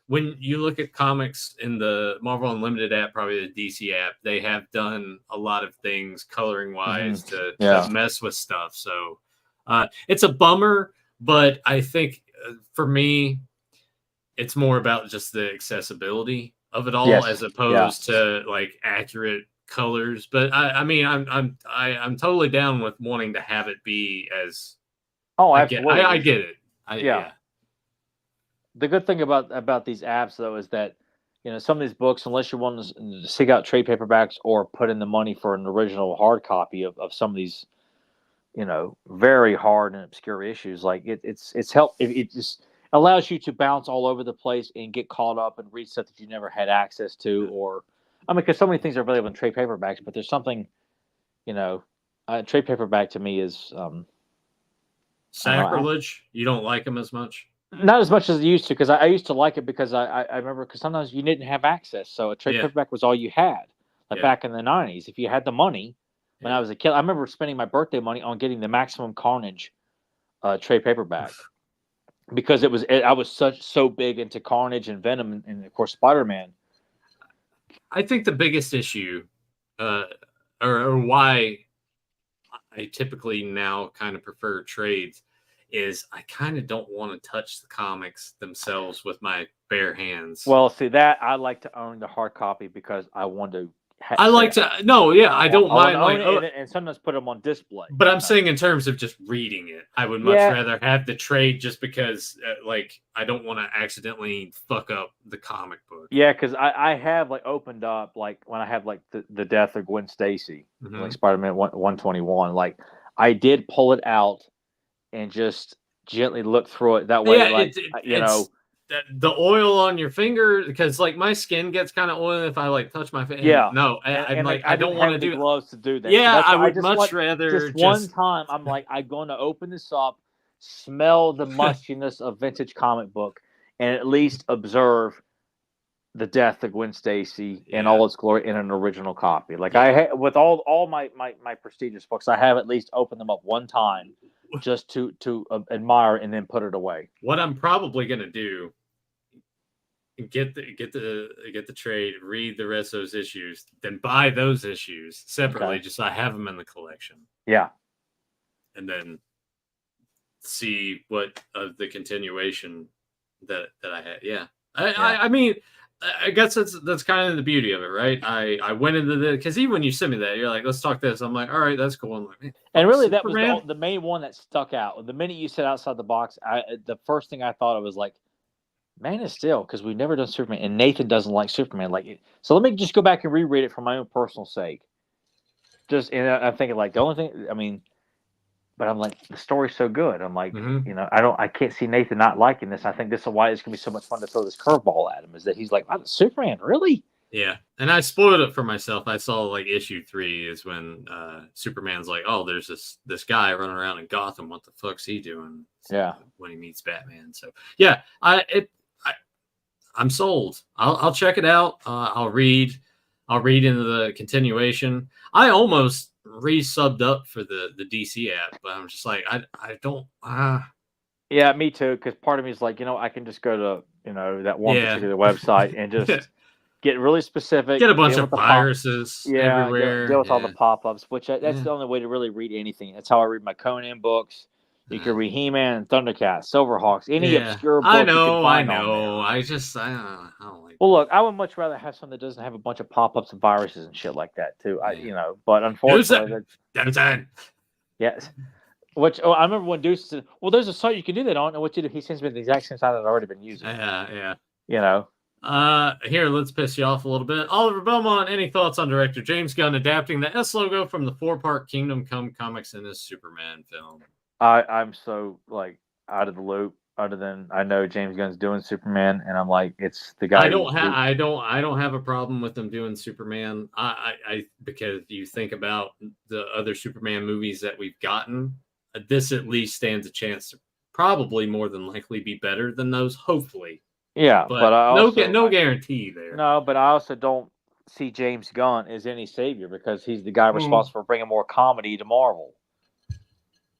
when you look at comics in the Marvel Unlimited app, probably the DC app, they have done a lot of things coloring wise to mess with stuff. So it's a bummer, but I think for me, it's more about just the accessibility of it all as opposed to like accurate colors. But I mean, I'm totally down with wanting to have it be as. Oh, absolutely. I get it. Yeah. The good thing about these apps though is that some of these books, unless you want to seek out trade paperbacks or put in the money for an original hard copy of some of these, very hard and obscure issues, like it's help. It just allows you to bounce all over the place and get caught up and read stuff that you never had access to, or because so many things are available in trade paperbacks, but there's something, trade paperback to me is sacrilege. You don't like them as much. Not as much as I used to, because I used to like it because I remember, because sometimes you didn't have access, so a trade paperback was all you had. Like back in the 90s, if you had the money, when I was a kid, I remember spending my birthday money on getting the Maximum Carnage trade paperback because I was so big into Carnage and Venom and of course Spider-Man. I think the biggest issue, or why I typically now kind of prefer trades, is I kind of don't want to touch the comics themselves with my bare hands. Well, see, that I like to own the hard copy because I want to. I don't mind and sometimes put them on display. But I'm saying in terms of just reading it, I would much rather have the trade, just because I don't want to accidentally fuck up the comic book. Yeah, because I have opened up when I have the death of Gwen Stacy, like Spider-Man 121. Like I did pull it out and just gently look through it. That way, the oil on your finger, because my skin gets kind of oily if I touch my face. Yeah, I don't want to do gloves to do that. Yeah, I would much rather just one time. I'm going to open this up, smell the mustiness of vintage comic book, and at least observe the death of Gwen Stacy in all its glory in an original copy. With all my prestigious books, I have at least opened them up one time just to admire and then put it away. What I'm probably going to do, get the trade, read the rest of those issues, then buy those issues separately, just so I have them in the collection. Yeah. And then see what of the continuation that I had. Yeah. I mean, I guess that's kind of the beauty of it, right? I went into because even when you sent me that, you're like, let's talk this. I'm like, all right, that's cool. I'm like, and really, Superman? That was the main one that stuck out. The minute you said outside the box, the first thing I thought of was Man of Steel, because we've never done Superman, and Nathan doesn't like Superman. So let me just go back and reread it for my own personal sake. And I'm thinking the only thing, but I'm the story's so good. I'm I can't see Nathan not liking this. I think this is why it's gonna be so much fun to throw this curveball at him. Is that he's like, oh, Superman, really? Yeah, and I spoiled it for myself. I saw issue 3 is when Superman's like, oh, there's this guy running around in Gotham. What the fuck's he doing? When he meets Batman. So yeah, I'm sold. I'll check it out. I'll read into the continuation. I almost re-subbed up for the DC app, but I'm just I don't. Yeah, me too. Because part of me is I can just go to that one particular website and just get really specific. Get a bunch of viruses everywhere. Deal with all the pop-ups, which that's the only way to really read anything. That's how I read my Conan books. You can read He-Man, Thundercats, Silverhawks, any obscure book. I know. I don't like. Well, look, I would much rather have something that doesn't have a bunch of pop-ups and viruses and shit like that too. But unfortunately, yes. Which I remember when Deuce said, "Well, there's a site you can do that on," and he sends me the exact same site that I've already been using. Yeah. Here, let's piss you off a little bit. Oliver Belmont, any thoughts on director James Gunn adapting the S logo from the 4-part Kingdom Come comics in his Superman film? I'm so out of the loop. Other than I know James Gunn's doing Superman, and I'm it's the guy. I don't have a problem with them doing Superman. I because you think about the other Superman movies that we've gotten, this at least stands a chance to probably more than likely be better than those. Hopefully. Yeah, but I also, no guarantee there. No, but I also don't see James Gunn as any savior because he's the guy responsible for bringing more comedy to Marvel.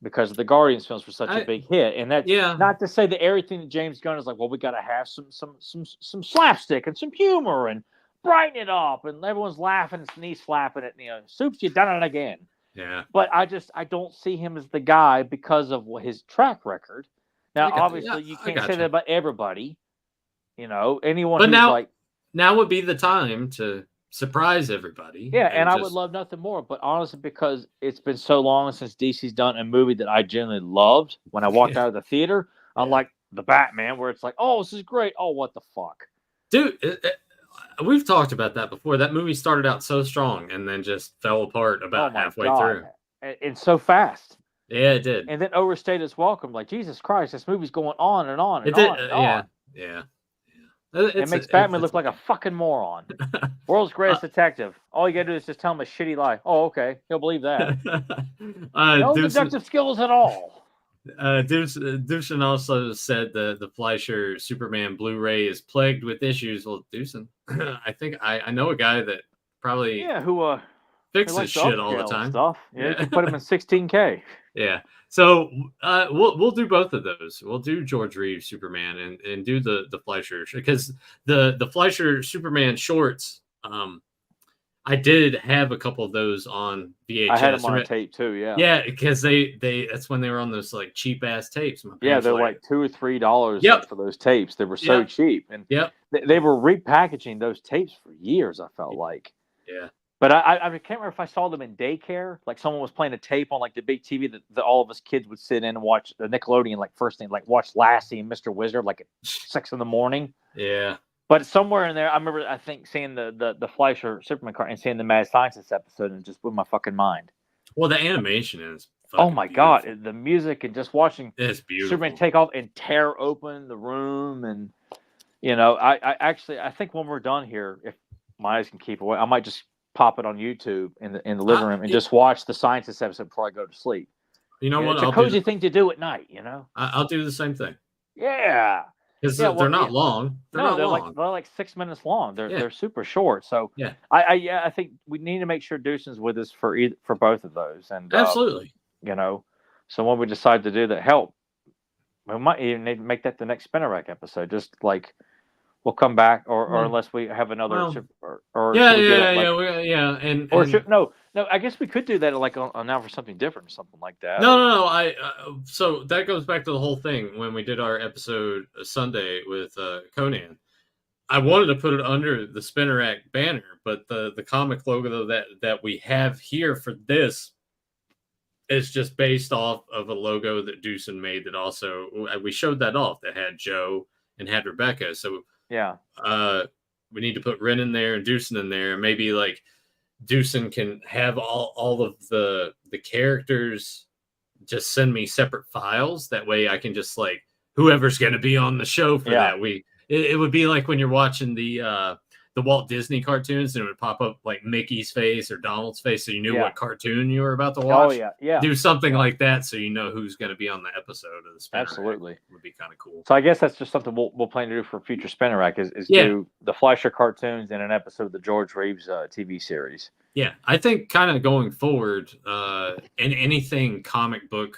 because the Guardians films were such a big hit. And that's Yeah. not to say that everything that James Gunn is like, well, we got to have some slapstick and some humor and brighten it up, and everyone's laughing and knee slapping it. Soups, you done it again. Yeah. But I don't see him as the guy because of his track record. Now, obviously, you can't say that about everybody. Anyone who's like. Now would be the time to surprise everybody. Yeah, and I would love nothing more. But honestly, because it's been so long since DC's done a movie that I genuinely loved, when I walked out of the theater, unlike the Batman, where it's like, oh, this is great. Oh, what the fuck? Dude, we've talked about that before. That movie started out so strong and then just fell apart about halfway through. And so fast. Yeah, it did. And then overstayed its welcome. Like, Jesus Christ, this movie's going on and on and on. And on. Yeah. It makes Batman look like a fucking moron. World's greatest detective. All you gotta do is just tell him a shitty lie. Oh, okay. He'll believe that. No deductive skills at all. Dustin also said the Fleischer Superman Blu-ray is plagued with issues. Well, Dustin, I think I know a guy that probably who fixes shit all the time. Stuff. Yeah, you can put him in 16K. Yeah. So we'll do both of those. We'll do George Reeves Superman and do the Fleischer, because the Fleischer Superman shorts. I did have a couple of those on VHS. I had them on tape too. Yeah. Yeah, because they that's when they were on those like cheap ass tapes. Yeah, they're like $2 or $3 for those tapes. They were so cheap, and they were repackaging those tapes for years. I felt like. Yeah. But I can't remember if I saw them in daycare. Like someone was playing a tape on like the big TV that all of us kids would sit in and watch the Nickelodeon, like first thing, like watch Lassie and Mr. Wizard like at 6 a.m. Yeah. But somewhere in there, I remember, I think, seeing the Fleischer Superman card and seeing the Mad Scientist episode, and just blew my fucking mind. Well, the animation is. Oh my God, the music and just watching Superman take off and tear open the room, and I think when we're done here, if my eyes can keep away, I might just pop it on YouTube in the living room and just watch the Scientist episode before I go to sleep. You know what? It's a cozy thing to do at night. I'll do the same thing. Yeah. Because they're not long. They're like 6 minutes long. They're super short. So yeah, I think we need to make sure Deucen's with us for both of those. And absolutely, so when we decide to do that, we might even need to make that the next Spinner Rack episode. Just like we'll come back, or unless we have another, No, I guess we could do that like on Now for Something Different or something like that. No. So that goes back to the whole thing when we did our episode Sunday with Conan. I wanted to put it under the Spinner Rack banner, but the comic logo that we have here for this is just based off of a logo that Deucin made. That also we showed that off that had Joe and had Rebecca. So yeah, we need to put Ren in there and Deucin in there, and maybe like. Deucin can have all of the characters just send me separate files. That way I can just like whoever's going to be on the show for that week. It would be like when you're watching the Walt Disney cartoons and it would pop up like Mickey's face or Donald's face, so you knew what cartoon you were about to watch. Oh yeah. Do something like that so you know who's going to be on the episode of the Spinner Absolutely. Rack. Would be kind of cool. So I guess that's just something we'll plan to do for future Spinner Rack is do the Fleischer cartoons and an episode of the George Reeves TV series. Yeah, I think kind of going forward, and anything comic book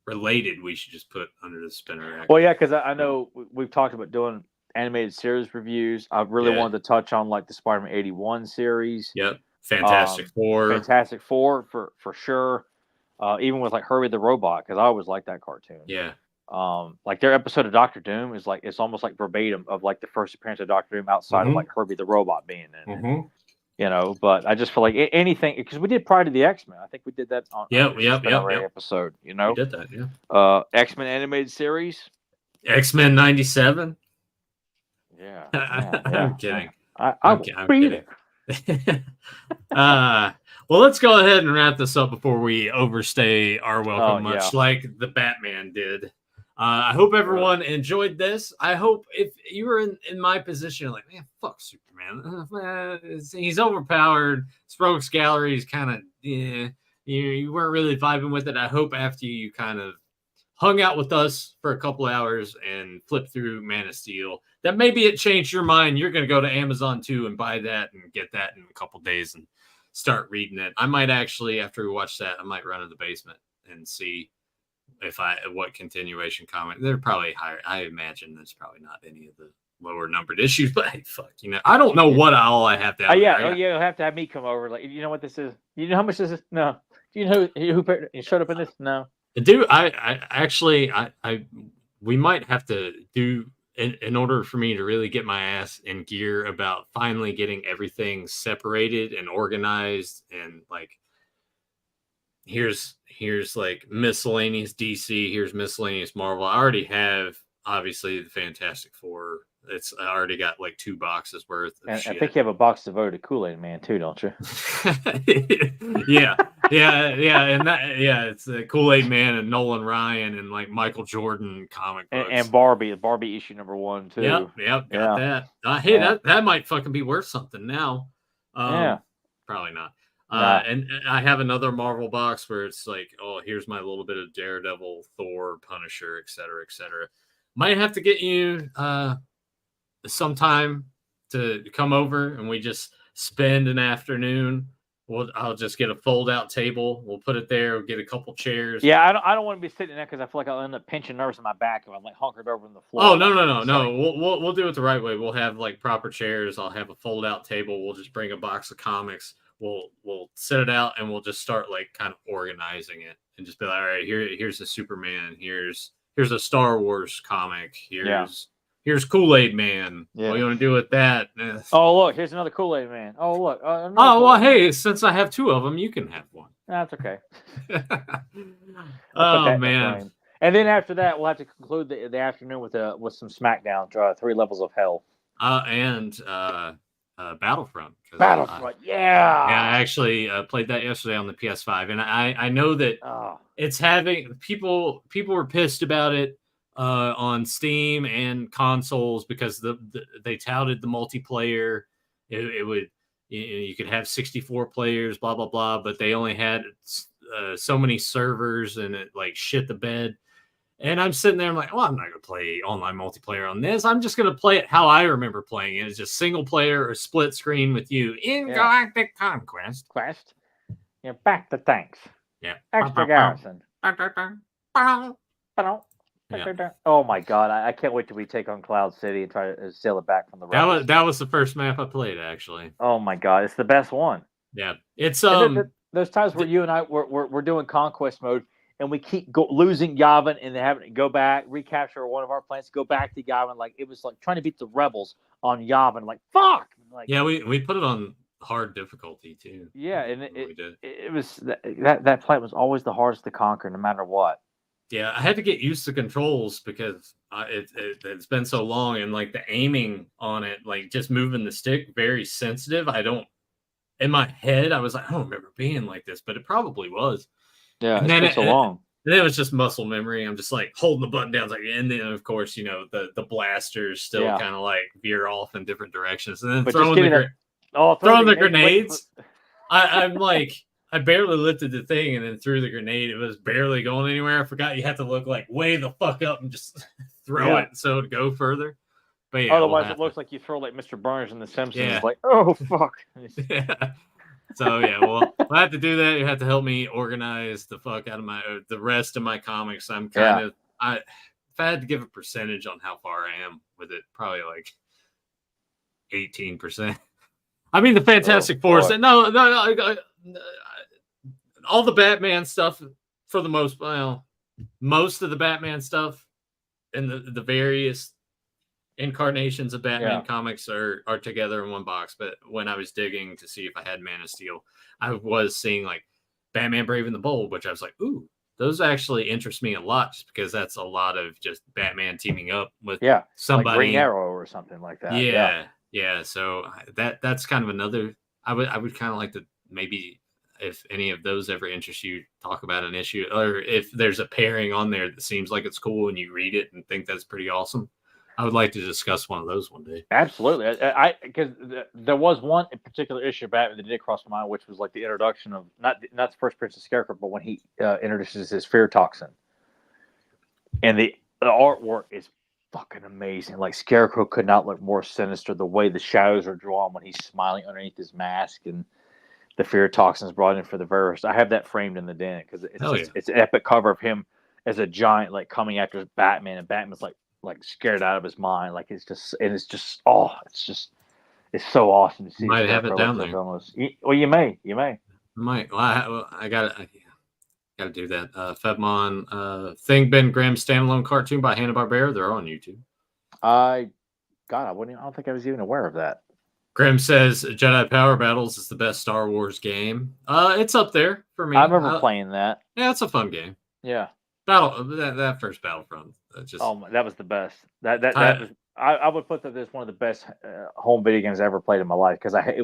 related, we should just put under the Spinner Rack. Well, yeah, because I know we've talked about doing animated series reviews. I really wanted to touch on like the Spider-Man 81 series. Yep. Fantastic Four. Fantastic Four for sure. Even with like Herbie the Robot, because I always liked that cartoon. Yeah. Like their episode of Doctor Doom is like it's almost like verbatim of like the first appearance of Doctor Doom outside of like Herbie the Robot being in it. But I just feel like anything, because we did Pride of the X-Men. I think we did that on the episode. We did that, yeah. X-Men animated series. X-Men 97. Yeah. I'm kidding. I'm kidding. Well, let's go ahead and wrap this up before we overstay our welcome, much like the Batman did. I hope everyone enjoyed this. I hope if you were in my position, you're like, man, fuck Superman. He's overpowered. Rogues Gallery is kind of, you weren't really vibing with it. I hope after you kind of hung out with us for a couple hours and flipped through Man of Steel, that maybe it changed your mind. You're going to go to Amazon too and buy that and get that in a couple days and start reading it. I might actually, after we watch that, I might run to the basement and see what continuation comic. They're probably higher. I imagine there's probably not any of the lower numbered issues, but hey, fuck, I don't know what all I have to. Yeah, you'll have to have me come over. Like, you know what this is? You know how much this is? No. Do you know who showed up in this? No. Dude, I actually, we might have to do in order for me to really get my ass in gear about finally getting everything separated and organized, and like here's like miscellaneous DC, here's miscellaneous Marvel. I already have obviously the Fantastic Four. I already got like 2 boxes worth of and shit. I think you have a box devoted to Kool-Aid Man too, don't you? yeah, and it's the Kool-Aid Man and Nolan Ryan and like Michael Jordan comic books and Barbie issue #1 too. Yep, got that. Hey, that might fucking be worth something now. Probably not. And I have another Marvel box where it's like, oh, here's my little bit of Daredevil, Thor, Punisher, etc., etc. Might have to get you sometime to come over and we just spend an afternoon. I'll just get a fold-out table. We'll put it there. We'll get a couple chairs. Yeah, I don't want to be sitting there because I feel like I'll end up pinching nerves in my back if I'm like hunkered over on the floor. Oh no. We'll do it the right way. We'll have like proper chairs. I'll have a fold-out table. We'll just bring a box of comics. We'll set it out and we'll just start like kind of organizing it and just be like, all right, here's a Superman. Here's a Star Wars comic. Here's Kool-Aid Man. Yeah. What do you want to do with that? Oh, look, here's another Kool-Aid Man. Oh, look. Hey, since I have 2 of them, you can have one. That's okay. Oh, man. And then after that, we'll have to conclude the afternoon with some SmackDown, 3 levels of hell. And Battlefront. Battlefront, yeah. I actually played that yesterday on the PS5, and I know that it's having people were pissed about it on Steam and consoles because they touted the multiplayer. It would you could have 64 players, blah blah blah, but they only had so many servers, and it like shit the bed. And I'm sitting there, I'm like, well, I'm not going to play online multiplayer on this. I'm just going to play it how I remember playing it. It's just single player or split screen with you in Galactic Conquest. Yeah, back to tanks. Yeah. Extra garrison. Yeah. Oh my god, I can't wait till we take on Cloud City and try to steal it back from the Rebels. That was the first map I played, actually. Oh my god, it's the best one. Yeah. It's those times where you and I we're doing conquest mode and we keep losing Yavin and having to go back, recapture one of our planets, go back to Yavin. Like it was like trying to beat the Rebels on Yavin. Like fuck. Like we put it on hard difficulty too. Yeah, and it was that planet was always the hardest to conquer, no matter what. Yeah, I had to get used to controls because it's been so long, and like the aiming on it, like just moving the stick, very sensitive. In my head, I was like, I don't remember being like this, but it probably was. Yeah, and it's so long. And then it was just muscle memory. I'm just like holding the button down, and then of course, the blasters still kind of like veer off in different directions, and then throwing the grenades. I'm like, I barely lifted the thing and then threw the grenade. It was barely going anywhere. I forgot you had to look like way the fuck up and just throw it so it'd go further. But yeah, otherwise it looks like you throw like Mr. Burns in The Simpsons. Yeah. Like, oh fuck. Yeah. So yeah, well, I have to do that. You have to help me organize the fuck out of the rest of my comics. I'm kind of if I had to give a percentage on how far I am with it, probably like 18%. I mean, the Fantastic Four. No. All the Batman stuff, for the most of the Batman stuff and the various incarnations of Batman comics are together in one box. But when I was digging to see if I had Man of Steel, I was seeing like Batman Brave and the Bold, which I was like, ooh, those actually interest me a lot, just because that's a lot of just Batman teaming up with somebody, like Green Arrow or something like that. Yeah. So that's kind of another. I would kind of like to maybe, if any of those ever interest you, talk about an issue, or if there's a pairing on there that seems like it's cool and you read it and think that's pretty awesome. I would like to discuss one of those one day. Absolutely. Because there was one in particular issue of Batman that did cross my mind, which was like the introduction of not the first appearance of Scarecrow, but when he introduces his fear toxin. And the artwork is fucking amazing. Like Scarecrow could not look more sinister. The way the shadows are drawn when he's smiling underneath his mask, and the fear toxins brought in for the verse. I have that framed in the den because it's an epic cover of him as a giant like coming after Batman, and Batman's like scared out of his mind. Like it's so awesome to see. Might have it down there. Well, you may. Might. Well, I got to do that. Fedmon, Thing Ben Grimm standalone cartoon by Hanna-Barbera. They're on YouTube. I don't think I was even aware of that. Grimm says Jedi Power Battles is the best Star Wars game. It's up there for me. I remember playing that. Yeah, it's a fun game. Yeah. That first Battlefront. That was the best. That was, I would put that as one of the best home video games I ever played in my life because I had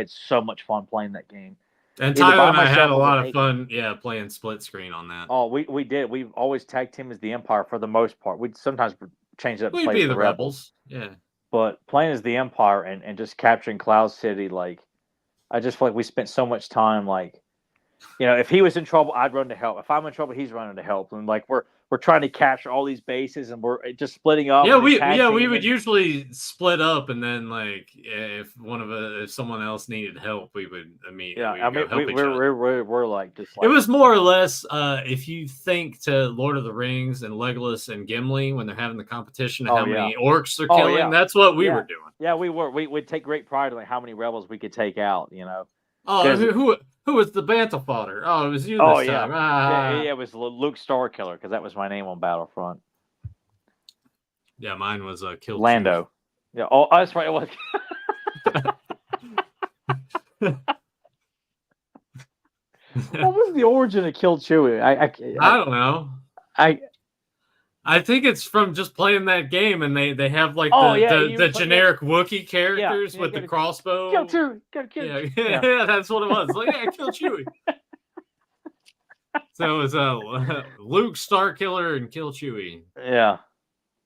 so much fun playing that game. And Tyler and I had a lot of fun, playing split screen on that. Oh, we did. We've always tag team as the Empire for the most part. We'd sometimes change it up. We'd be the Rebels. Yeah. But playing as the Empire and just capturing Cloud City, like, I just feel like we spent so much time, like, if he was in trouble, I'd run to help. If I'm in trouble, he's running to help. And like we're trying to capture all these bases, and we're just splitting up. Yeah, we would usually split up, and then like if someone else needed help, we would immediately. Yeah, I mean, we're like just. Like, it was more or less if you think to Lord of the Rings and Legolas and Gimli when they're having the competition of how many orcs they're killing. That's what we were doing. Yeah, we were. We'd take great pride in like how many rebels we could take out. Oh, who was the Bantha fodder? Oh, it was you this time. Yeah, it was Luke Starkiller because that was my name on Battlefront. Yeah, mine was Kill Lando. Chewie. Yeah, oh, that's right. It was. What was the origin of Kill Chewie? I don't know. I think it's from just playing that game, and they have like the generic Wookiee characters with the crossbow. Kill Chewie, gotta kill. Yeah, that's what it was. Like, kill Chewie. So it was Luke Starkiller and Kill Chewie. Yeah,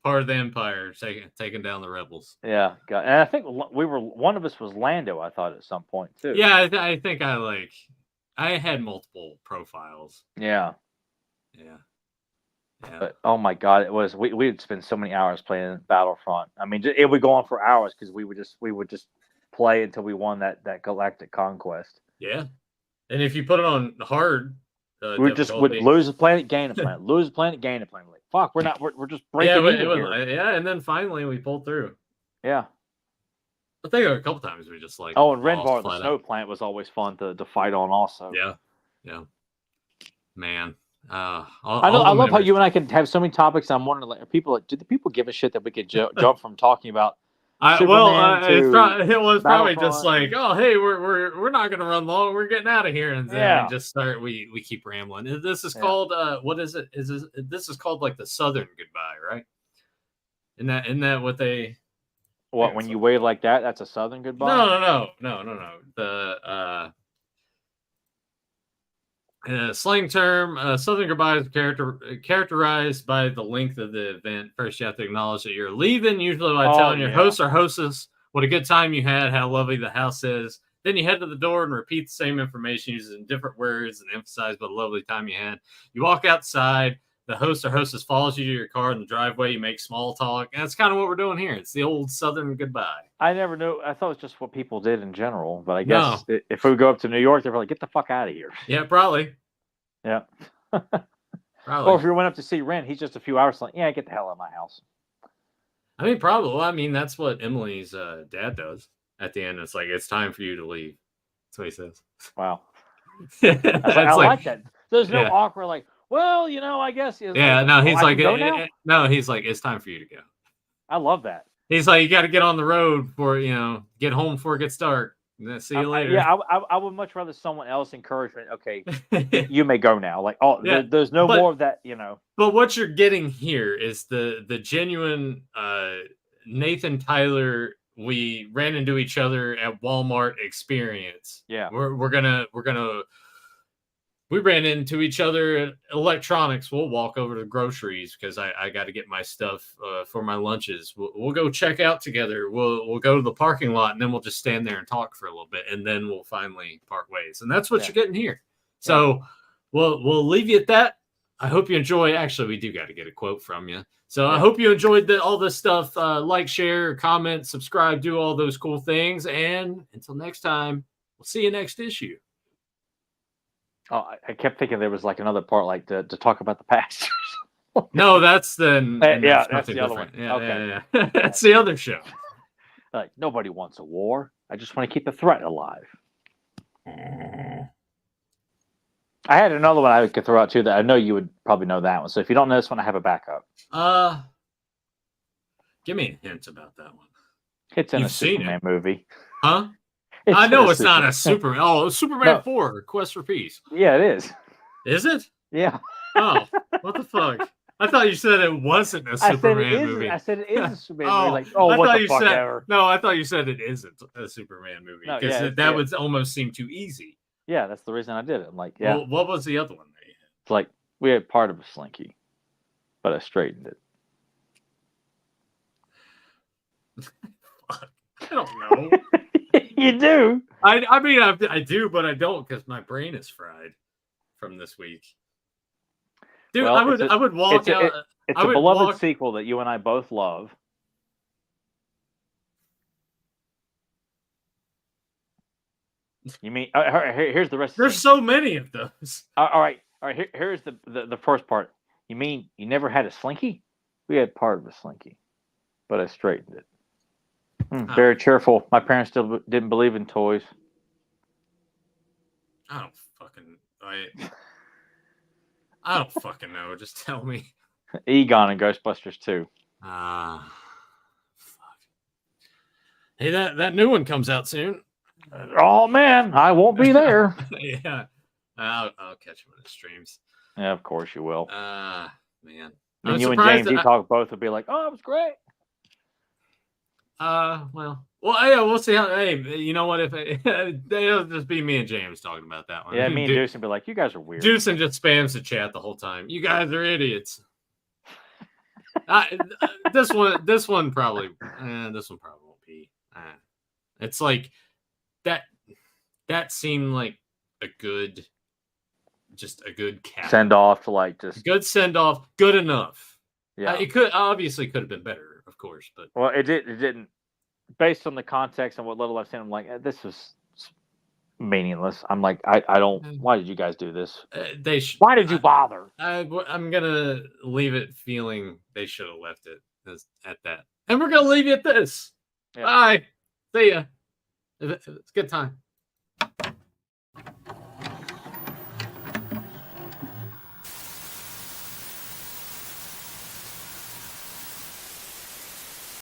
part of the Empire, taking down the rebels. Yeah, and I think one of us was Lando. I thought at some point too. Yeah, I think I had multiple profiles. Yeah. Yeah. But oh my God, it was we would spend so many hours playing Battlefront. I mean, it would go on for hours because we would just play until we won that galactic conquest. Yeah, and if you put it on hard, we would lose a planet, gain a planet, lose a planet, gain a planet. Like fuck, we're just breaking even here. Yeah, and then finally we pulled through. Yeah, I think a couple times we just like. Oh, and Renvar, the snow planet, was always fun to fight on. Also. Yeah. Man. I love how you and I can have so many topics. I'm wondering, like, do the people give a shit that we could jump from talking about? It was probably just like, oh, hey, we're not going to run long. We're getting out of here, and then we just start. We keep rambling. This is called what is it? This is called like the Southern goodbye, right? Isn't that what they? What when you wave like that? That's a Southern goodbye. No. Slang term, Southern goodbye is characterized by the length of the event. First, you have to acknowledge that you're leaving, usually by telling your host or hostess what a good time you had, how lovely the house is. Then you head to the door and repeat the same information using different words and emphasize what a lovely time you had. You walk outside. The host or hostess follows you to your car in the driveway. You make small talk. And that's kind of what we're doing here. It's the old Southern goodbye. I never knew. I thought it was just what people did in general. But I guess if we go up to New York, they're like, get the fuck out of here. Yeah, probably. Yeah. Probably. Or if you went up to see Ren, he's just a few hours like, yeah, get the hell out of my house. I mean, probably. Well, I mean, that's what Emily's dad does. At the end, it's like, it's time for you to leave. That's what he says. Wow. I like that. There's no awkward, like, well, I guess. Yeah, like, he's like, it's time for you to go. I love that. He's like, you got to get on the road for, get home before it gets dark. See you later. I would much rather someone else encourage me. Okay, you may go now. Like, there's no more of that, But what you're getting here is the genuine Nathan Tyler. We ran into each other at Walmart experience. Yeah, we ran into each other at electronics. We'll walk over to groceries because I got to get my stuff for my lunches. We'll go check out together. We'll go to the parking lot, and then we'll just stand there and talk for a little bit, and then we'll finally part ways. And that's what you're getting here. So we'll leave you at that. I hope you enjoy. Actually, we do got to get a quote from you. So I hope you enjoyed all this stuff. Like, share, comment, subscribe, do all those cool things. And until next time, we'll see you next issue. Oh, I kept thinking there was like another part, like to talk about the past. No, that's the Yeah, that's that's nothing the other different. one. Yeah, Okay. yeah, yeah. That's the other show. Like nobody wants a war. I just want to keep the threat alive. I had another one I could throw out too that I know you would probably know that one. So if you don't know this one, I have a backup. Give me a hint about that one. It's in You've a seen Superman it. movie. Huh? It's I in know a it's not a Superman. Superman. Oh, Superman No. 4, Quest for Peace. Yeah, it is. Is it? Yeah. Oh, what the fuck? I thought you said it wasn't a Superman movie. I said it is a Superman movie. Oh, Like, oh, I what thought the you fuck said ever. no. I thought you said it isn't a Superman movie No, because yeah, that would almost seem too easy. Yeah, that's the reason I did it. I'm like, yeah. Well, what was the other one? It's like we had part of a slinky, but I straightened it. I don't know. You do. I mean, I do, but I don't because my brain is fried from this week. Dude, Well, I would walk out. It's I a would beloved walk- sequel that you and I both love. You mean here's the rest of the There's scene. so many of those. All right. Here's the first part. You mean you never had a slinky? We had part of a slinky, but I straightened it. Very cheerful. My parents still didn't believe in toys. I don't fucking know. Just tell me. Egon and Ghostbusters 2. Fuck. Hey, that new one comes out soon. Oh man, I won't be there. Yeah, I'll catch him in the streams. Yeah, of course you will. Man. And you and James, you talk both will be like, "Oh, it was great." Well, yeah, we'll see how. Hey, you know what? If it'll just be me and James talking about that one. Yeah, me and Deuce will be like, "You guys are weird." Deuce and just spams the chat the whole time. You guys are idiots. This one probably won't be. It's like that. That seemed like a good cap. Send off to like just good send off, good enough. Yeah, it could have been better, of course, but well, it didn't. Based on the context and what little I've seen, I'm like, this is meaningless. I'm like, I don't. Why did you guys do this? Why did you bother? I'm gonna leave it feeling they should have left it at that, and we're gonna leave you at this. Yeah. Bye. See ya. It's a good time.